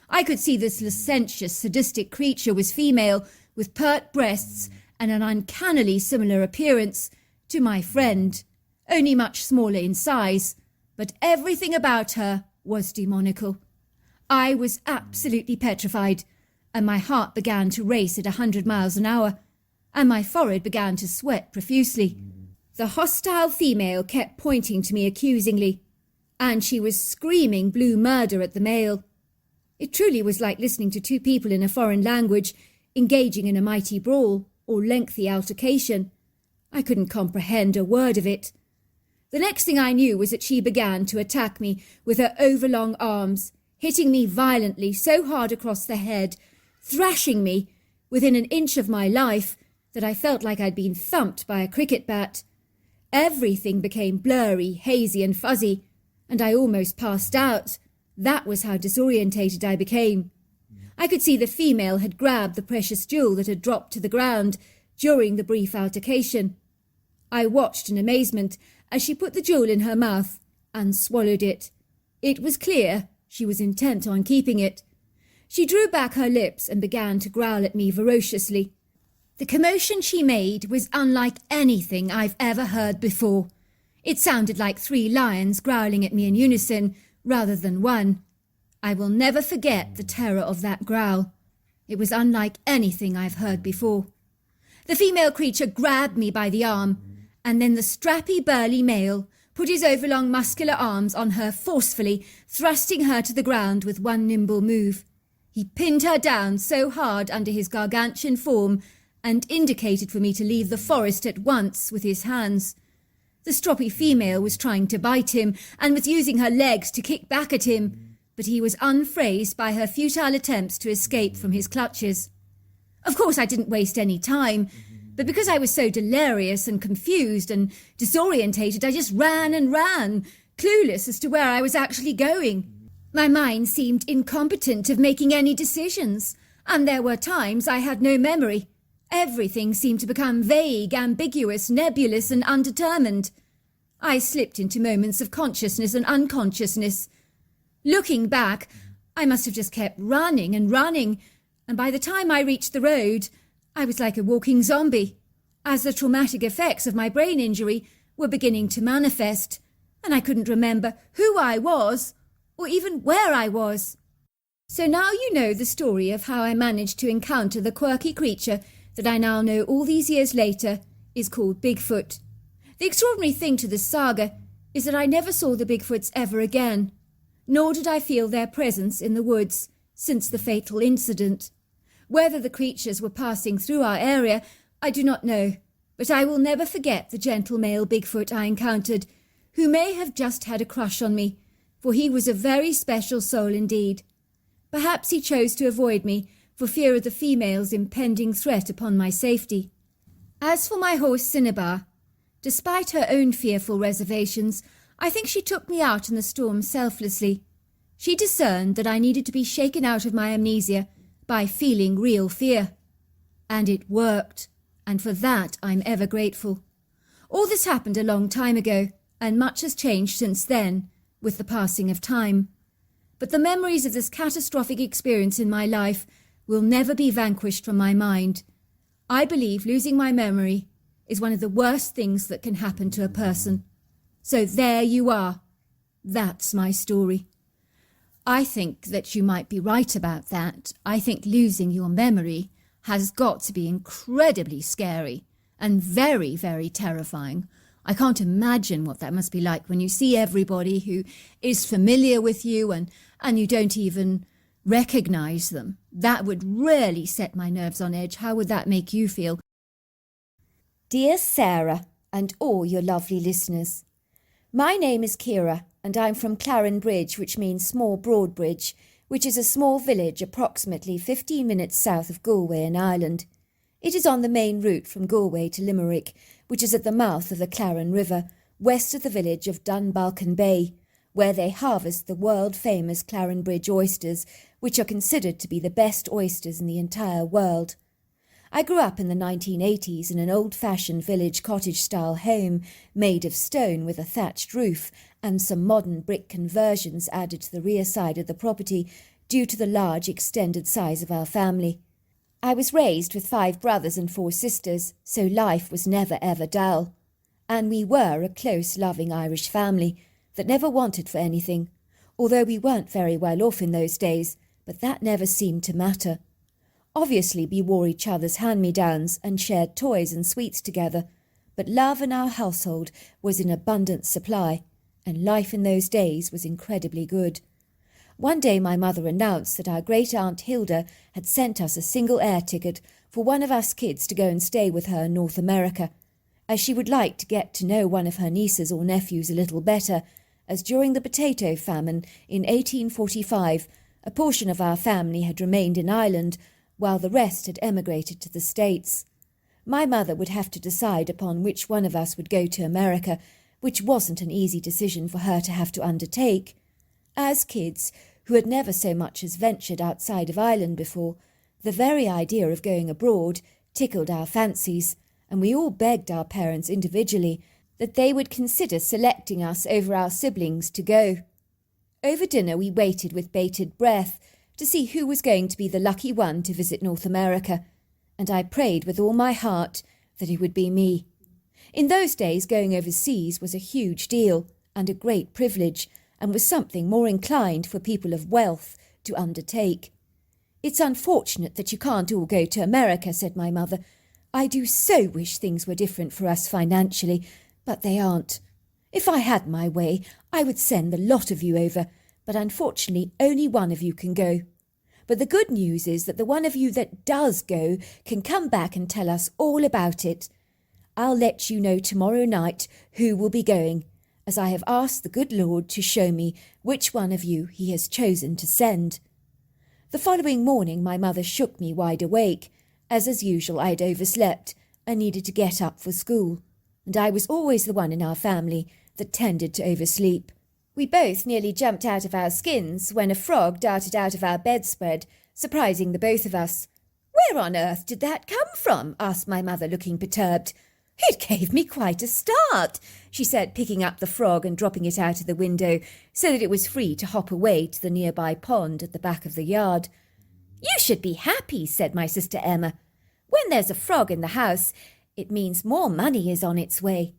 [SPEAKER 2] I could see this licentious, sadistic creature was female, with pert breasts and an uncannily similar appearance to my friend, only much smaller in size, but everything about her was demonical. I was absolutely petrified, and my heart began to race at 100 miles an hour, and my forehead began to sweat profusely. The hostile female kept pointing to me accusingly, and she was screaming blue murder at the male. It truly was like listening to two people in a foreign language engaging in a mighty brawl or lengthy altercation. I couldn't comprehend a word of it. The next thing I knew was that she began to attack me with her overlong arms, hitting me violently so hard across the head, thrashing me within an inch of my life, that I felt like I'd been thumped by a cricket bat. Everything became blurry, hazy and fuzzy, and I almost passed out. That was how disorientated I became. I could see the female had grabbed the precious jewel that had dropped to the ground during the brief altercation. I watched in amazement as she put the jewel in her mouth and swallowed it. It was clear she was intent on keeping it. She drew back her lips and began to growl at me ferociously. The commotion she made was unlike anything I've ever heard before. It sounded like 3 lions growling at me in unison, rather than one. I will never forget the terror of that growl. It was unlike anything I've heard before. The female creature grabbed me by the arm, and then the strappy, burly male put his overlong muscular arms on her forcefully, thrusting her to the ground with one nimble move. He pinned her down so hard under his gargantuan form and indicated for me to leave the forest at once with his hands. The stroppy female was trying to bite him and was using her legs to kick back at him, but he was unfazed by her futile attempts to escape from his clutches. Of course, I didn't waste any time, but because I was so delirious and confused and disorientated, I just ran and ran, clueless as to where I was actually going. My mind seemed incompetent of making any decisions, and there were times I had no memory. Everything seemed to become vague, ambiguous, nebulous, and undetermined. I slipped into moments of consciousness and unconsciousness. Looking back, I must have just kept running and running, and by the time I reached the road, I was like a walking zombie, as the traumatic effects of my brain injury were beginning to manifest, and I couldn't remember who I was, or even where I was. So now you know the story of how I managed to encounter the quirky creature that I now know all these years later is called Bigfoot. The extraordinary thing to this saga is that I never saw the Bigfoots ever again, nor did I feel their presence in the woods since the fatal incident. Whether the creatures were passing through our area, I do not know, but I will never forget the gentle male Bigfoot I encountered, who may have just had a crush on me, for he was a very special soul indeed. Perhaps he chose to avoid me for fear of the female's impending threat upon my safety. As for my horse Cinnabar, despite her own fearful reservations, I think she took me out in the storm selflessly. She discerned that I needed to be shaken out of my amnesia by feeling real fear. And it worked, and for that I'm ever grateful. All this happened a long time ago, and much has changed since then, with the passing of time. But the memories of this catastrophic experience in my life will never be vanquished from my mind. I believe losing my memory is one of the worst things that can happen to a person. So there you are. That's my story. I think that you might be right about that. I think losing your memory has got to be incredibly scary and very, very terrifying. I can't imagine what that must be like when you see everybody who is familiar with you and you don't even recognize them. That would really set my nerves on edge. How would that make you feel?
[SPEAKER 3] Dear Sarah and all your lovely listeners, my name is Kira and I'm from Claren Bridge, which means Small Broad Bridge, which is a small village approximately 15 minutes south of Galway in Ireland. It is on the main route from Galway to Limerick, which is at the mouth of the Claren River, west of the village of Dunbalchan Bay, where they harvest the world-famous Claren Bridge oysters, which are considered to be the best oysters in the entire world. I grew up in the 1980s in an old-fashioned village cottage-style home made of stone with a thatched roof and some modern brick conversions added to the rear side of the property due to the large extended size of our family. I was raised with 5 brothers and 4 sisters, so life was never ever dull. And we were a close, loving Irish family that never wanted for anything, although we weren't very well off in those days, but that never seemed to matter. Obviously, we wore each other's hand-me-downs and shared toys and sweets together, but love in our household was in abundant supply, and life in those days was incredibly good. One day my mother announced that our great-aunt Hilda had sent us a single air ticket for one of us kids to go and stay with her in North America, as she would like to get to know one of her nieces or nephews a little better, as during the potato famine in 1845 a portion of our family had remained in Ireland while the rest had emigrated to the States. My mother would have to decide upon which one of us would go to America, which wasn't an easy decision for her to have to undertake. As kids, who had never so much as ventured outside of Ireland before, the very idea of going abroad tickled our fancies, and we all begged our parents individually that they would consider selecting us over our siblings to go. Over dinner we waited with bated breath to see who was going to be the lucky one to visit North America, and I prayed with all my heart that it would be me. In those days, going overseas was a huge deal and a great privilege, and was something more inclined for people of wealth to undertake. "It's unfortunate that you can't all go to America," said my mother. "I do so wish things were different for us financially, but they aren't. If I had my way, I would send the lot of you over, but unfortunately only one of you can go. But the good news is that the one of you that does go can come back and tell us all about it. I'll let you know tomorrow night who will be going, as I have asked the good Lord to show me which one of you he has chosen to send." The following morning my mother shook me wide awake, as usual I had overslept and needed to get up for school, and I was always the one in our family that tended to oversleep. We both nearly jumped out of our skins when a frog darted out of our bedspread, surprising the both of us. "Where on earth did that come from?" asked my mother, looking perturbed. "It gave me quite a start," she said, picking up the frog and dropping it out of the window so that it was free to hop away to the nearby pond at the back of the yard. "You should be happy," said my sister Emma. "When there's a frog in the house, it means more money is on its way."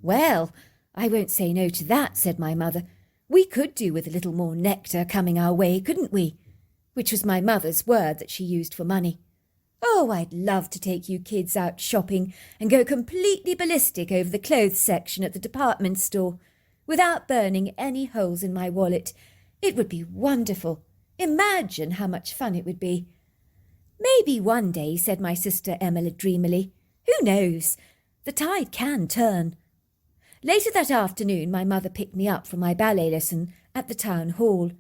[SPEAKER 3] "Well, I won't say no to that," said my mother. "We could do with a little more nectar coming our way, couldn't we?" Which was my mother's word that she used for money. "Oh, I'd love to take you kids out shopping and go completely ballistic over the clothes section at the department store, without burning any holes in my wallet. It would be wonderful. Imagine how much fun it would be." "Maybe one day," said my sister Emma dreamily. "Who knows? The tide can turn." Later that afternoon my mother picked me up from my ballet lesson at the town hall,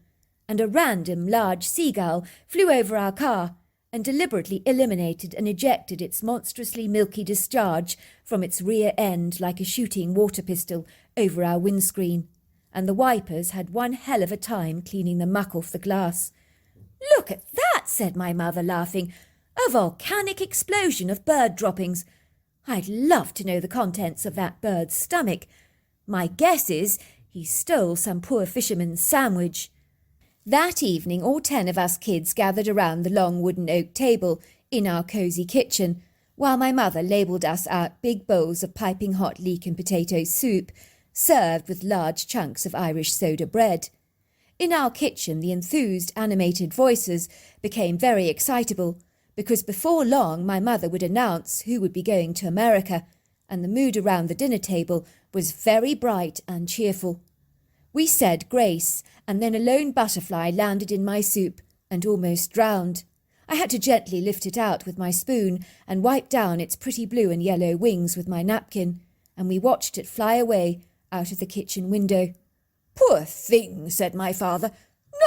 [SPEAKER 3] and a random large seagull flew over our car and deliberately eliminated and ejected its monstrously milky discharge from its rear end like a shooting water pistol over our windscreen, and the wipers had one hell of a time cleaning the muck off the glass. "Look at that," said my mother, laughing. "A volcanic explosion of bird droppings. I'd love to know the contents of that bird's stomach. My guess is he stole some poor fisherman's sandwich."
[SPEAKER 2] That evening all 10 of us kids gathered around the long wooden oak table in our cosy kitchen, while my mother labelled us out big bowls of piping hot leek and potato soup, served with large chunks of Irish soda bread. In our kitchen the enthused, animated voices became very excitable, because before long my mother would announce who would be going to America, and the mood around the dinner table was very bright and cheerful. We said grace, and then a lone butterfly landed in my soup and almost drowned. I had to gently lift it out with my spoon and wipe down its pretty blue and yellow wings with my napkin, and we watched it fly away out of the kitchen window. "Poor thing," said my father.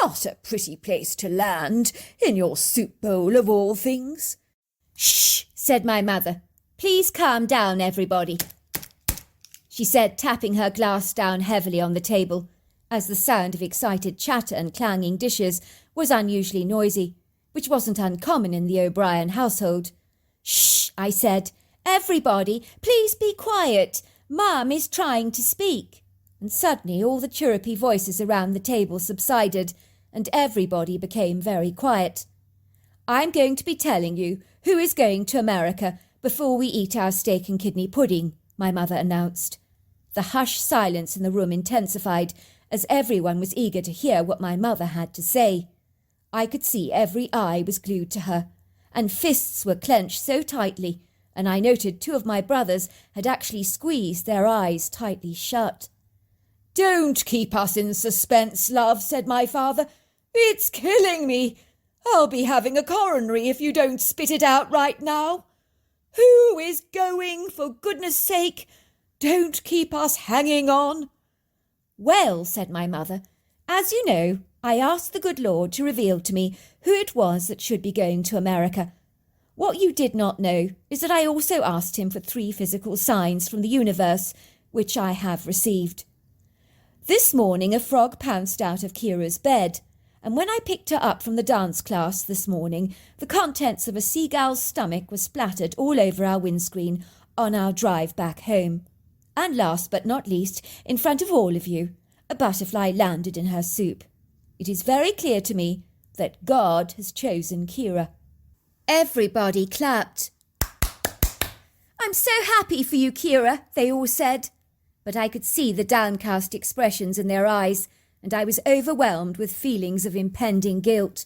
[SPEAKER 2] "Not a pretty place to land, in your soup bowl of all things." "Shh," said my mother. "Please calm down, everybody," she said, tapping her glass down heavily on the table, as the sound of excited chatter and clanging dishes was unusually noisy, which wasn't uncommon in the O'Brien household. "Shh," I said. "Everybody, please be quiet. Mum is trying to speak." And suddenly all the chirrupy voices around the table subsided, and everybody became very quiet. "I'm going to be telling you who is going to America before we eat our steak and kidney pudding," my mother announced. The hushed silence in the room intensified, as everyone was eager to hear what my mother had to say. I could see every eye was glued to her, and fists were clenched so tightly, and I noted 2 of my brothers had actually squeezed their eyes tightly shut. "Don't keep us in suspense, love," said my father. "It's killing me. I'll be having a coronary if you don't spit it out right now. Who is going, for goodness sake? Don't keep us hanging on." "Well," said my mother, "as you know, I asked the good Lord to reveal to me who it was that should be going to America. What you did not know is that I also asked him for 3 physical signs from the universe, which I have received. This morning a frog pounced out of Kira's bed, and when I picked her up from the dance class this morning, the contents of a seagull's stomach were splattered all over our windscreen on our drive back home. And last but not least, in front of all of you, a butterfly landed in her soup. It is very clear to me that God has chosen Kira." Everybody clapped. "I'm so happy for you, Kira," they all said. But I could see the downcast expressions in their eyes, and I was overwhelmed with feelings of impending guilt.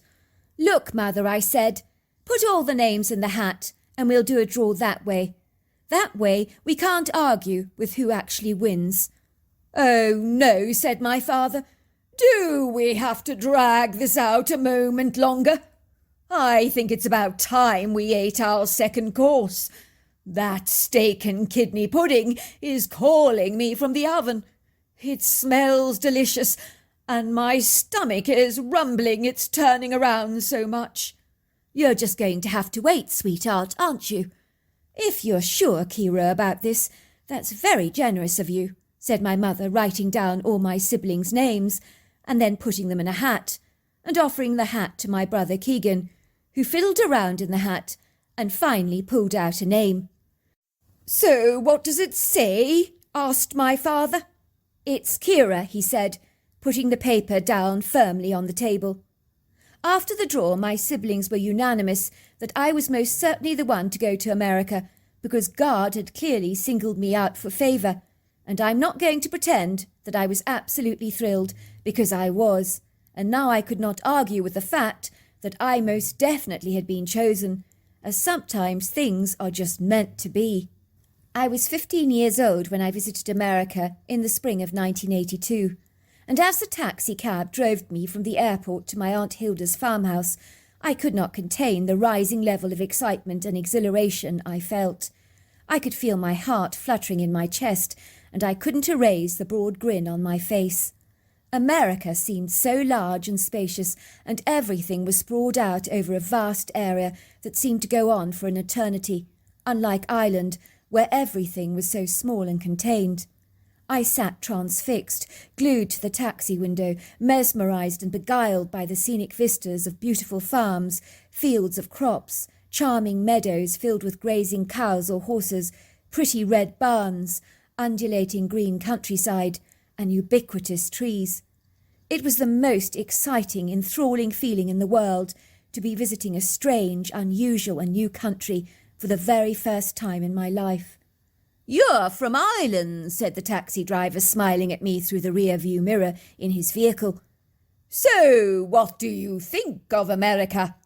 [SPEAKER 2] "Look, Mother," I said, "put all the names in the hat, and we'll do a draw that way. That way we can't argue with who actually wins." "Oh, no," said my father. "Do we have to drag this out a moment longer? I think it's about time we ate our second course. That steak and kidney pudding is calling me from the oven. It smells delicious, and my stomach is rumbling it's turning around so much." "You're just going to have to wait, sweetheart, aren't you?" "If you're sure, Kira, about this, that's very generous of you," said my mother, writing down all my siblings' names and then putting them in a hat and offering the hat to my brother Keegan, who fiddled around in the hat and finally pulled out a name. "So what does it say?" asked my father. "It's Kira," he said, putting the paper down firmly on the table. After the draw, my siblings were unanimous that I was most certainly the one to go to America, because God had clearly singled me out for favour, and I'm not going to pretend that I was absolutely thrilled, because I was, and now I could not argue with the fact that I most definitely had been chosen, as sometimes things are just meant to be. I was 15 years old when I visited America in the spring of 1982, and as the taxi cab drove me from the airport to my Aunt Hilda's farmhouse, I could not contain the rising level of excitement and exhilaration I felt. I could feel my heart fluttering in my chest, and I couldn't erase the broad grin on my face. America seemed so large and spacious, and everything was sprawled out over a vast area that seemed to go on for an eternity, unlike Ireland, where everything was so small and contained. I sat transfixed, glued to the taxi window, mesmerised and beguiled by the scenic vistas of beautiful farms, fields of crops, charming meadows filled with grazing cows or horses, pretty red barns, undulating green countryside, and ubiquitous trees. It was the most exciting, enthralling feeling in the world to be visiting a strange, unusual and new country for the very first time in my life. "You're from Ireland," said the taxi driver, smiling at me through the rear-view mirror in his vehicle. "So, what do you think of America?"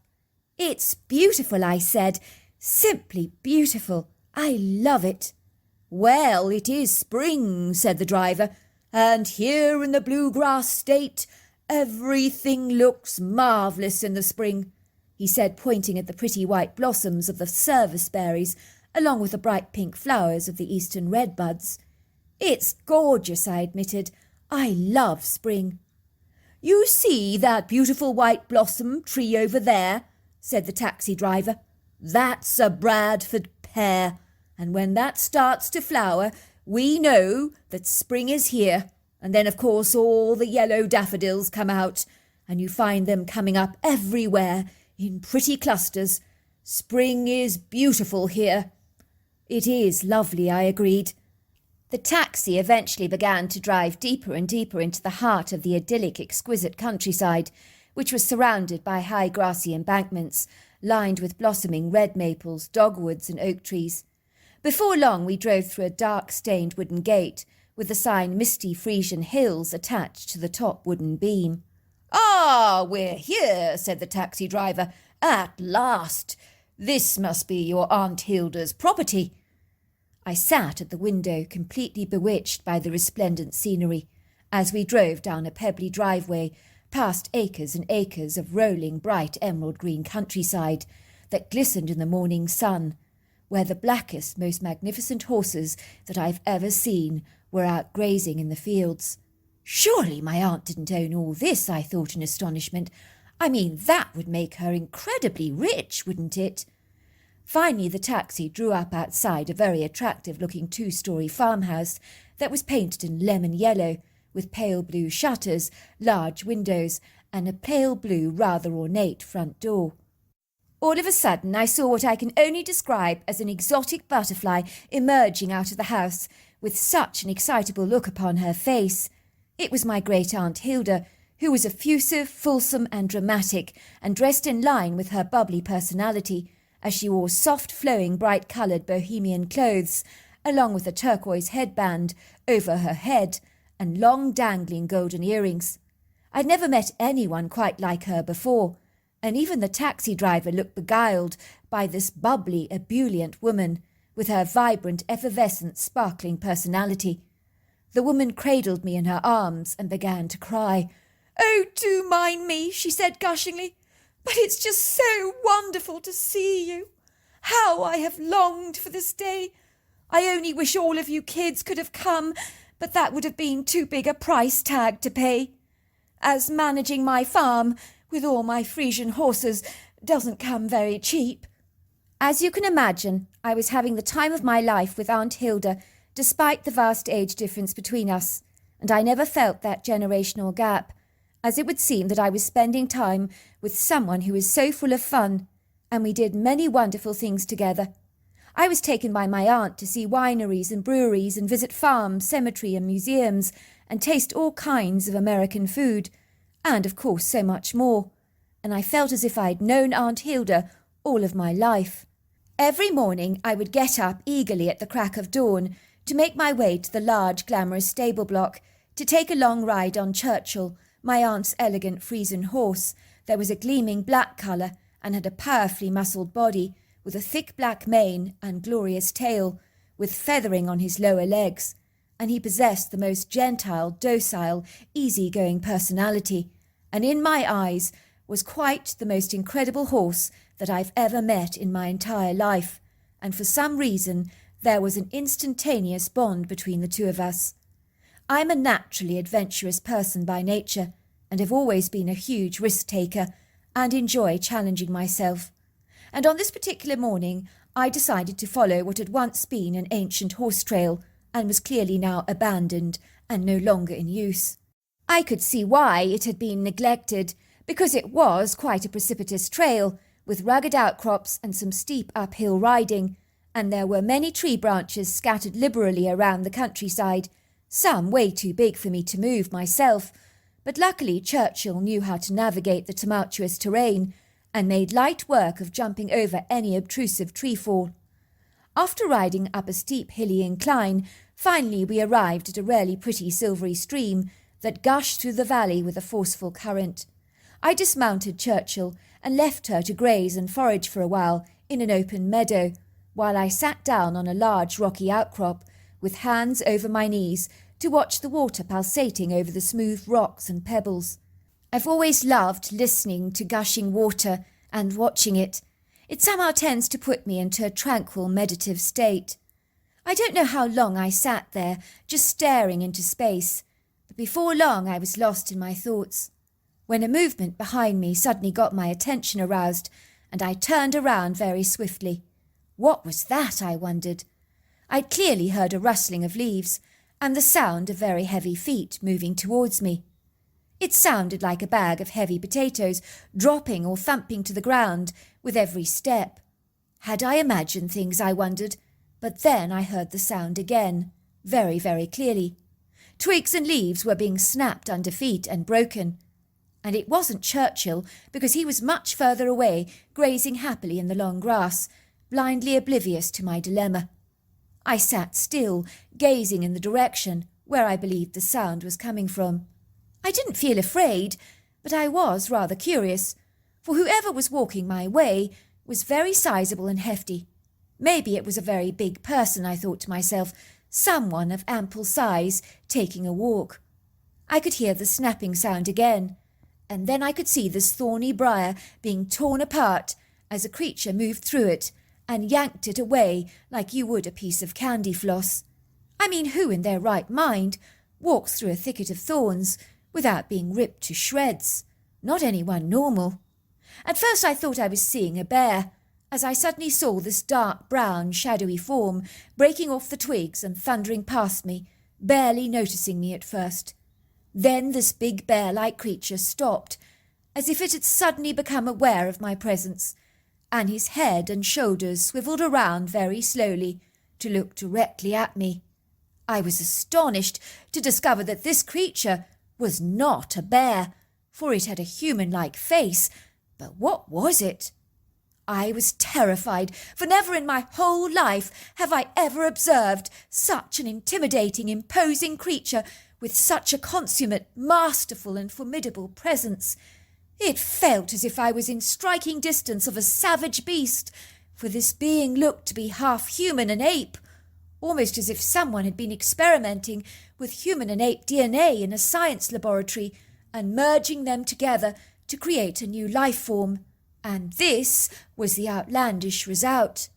[SPEAKER 2] "It's beautiful," I said. "Simply beautiful. I love it." "Well, it is spring," said the driver, "and here in the Bluegrass State, everything looks marvellous in the spring," he said, pointing at the pretty white blossoms of the service berries, along with the bright pink flowers of the eastern redbuds. "It's gorgeous," I admitted. "I love spring." "You see that beautiful white blossom tree over there?" said the taxi driver. "That's a Bradford pear, and when that starts to flower, we know that spring is here. And then, of course, all the yellow daffodils come out, and you find them coming up everywhere in pretty clusters. Spring is beautiful here." "It is lovely," I agreed. The taxi eventually began to drive deeper and deeper into the heart of the idyllic, exquisite countryside, which was surrounded by high grassy embankments, lined with blossoming red maples, dogwoods and oak trees. Before long we drove through a dark-stained wooden gate, with the sign Misty Frisian Hills attached to the top wooden beam. "Ah, we're here," said the taxi driver. "At last. This must be your Aunt Hilda's property." I sat at the window, completely bewitched by the resplendent scenery, as we drove down a pebbly driveway, past acres and acres of rolling, bright emerald-green countryside that glistened in the morning sun, where the blackest, most magnificent horses that I've ever seen were out grazing in the fields. Surely my aunt didn't own all this, I thought in astonishment. I mean, that would make her incredibly rich, wouldn't it? Finally, the taxi drew up outside a very attractive-looking two-storey farmhouse that was painted in lemon yellow, with pale blue shutters, large windows, and a pale blue, rather ornate front door. All of a sudden, I saw what I can only describe as an exotic butterfly emerging out of the house, with such an excitable look upon her face. It was my great-aunt Hilda, who was effusive, fulsome, and dramatic, and dressed in line with her bubbly personality, as she wore soft, flowing, bright-coloured bohemian clothes, along with a turquoise headband over her head and long, dangling golden earrings. I'd never met anyone quite like her before, and even the taxi driver looked beguiled by this bubbly, ebullient woman, with her vibrant, effervescent, sparkling personality. The woman cradled me in her arms and began to cry. "Oh, do mind me," she said gushingly. "But it's just so wonderful to see you. How I have longed for this day. I only wish all of you kids could have come, but that would have been too big a price tag to pay, as managing my farm with all my Frisian horses doesn't come very cheap." As you can imagine, I was having the time of my life with Aunt Hilda, despite the vast age difference between us, and I never felt that generational gap, as it would seem that I was spending time with someone who was so full of fun, and we did many wonderful things together. I was taken by my aunt to see wineries and breweries and visit farms, cemetery and museums, and taste all kinds of American food, and of course so much more, and I felt as if I'd known Aunt Hilda all of my life. Every morning I would get up eagerly at the crack of dawn to make my way to the large glamorous stable block, to take a long ride on Churchill, my aunt's elegant Frisian horse. That was a gleaming black colour and had a powerfully muscled body, with a thick black mane and glorious tail, with feathering on his lower legs, and he possessed the most gentile, docile, easy-going personality, and in my eyes was quite the most incredible horse that I've ever met in my entire life, and for some reason there was an instantaneous bond between the two of us. I'm a naturally adventurous person by nature, and have always been a huge risk-taker, and enjoy challenging myself. And on this particular morning I decided to follow what had once been an ancient horse trail, and was clearly now abandoned and no longer in use. I could see why it had been neglected, because it was quite a precipitous trail, with rugged outcrops and some steep uphill riding, and there were many tree branches scattered liberally around the countryside, some way too big for me to move myself, but luckily Churchill knew how to navigate the tumultuous terrain and made light work of jumping over any obtrusive treefall. After riding up a steep hilly incline, finally we arrived at a really pretty silvery stream that gushed through the valley with a forceful current. I dismounted Churchill and left her to graze and forage for a while in an open meadow, while I sat down on a large rocky outcrop with hands over my knees to watch the water pulsating over the smooth rocks and pebbles. I've always loved listening to gushing water and watching it. It somehow tends to put me into a tranquil, meditative state. I don't know how long I sat there, just staring into space, but before long I was lost in my thoughts, when a movement behind me suddenly got my attention aroused, and I turned around very swiftly. What was that, I wondered? I'd clearly heard a rustling of leaves, and the sound of very heavy feet moving towards me. It sounded like a bag of heavy potatoes dropping or thumping to the ground with every step. Had I imagined things, I wondered, but then I heard the sound again, very, very clearly. Twigs and leaves were being snapped under feet and broken. And it wasn't Churchill, because he was much further away, grazing happily in the long grass, blindly oblivious to my dilemma. I sat still, gazing in the direction where I believed the sound was coming from. I didn't feel afraid, but I was rather curious, for whoever was walking my way was very sizable and hefty. Maybe it was a very big person, I thought to myself, someone of ample size taking a walk. I could hear the snapping sound again, and then I could see this thorny briar being torn apart as a creature moved through it and yanked it away like you would a piece of candy floss. I mean, who in their right mind walks through a thicket of thorns without being ripped to shreds? Not anyone normal. At first I thought I was seeing a bear, as I suddenly saw this dark brown shadowy form breaking off the twigs and thundering past me, barely noticing me at first. Then this big bear-like creature stopped, as if it had suddenly become aware of my presence, and his head and shoulders swivelled around very slowly to look directly at me. I was astonished to discover that this creature was not a bear, for it had a human-like face, but what was it? I was terrified, for never in my whole life have I ever observed such an intimidating, imposing creature with such a consummate, masterful and formidable presence. It felt as if I was in striking distance of a savage beast, for this being looked to be half human and ape, almost as if someone had been experimenting with human and ape DNA in a science laboratory and merging them together to create a new life form. And this was the outlandish result.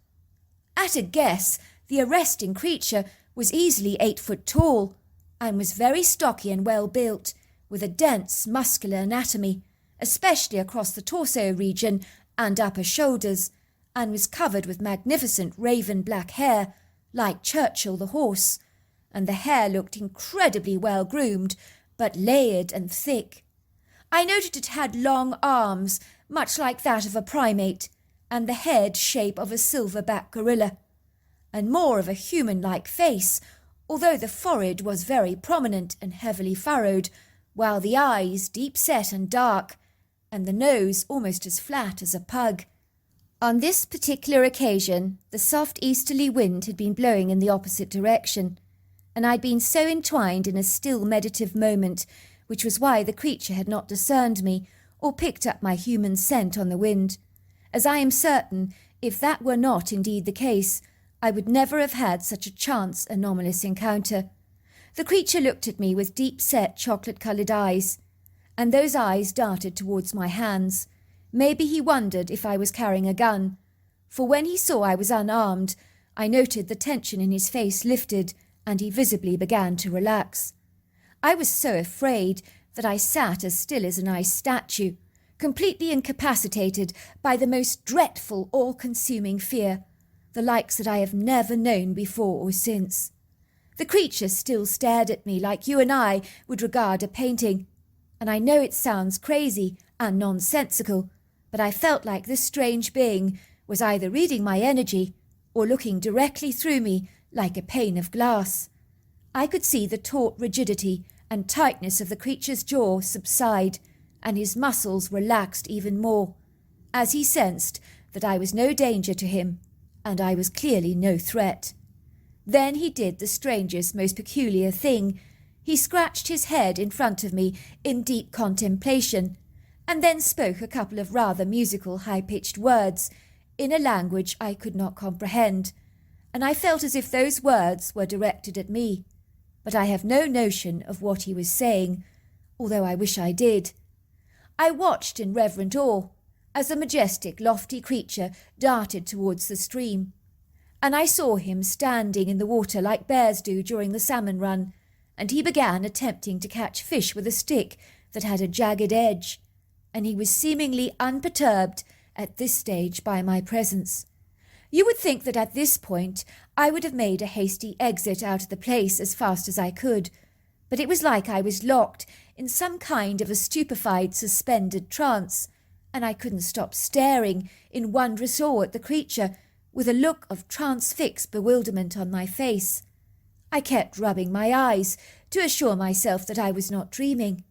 [SPEAKER 2] At a guess, the arresting creature was easily 8 foot tall, and was very stocky and well built, with a dense, muscular anatomy, especially across the torso region and upper shoulders, and was covered with magnificent raven black hair, like Churchill the horse, and the hair looked incredibly well groomed, but layered and thick. I noted it had long arms, much like that of a primate, and the head shape of a silverback gorilla, and more of a human-like face, although the forehead was very prominent and heavily furrowed, while the eyes deep-set and dark, and the nose almost as flat as a pug. On this particular occasion, the soft easterly wind had been blowing in the opposite direction, and I'd been so entwined in a still meditative moment, which was why the creature had not discerned me or picked up my human scent on the wind, as I am certain, if that were not indeed the case, I would never have had such a chance anomalous encounter. The creature looked at me with deep-set chocolate-coloured eyes, and those eyes darted towards my hands. Maybe he wondered if I was carrying a gun, for when he saw I was unarmed, I noted the tension in his face lifted, and he visibly began to relax. I was so afraid that I sat as still as an ice statue, completely incapacitated by the most dreadful, all-consuming fear, the likes that I have never known before or since. The creature still stared at me like you and I would regard a painting, and I know it sounds crazy and nonsensical, but I felt like this strange being was either reading my energy or looking directly through me like a pane of glass. I could see the taut rigidity and tightness of the creature's jaw subside, and his muscles relaxed even more, as he sensed that I was no danger to him, and I was clearly no threat. Then he did the strangest, most peculiar thing. He scratched his head in front of me in deep contemplation, and then spoke a couple of rather musical, high-pitched words in a language I could not comprehend, and I felt as if those words were directed at me. But I have no notion of what he was saying, although I wish I did. I watched in reverent awe as the majestic, lofty creature darted towards the stream, and I saw him standing in the water like bears do during the salmon run, and he began attempting to catch fish with a stick that had a jagged edge, and he was seemingly unperturbed at this stage by my presence. You would think that at this point I would have made a hasty exit out of the place as fast as I could, but it was like I was locked in some kind of a stupefied, suspended trance, and I couldn't stop staring in wondrous awe at the creature, with a look of transfixed bewilderment on my face. I kept rubbing my eyes to assure myself that I was not dreaming.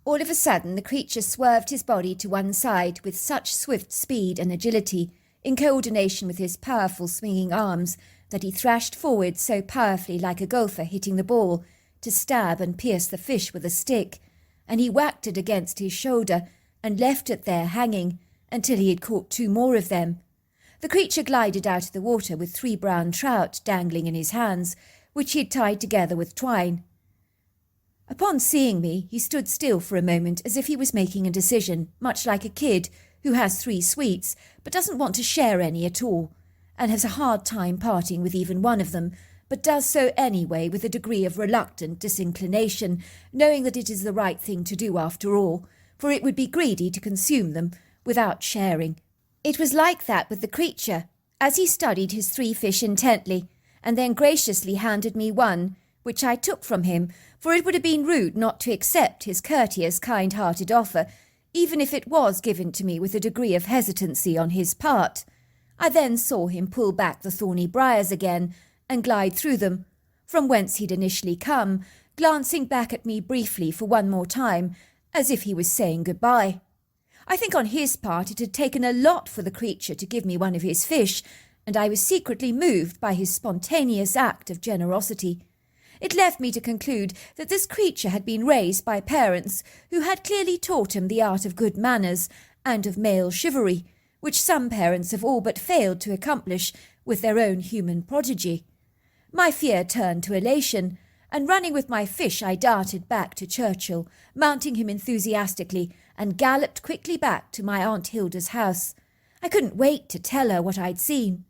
[SPEAKER 2] All of a sudden the creature swerved his body to one side with such swift speed and agility, in coordination with his powerful swinging arms, that he thrashed forward so powerfully like a golfer hitting the ball, to stab and pierce the fish with a stick, and he whacked it against his shoulder and left it there hanging until he had caught 2 more of them. The creature glided out of the water with 3 brown trout dangling in his hands, which he had tied together with twine. Upon seeing me, he stood still for a moment as if he was making a decision, much like a kid who has 3 sweets but doesn't want to share any at all, and has a hard time parting with even one of them, but does so anyway with a degree of reluctant disinclination, knowing that it is the right thing to do after all, for it would be greedy to consume them without sharing. It was like that with the creature, as he studied his 3 fish intently, and then graciously handed me one, which I took from him, for it would have been rude not to accept his courteous, kind-hearted offer, even if it was given to me with a degree of hesitancy on his part. I then saw him pull back the thorny briars again, and glide through them, from whence he'd initially come, glancing back at me briefly for one more time, as if he was saying goodbye. I think on his part it had taken a lot for the creature to give me one of his fish, and I was secretly moved by his spontaneous act of generosity. It left me to conclude that this creature had been raised by parents who had clearly taught him the art of good manners and of male chivalry, which some parents have all but failed to accomplish with their own human prodigy. My fear turned to elation, and running with my fish I darted back to Churchill, mounting him enthusiastically, and galloped quickly back to my Aunt Hilda's house. I couldn't wait to tell her what I'd seen.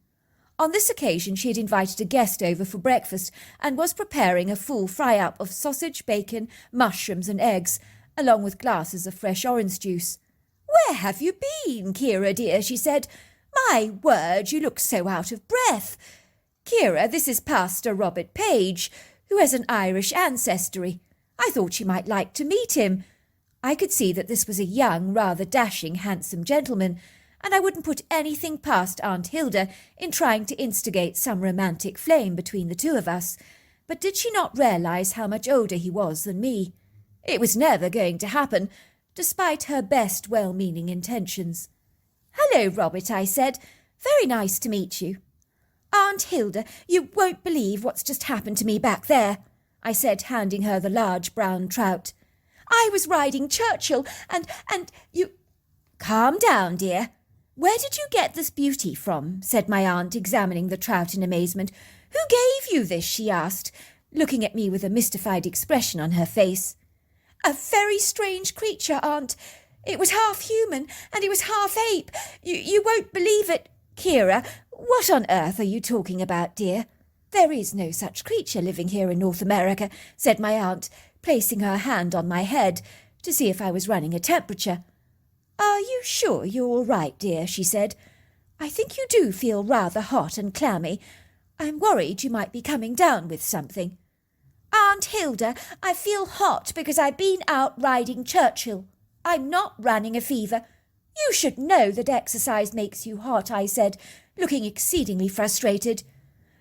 [SPEAKER 2] On this occasion she had invited a guest over for breakfast and was preparing a full fry-up of sausage, bacon, mushrooms and eggs, along with glasses of fresh orange juice. "Where have you been, Kira dear?" she said. "My word, you look so out of breath. Kira, this is Pastor Robert Page, who has an Irish ancestry. I thought you might like to meet him." I could see that this was a young, rather dashing, handsome gentleman, and I wouldn't put anything past Aunt Hilda in trying to instigate some romantic flame between the 2 of us. But did she not realise how much older he was than me? It was never going to happen, despite her best well-meaning intentions. "Hello, Robert," I said. "Very nice to meet you." "Aunt Hilda, you won't believe what's just happened to me back there," I said, handing her the large brown trout. "I was riding Churchill, and you—" "Calm down, dear. Where did you get this beauty from?" said my aunt, examining the trout in amazement. "Who gave you this?" she asked, looking at me with a mystified expression on her face. "A very strange creature, Aunt. It was half human, and it was half ape. You won't believe it." "Kira, what on earth are you talking about, dear? There is no such creature living here in North America," said my aunt, placing her hand on my head to see if I was running a temperature. "Are you sure you're all right, dear?" she said. "I think you do feel rather hot and clammy. I'm worried you might be coming down with something." "Aunt Hilda, I feel hot because I've been out riding Churchill. I'm not running a fever." "You should know that exercise makes you hot," I said, looking exceedingly frustrated.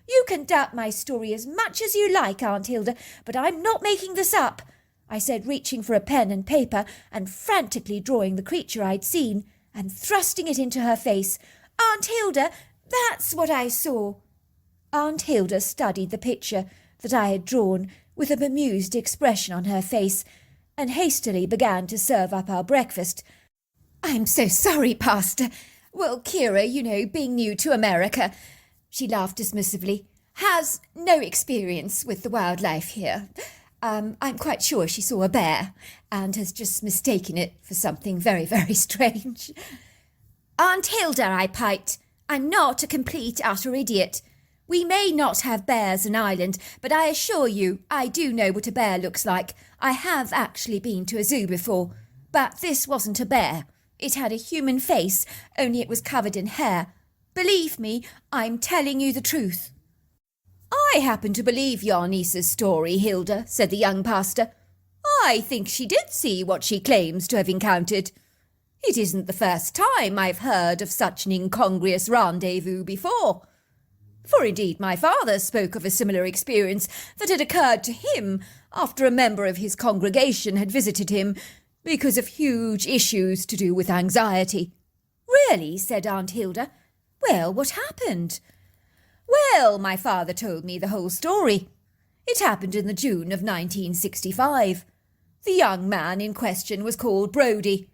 [SPEAKER 2] "You can doubt my story as much as you like, Aunt Hilda, but I'm not making this up. I said, reaching for a pen and paper and frantically drawing the creature I'd seen and thrusting it into her face. "Aunt Hilda, that's what I saw." Aunt Hilda studied the picture that I had drawn with a bemused expression on her face and hastily began to serve up our breakfast. "I'm so sorry, Pastor. Well, Kira, being new to America," she laughed dismissively, "has no experience with the wildlife here. I'm quite sure she saw a bear and has just mistaken it for something very, very strange." "Aunt Hilda," I piped, "I'm not a complete, utter idiot. We may not have bears in Ireland, but I assure you I do know what a bear looks like. I have actually been to a zoo before. But this wasn't a bear. It had a human face, only it was covered in hair. Believe me, I'm telling you the truth." "I happen to believe your niece's story, Hilda," said the young pastor. "I think she did see what she claims to have encountered. It isn't the first time I've heard of such an incongruous rendezvous before. For indeed my father spoke of a similar experience that had occurred to him after a member of his congregation had visited him because of huge issues to do with anxiety." "Really?" said Aunt Hilda. "Well, what happened?" "Well, my father told me the whole story. It happened in the June of 1965. The young man in question was called Brodie,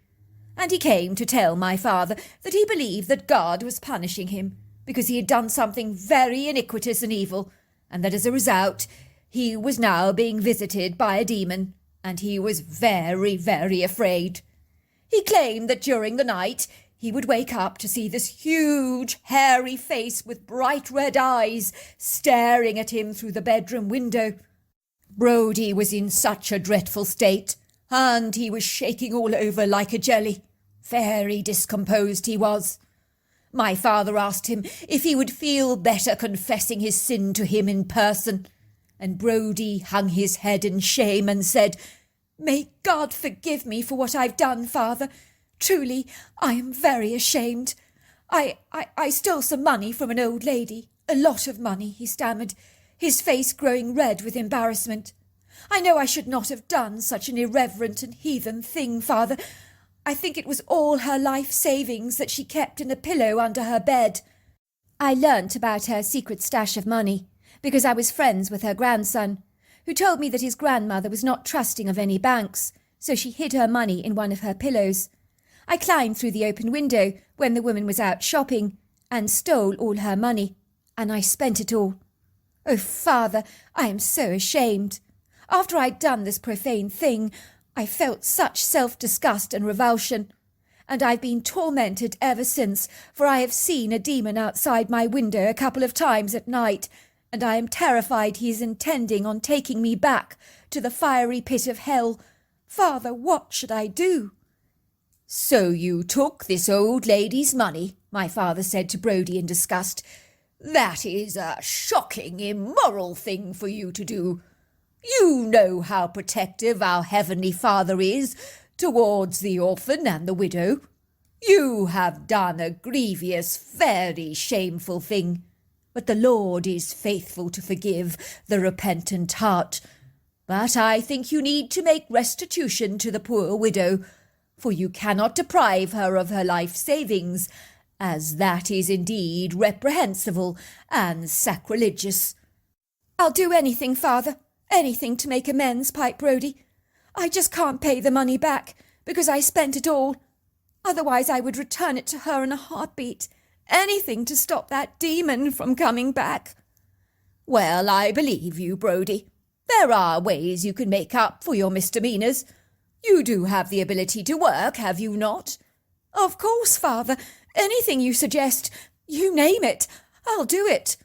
[SPEAKER 2] and he came to tell my father that he believed that God was punishing him because he had done something very iniquitous and evil, and that as a result he was now being visited by a demon, and he was very, very afraid. He claimed that during the night he would wake up to see this huge, hairy face with bright red eyes staring at him through the bedroom window. Brodie was in such a dreadful state, and he was shaking all over like a jelly. Very discomposed he was. My father asked him if he would feel better confessing his sin to him in person, and Brodie hung his head in shame and said, "May God forgive me for what I've done, Father. Truly, I am very ashamed. I stole some money from an old lady. A lot of money," he stammered, his face growing red with embarrassment. "I know I should not have done such an irreverent and heathen thing, Father. I think it was all her life savings that she kept in a pillow under her bed." I learnt about her secret stash of money because I was friends with her grandson, who told me that his grandmother was not trusting of any banks, so she hid her money in one of her pillows. I climbed through the open window when the woman was out shopping and stole all her money, and I spent it all. Oh, Father, I am so ashamed. After I'd done this profane thing, I felt such self-disgust and revulsion, and I've been tormented ever since, for I have seen a demon outside my window a couple of times at night, and I am terrified he is intending on taking me back to the fiery pit of hell. Father, what should I do?" "So you took this old lady's money," my father said to Brodie in disgust. "That is a shocking, immoral thing for you to do. You know how protective our Heavenly Father is towards the orphan and the widow. You have done a grievous, very shameful thing, but the Lord is faithful to forgive the repentant heart. But I think you need to make restitution to the poor widow, for you cannot deprive her of her life savings, as that is indeed reprehensible and sacrilegious." "I'll do anything, Father. Anything to make amends," piped Brodie. "I just can't pay the money back, because I spent it all. Otherwise I would return it to her in a heartbeat. Anything to stop that demon from coming back." "Well, I believe you, Brodie. There are ways you can make up for your misdemeanours. You do have the ability to work, have you not?" "Of course, Father. Anything you suggest, you name it, I'll do it."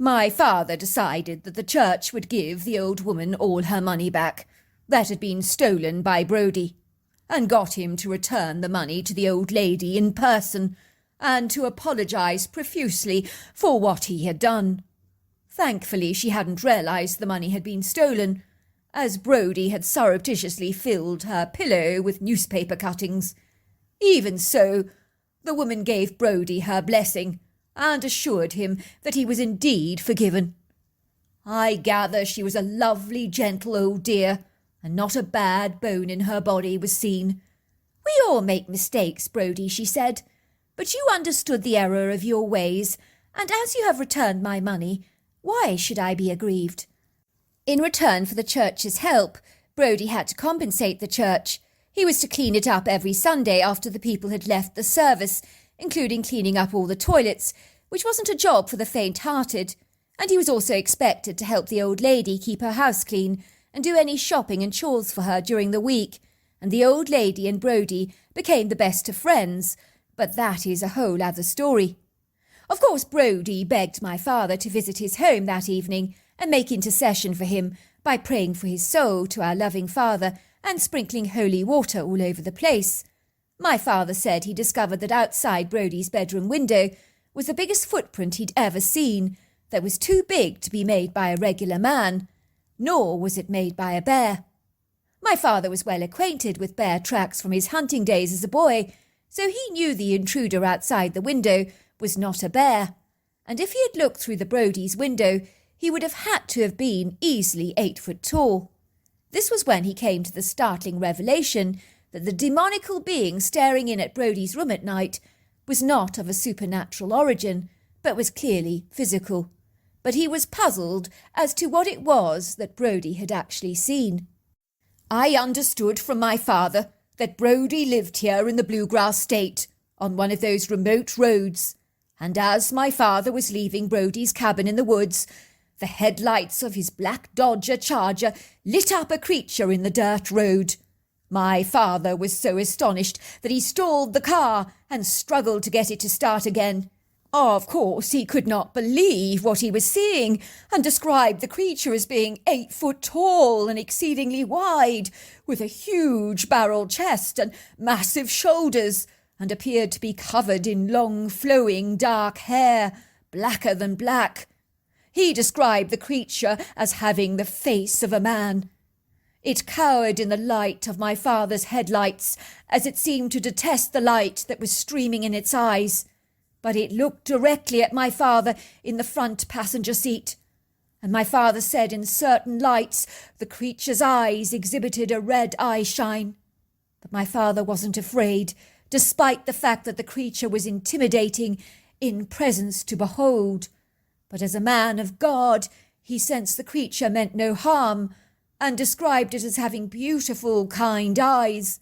[SPEAKER 2] My father decided that the church would give the old woman all her money back that had been stolen by Brodie, and got him to return the money to the old lady in person and to apologise profusely for what he had done. Thankfully, she hadn't realised the money had been stolen, as Brodie had surreptitiously filled her pillow with newspaper cuttings. Even so, the woman gave Brodie her blessing and assured him that he was indeed forgiven. I gather she was a lovely, gentle old dear, and not a bad bone in her body was seen. "We all make mistakes, Brodie," she said, "but you understood the error of your ways, and as you have returned my money, why should I be aggrieved?" In return for the church's help, Brodie had to compensate the church. He was to clean it up every Sunday after the people had left the service, including cleaning up all the toilets, which wasn't a job for the faint-hearted, and he was also expected to help the old lady keep her house clean and do any shopping and chores for her during the week, and the old lady and Brodie became the best of friends, but that is a whole other story. Of course, Brodie begged my father to visit his home that evening and make intercession for him by praying for his soul to our loving Father and sprinkling holy water all over the place. My father said he discovered that outside Brodie's bedroom window was the biggest footprint he'd ever seen, that was too big to be made by a regular man, nor was it made by a bear. My father was well acquainted with bear tracks from his hunting days as a boy, so he knew the intruder outside the window was not a bear, and if he had looked through the Brodie's window, he would have had to have been easily 8 foot tall. This was when he came to the startling revelation that the demonical being staring in at Brodie's room at night was not of a supernatural origin, but was clearly physical. But he was puzzled as to what it was that Brodie had actually seen. "I understood from my father that Brodie lived here in the Bluegrass State, on one of those remote roads, and as my father was leaving Brodie's cabin in the woods, the headlights of his black Dodger Charger lit up a creature in the dirt road. My father was so astonished that he stalled the car and struggled to get it to start again. Of course, he could not believe what he was seeing, and described the creature as being 8 foot tall and exceedingly wide, with a huge barrel chest and massive shoulders, and appeared to be covered in long flowing dark hair, blacker than black. He described the creature as having the face of a man. It cowered in the light of my father's headlights, as it seemed to detest the light that was streaming in its eyes. But it looked directly at my father in the front passenger seat, and my father said in certain lights the creature's eyes exhibited a red eye shine. But my father wasn't afraid, despite the fact that the creature was intimidating in presence to behold. But as a man of God, he sensed the creature meant no harm, and described it as having beautiful, kind eyes.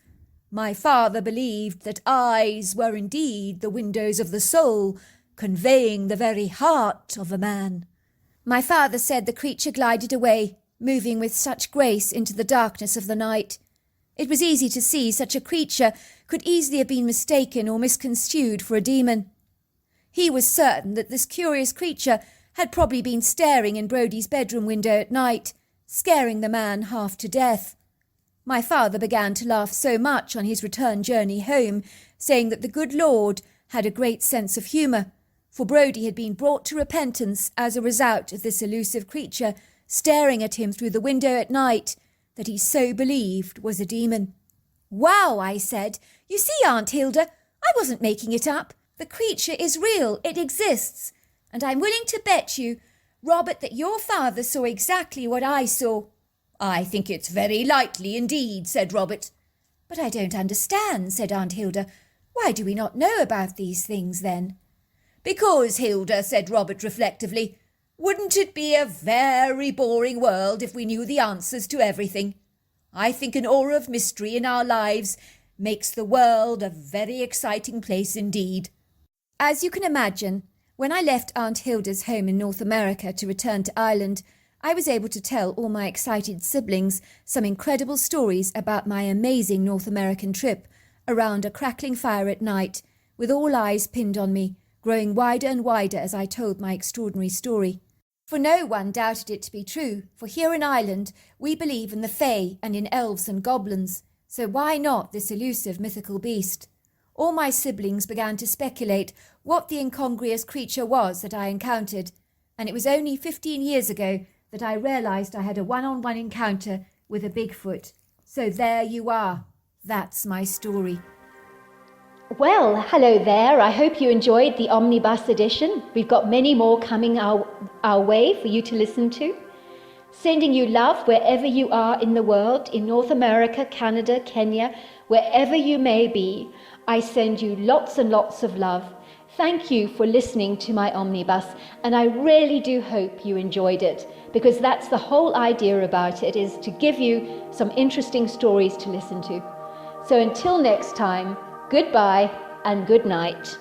[SPEAKER 2] My father believed that eyes were indeed the windows of the soul, conveying the very heart of a man. My father said the creature glided away, moving with such grace into the darkness of the night. It was easy to see such a creature could easily have been mistaken or misconstrued for a demon. He was certain that this curious creature had probably been staring in Brodie's bedroom window at night, scaring the man half to death. My father began to laugh so much on his return journey home, saying that the good Lord had a great sense of humour, for Brodie had been brought to repentance as a result of this elusive creature staring at him through the window at night that he so believed was a demon. "Wow," I said. "You see, Aunt Hilda, I wasn't making it up. The creature is real, it exists, and I'm willing to bet you, Robert, that your father saw exactly what I saw." "I think it's very likely indeed," said Robert. "But I don't understand," said Aunt Hilda. "Why do we not know about these things then?" "Because, Hilda," said Robert reflectively, "wouldn't it be a very boring world if we knew the answers to everything? I think an aura of mystery in our lives makes the world a very exciting place indeed." As you can imagine, when I left Aunt Hilda's home in North America to return to Ireland, I was able to tell all my excited siblings some incredible stories about my amazing North American trip around a crackling fire at night, with all eyes pinned on me, growing wider and wider as I told my extraordinary story. For no one doubted it to be true, for here in Ireland we believe in the fae and in elves and goblins, so why not this elusive mythical beast? All my siblings began to speculate what the incongruous creature was that I encountered, and it was only 15 years ago that I realised I had a one-on-one encounter with a Bigfoot. So there you are. That's my story.
[SPEAKER 1] Well, hello there. I hope you enjoyed the Omnibus edition. We've got many more coming our way for you to listen to. Sending you love wherever you are in the world, in North America, Canada, Kenya, wherever you may be. I send you lots and lots of love. Thank you for listening to my omnibus, and I really do hope you enjoyed it, because that's the whole idea about it, is to give you some interesting stories to listen to. So until next time, goodbye and good night.